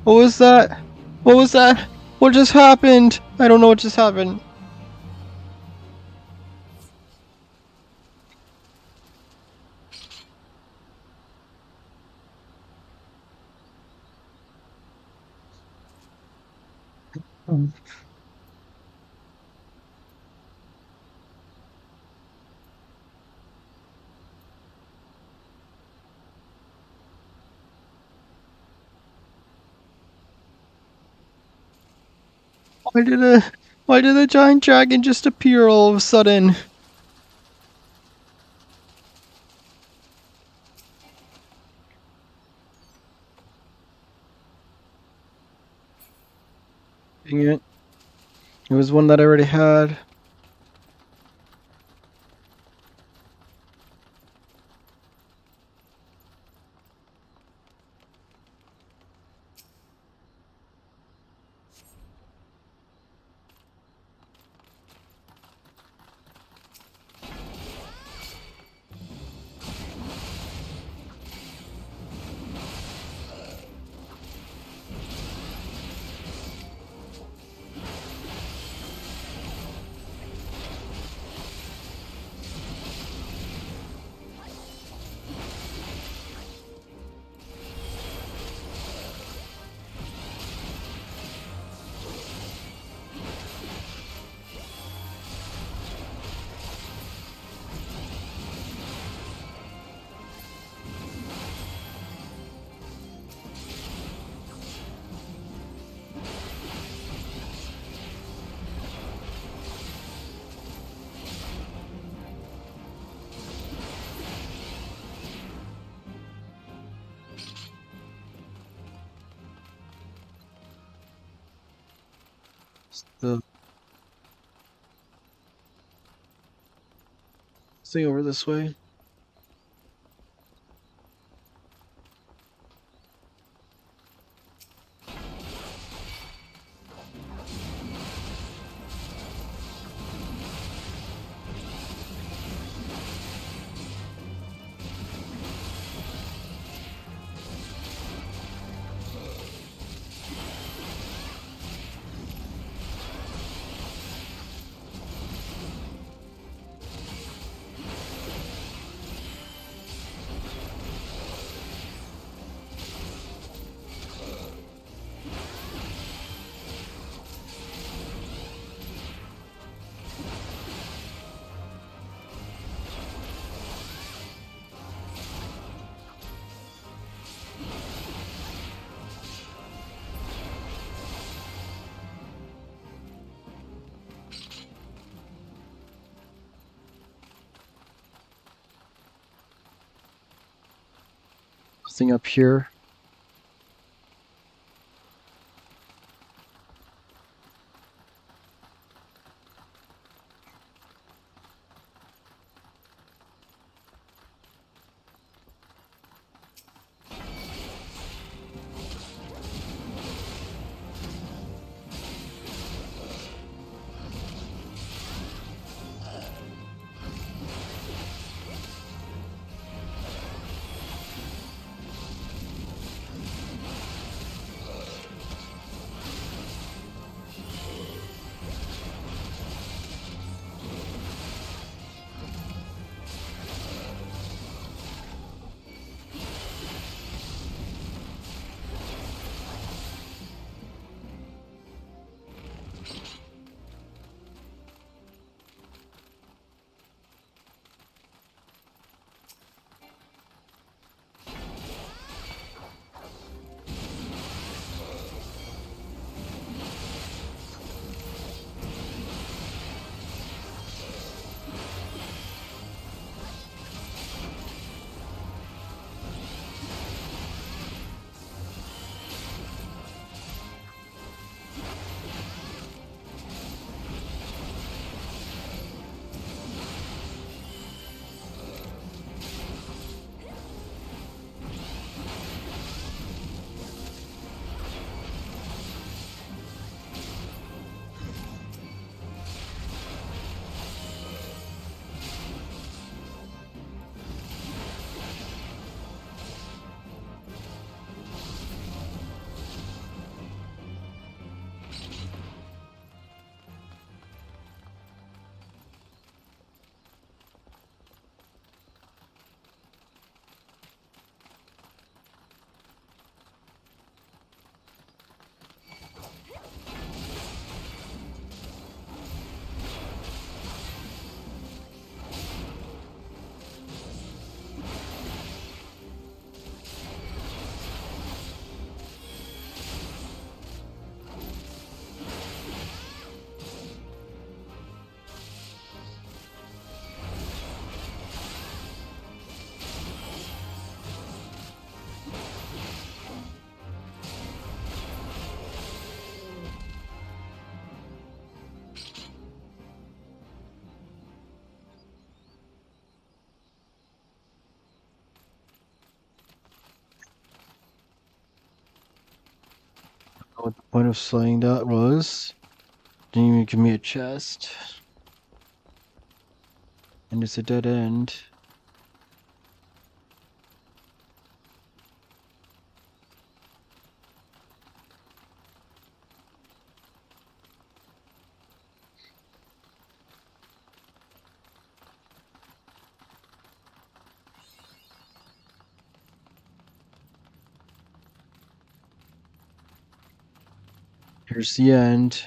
What was that? What was that? What just happened? I don't know what just happened. Why did a giant dragon just appear all of a sudden? Dang it. It was one that I already had. The thing over this way. Thing up here. what the point of slaying that was. Didn't even give me a chest. And it's a dead end. Here's the end.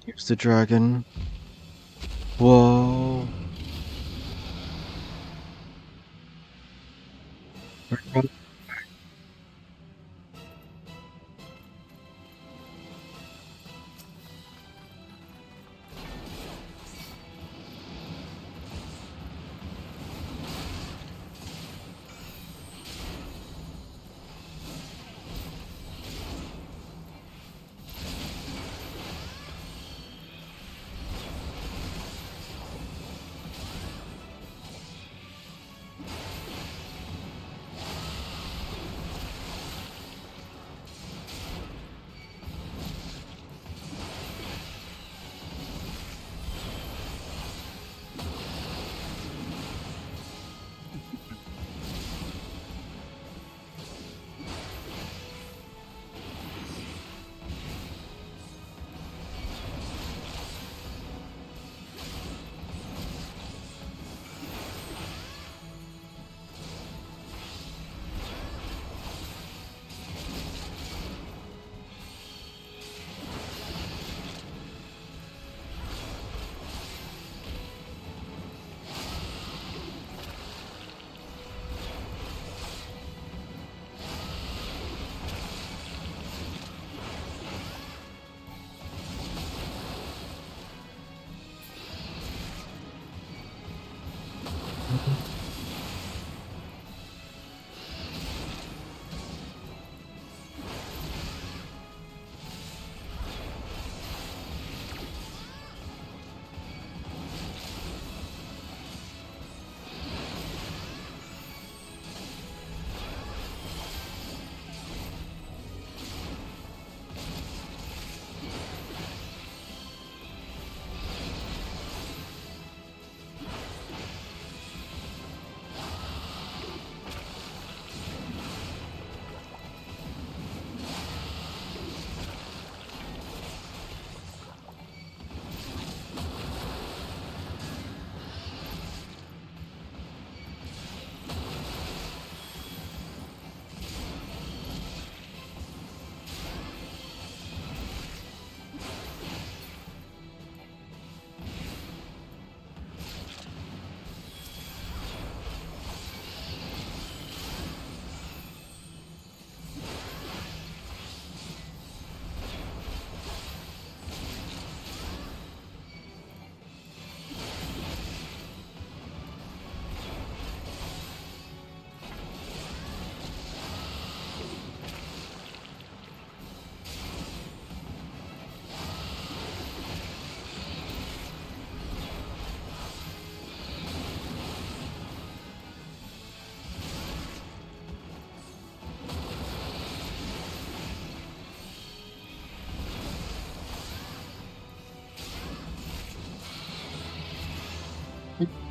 Here's the dragon. Whoa.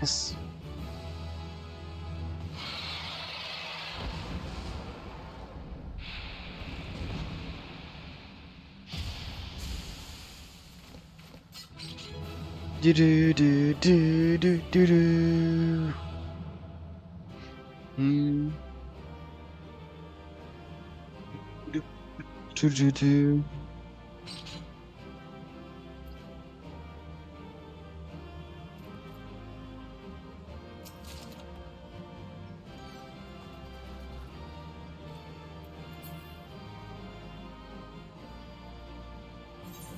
Yes. Do do do do do do do. Do do do.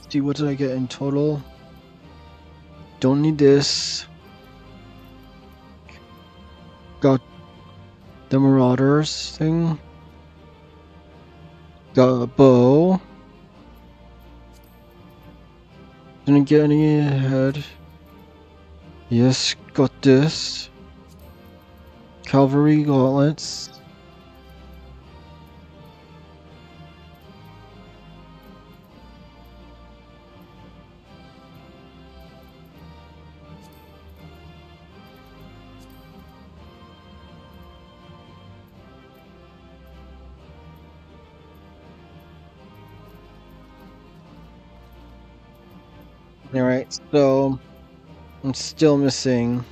See, what did I get in total? Don't need this. Got the Marauders thing. Got a bow. Didn't get any ahead. Yes, got this. Cavalry gauntlets. Alright, so I'm still missing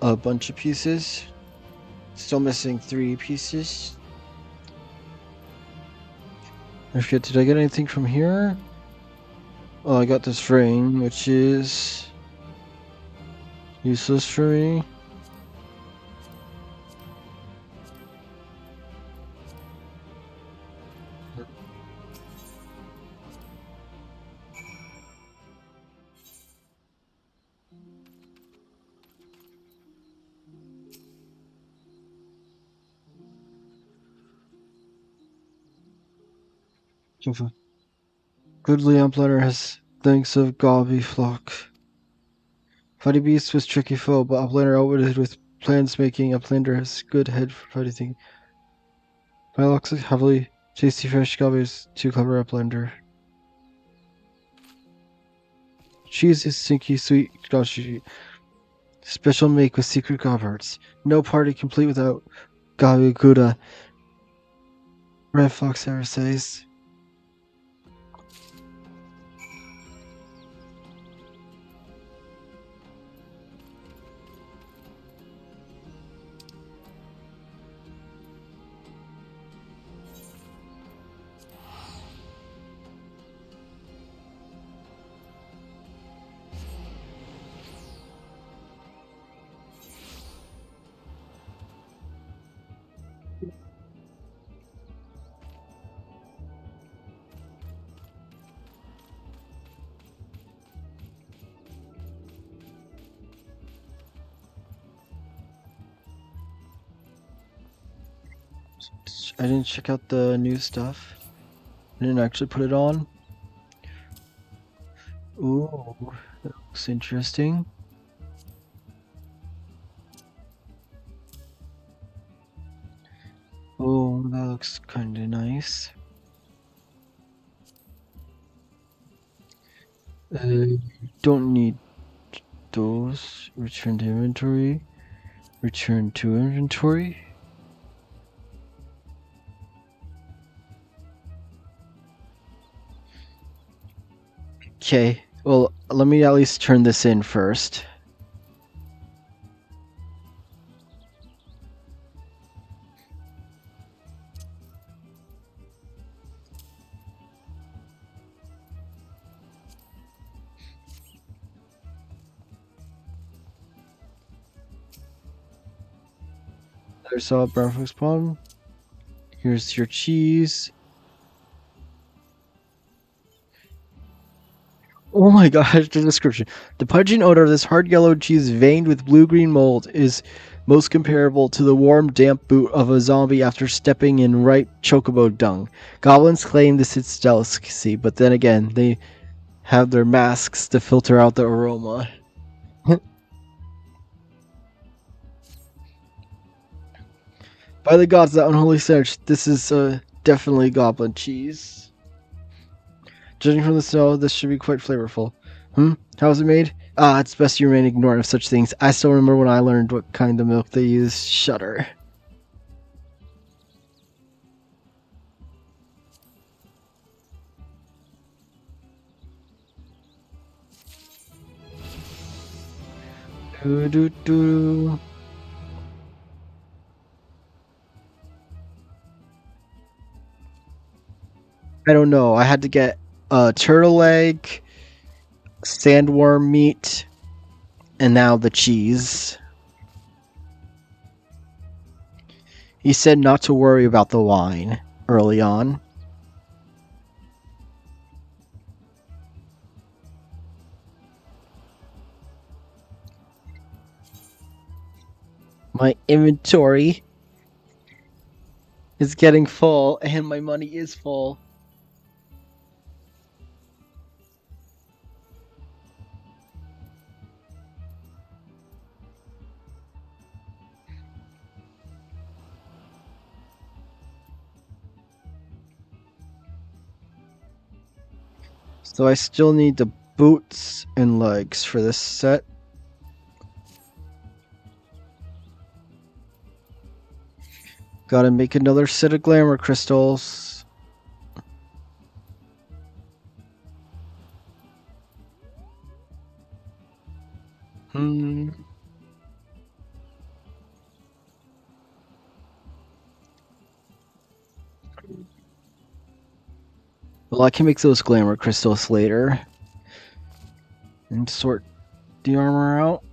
a bunch of pieces. Still missing 3 pieces. I forget, did I get anything from here? Oh, I got this ring, which is useless for me. Good lamplighter has thanks of gobby flock. Fighty beast was tricky foe, but uplander outwitted with plans making. Uplander has good head for fighting. Bylox heavily tasty fresh gobby is too clever uplander. Cheese is stinky sweet goshi. Special make with secret gob hearts. No party complete without gobby gouda. Red Fox ever says. I didn't check out the new stuff. I didn't actually put it on. Ooh, that looks interesting. Oh, that looks kinda nice. Don't need those. Return to inventory. Return to inventory. Okay, well, let me at least turn this in first. There's a breakfast spawn. Here's your cheese. Oh my gosh, the description. The pungent odor of this hard yellow cheese veined with blue-green mold is most comparable to the warm, damp boot of a zombie after stepping in ripe chocobo dung. Goblins claim this is delicacy, but then again, they have their masks to filter out the aroma. By the gods, that unholy stench, this is definitely goblin cheese. Judging from the smell, this should be quite flavorful. How is it made? Ah, it's best you remain ignorant of such things. I still remember when I learned what kind of milk they use. Shudder. Doo-doo-doo. I don't know. I had to get a turtle egg, sandworm meat, and now the cheese. He said not to worry about the wine early on. My inventory is getting full, and my money is full. So I still need the boots and legs for this set. Gotta make another set of glamour crystals. Well, I can make those glamour crystals later. And sort the armor out.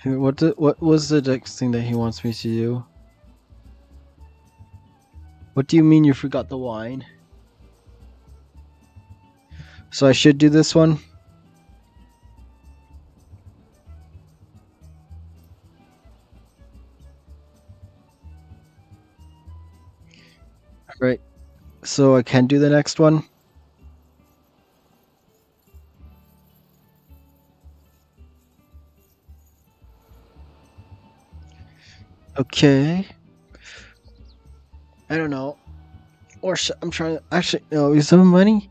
What was the next thing that he wants me to do? What do you mean you forgot the wine? So I should do this one? Right. So I can do the next one? Okay. I don't know. Or I'm trying to... Actually, no, is some money?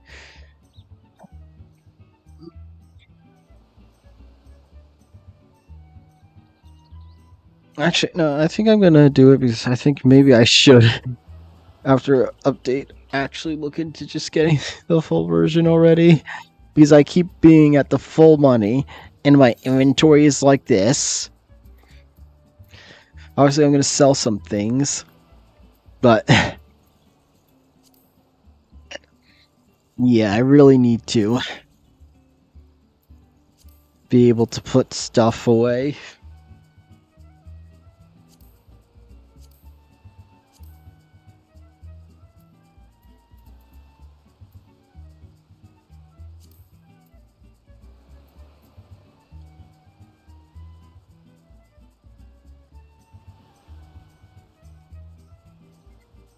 Actually, no, I think I'm gonna do it because I think maybe I should, after update, actually look into just getting the full version already. Because I keep being at the full money, and my inventory is like this. Obviously, I'm gonna sell some things, but yeah, I really need to be able to put stuff away.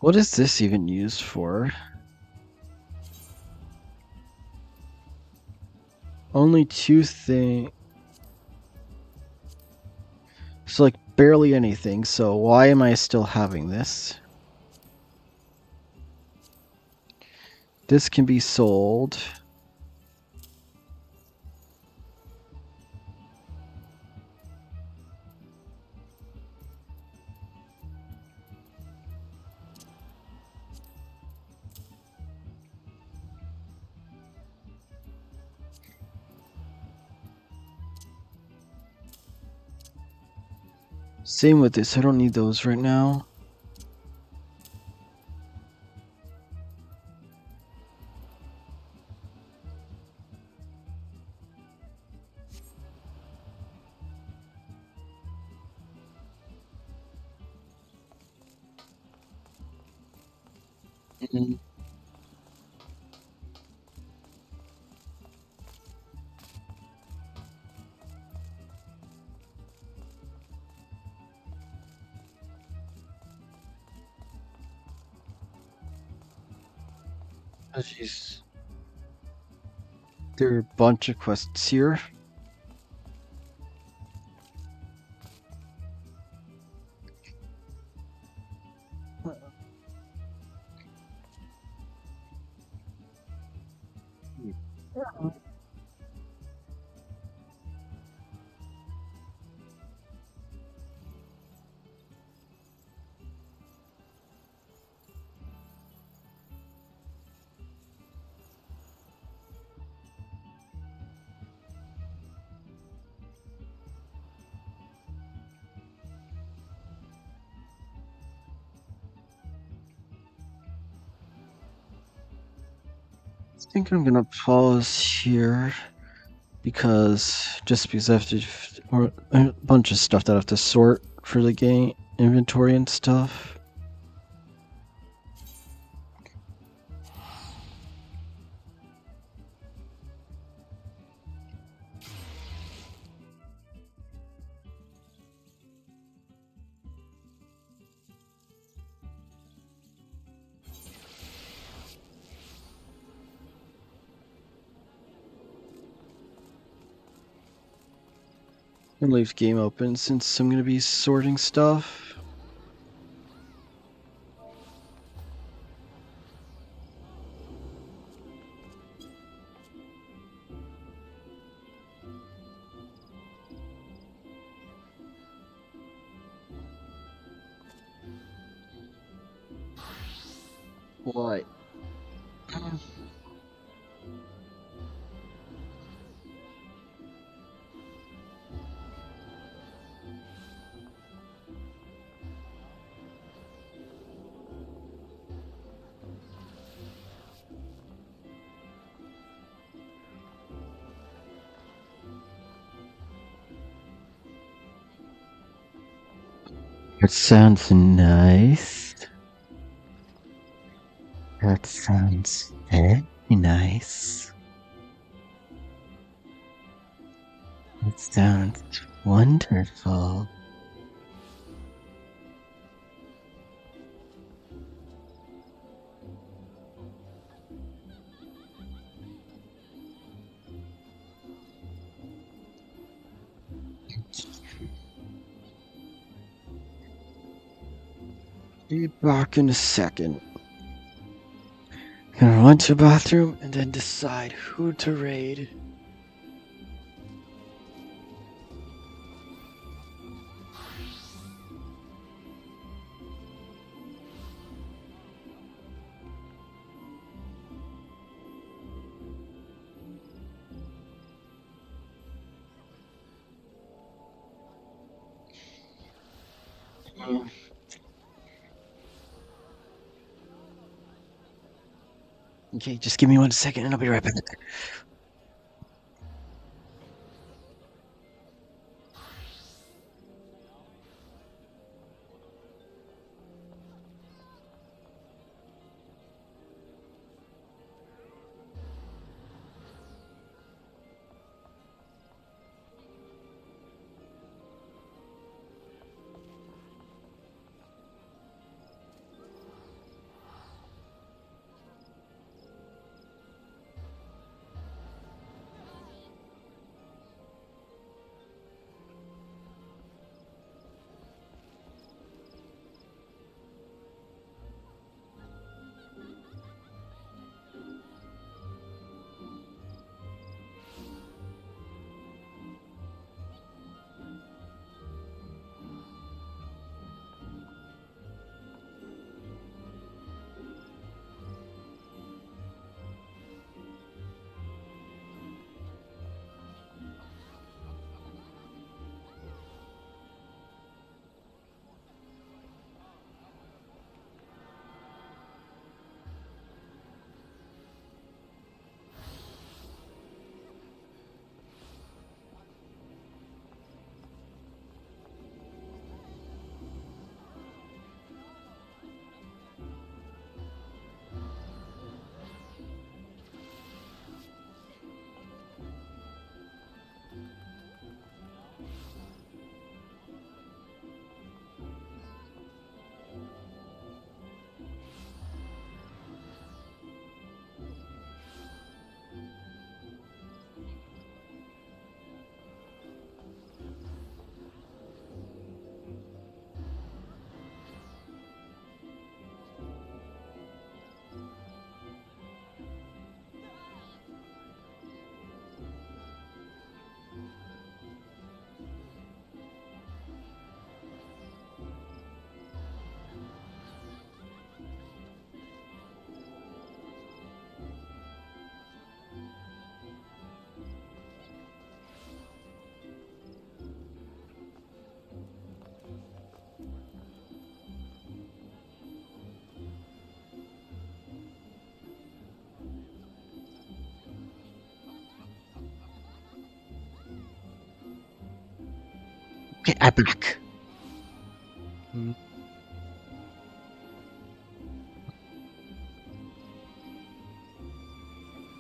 What is this even used for? Only 2 things. It's like barely anything, so why am I still having this? This can be sold. Same with this, I don't need those right now. Oh, jeez. There are a bunch of quests here. I think I'm gonna pause here because I have to, or a bunch of stuff that I have to sort for the game inventory and stuff. And leave game open since I'm gonna be sorting stuff. What? That sounds nice. That sounds very nice. That sounds wonderful. Be back in a second. Gonna run to the bathroom and then decide who to raid. Okay, just give me 1 second and I'll be right back. Okay, I'm back.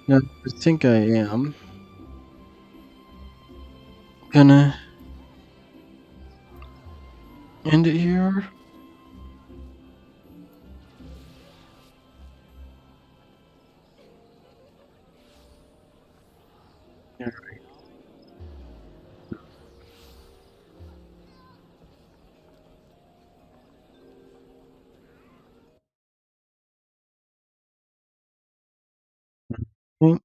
No, I think I am gonna end it here. Mm.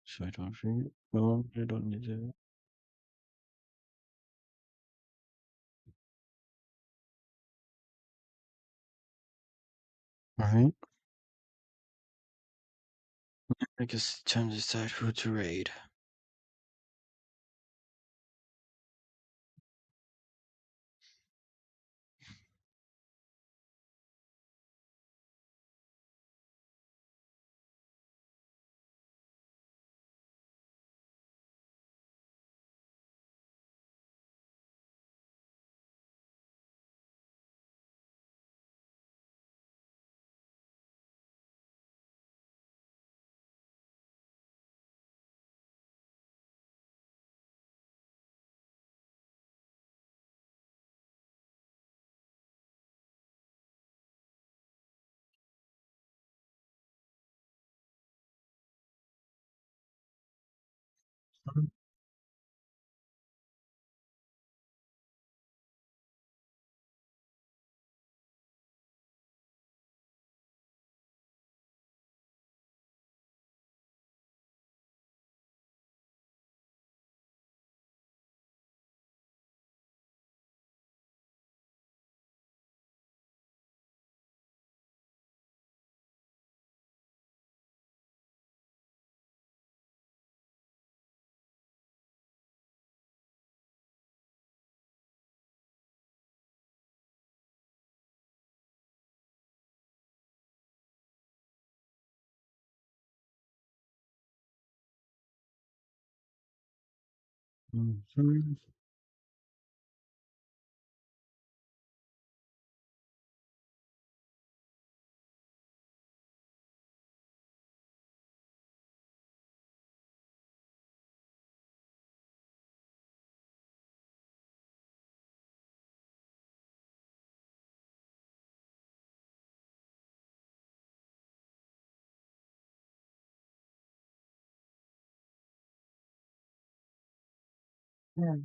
So I don't forget. No, I don't need to. Alright. I guess it's time to decide who to raid. Mhm. Yeah.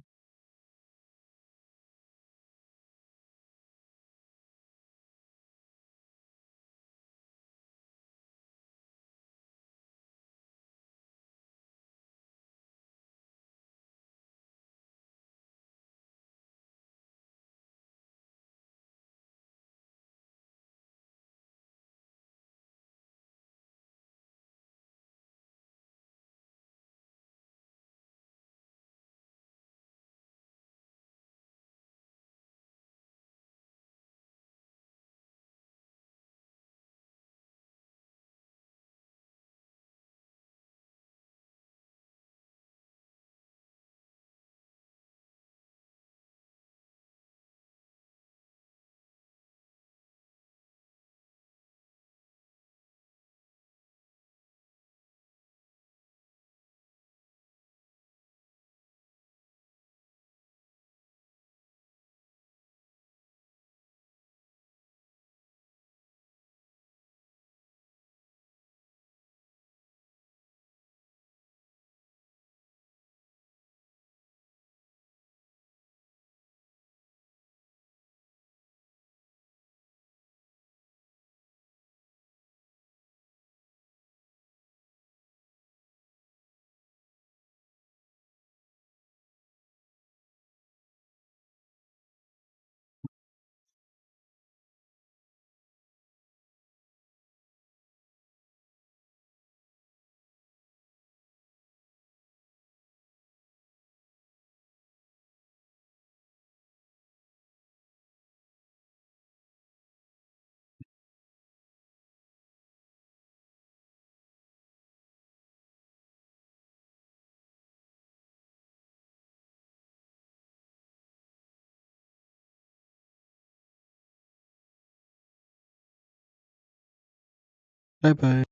Bye bye.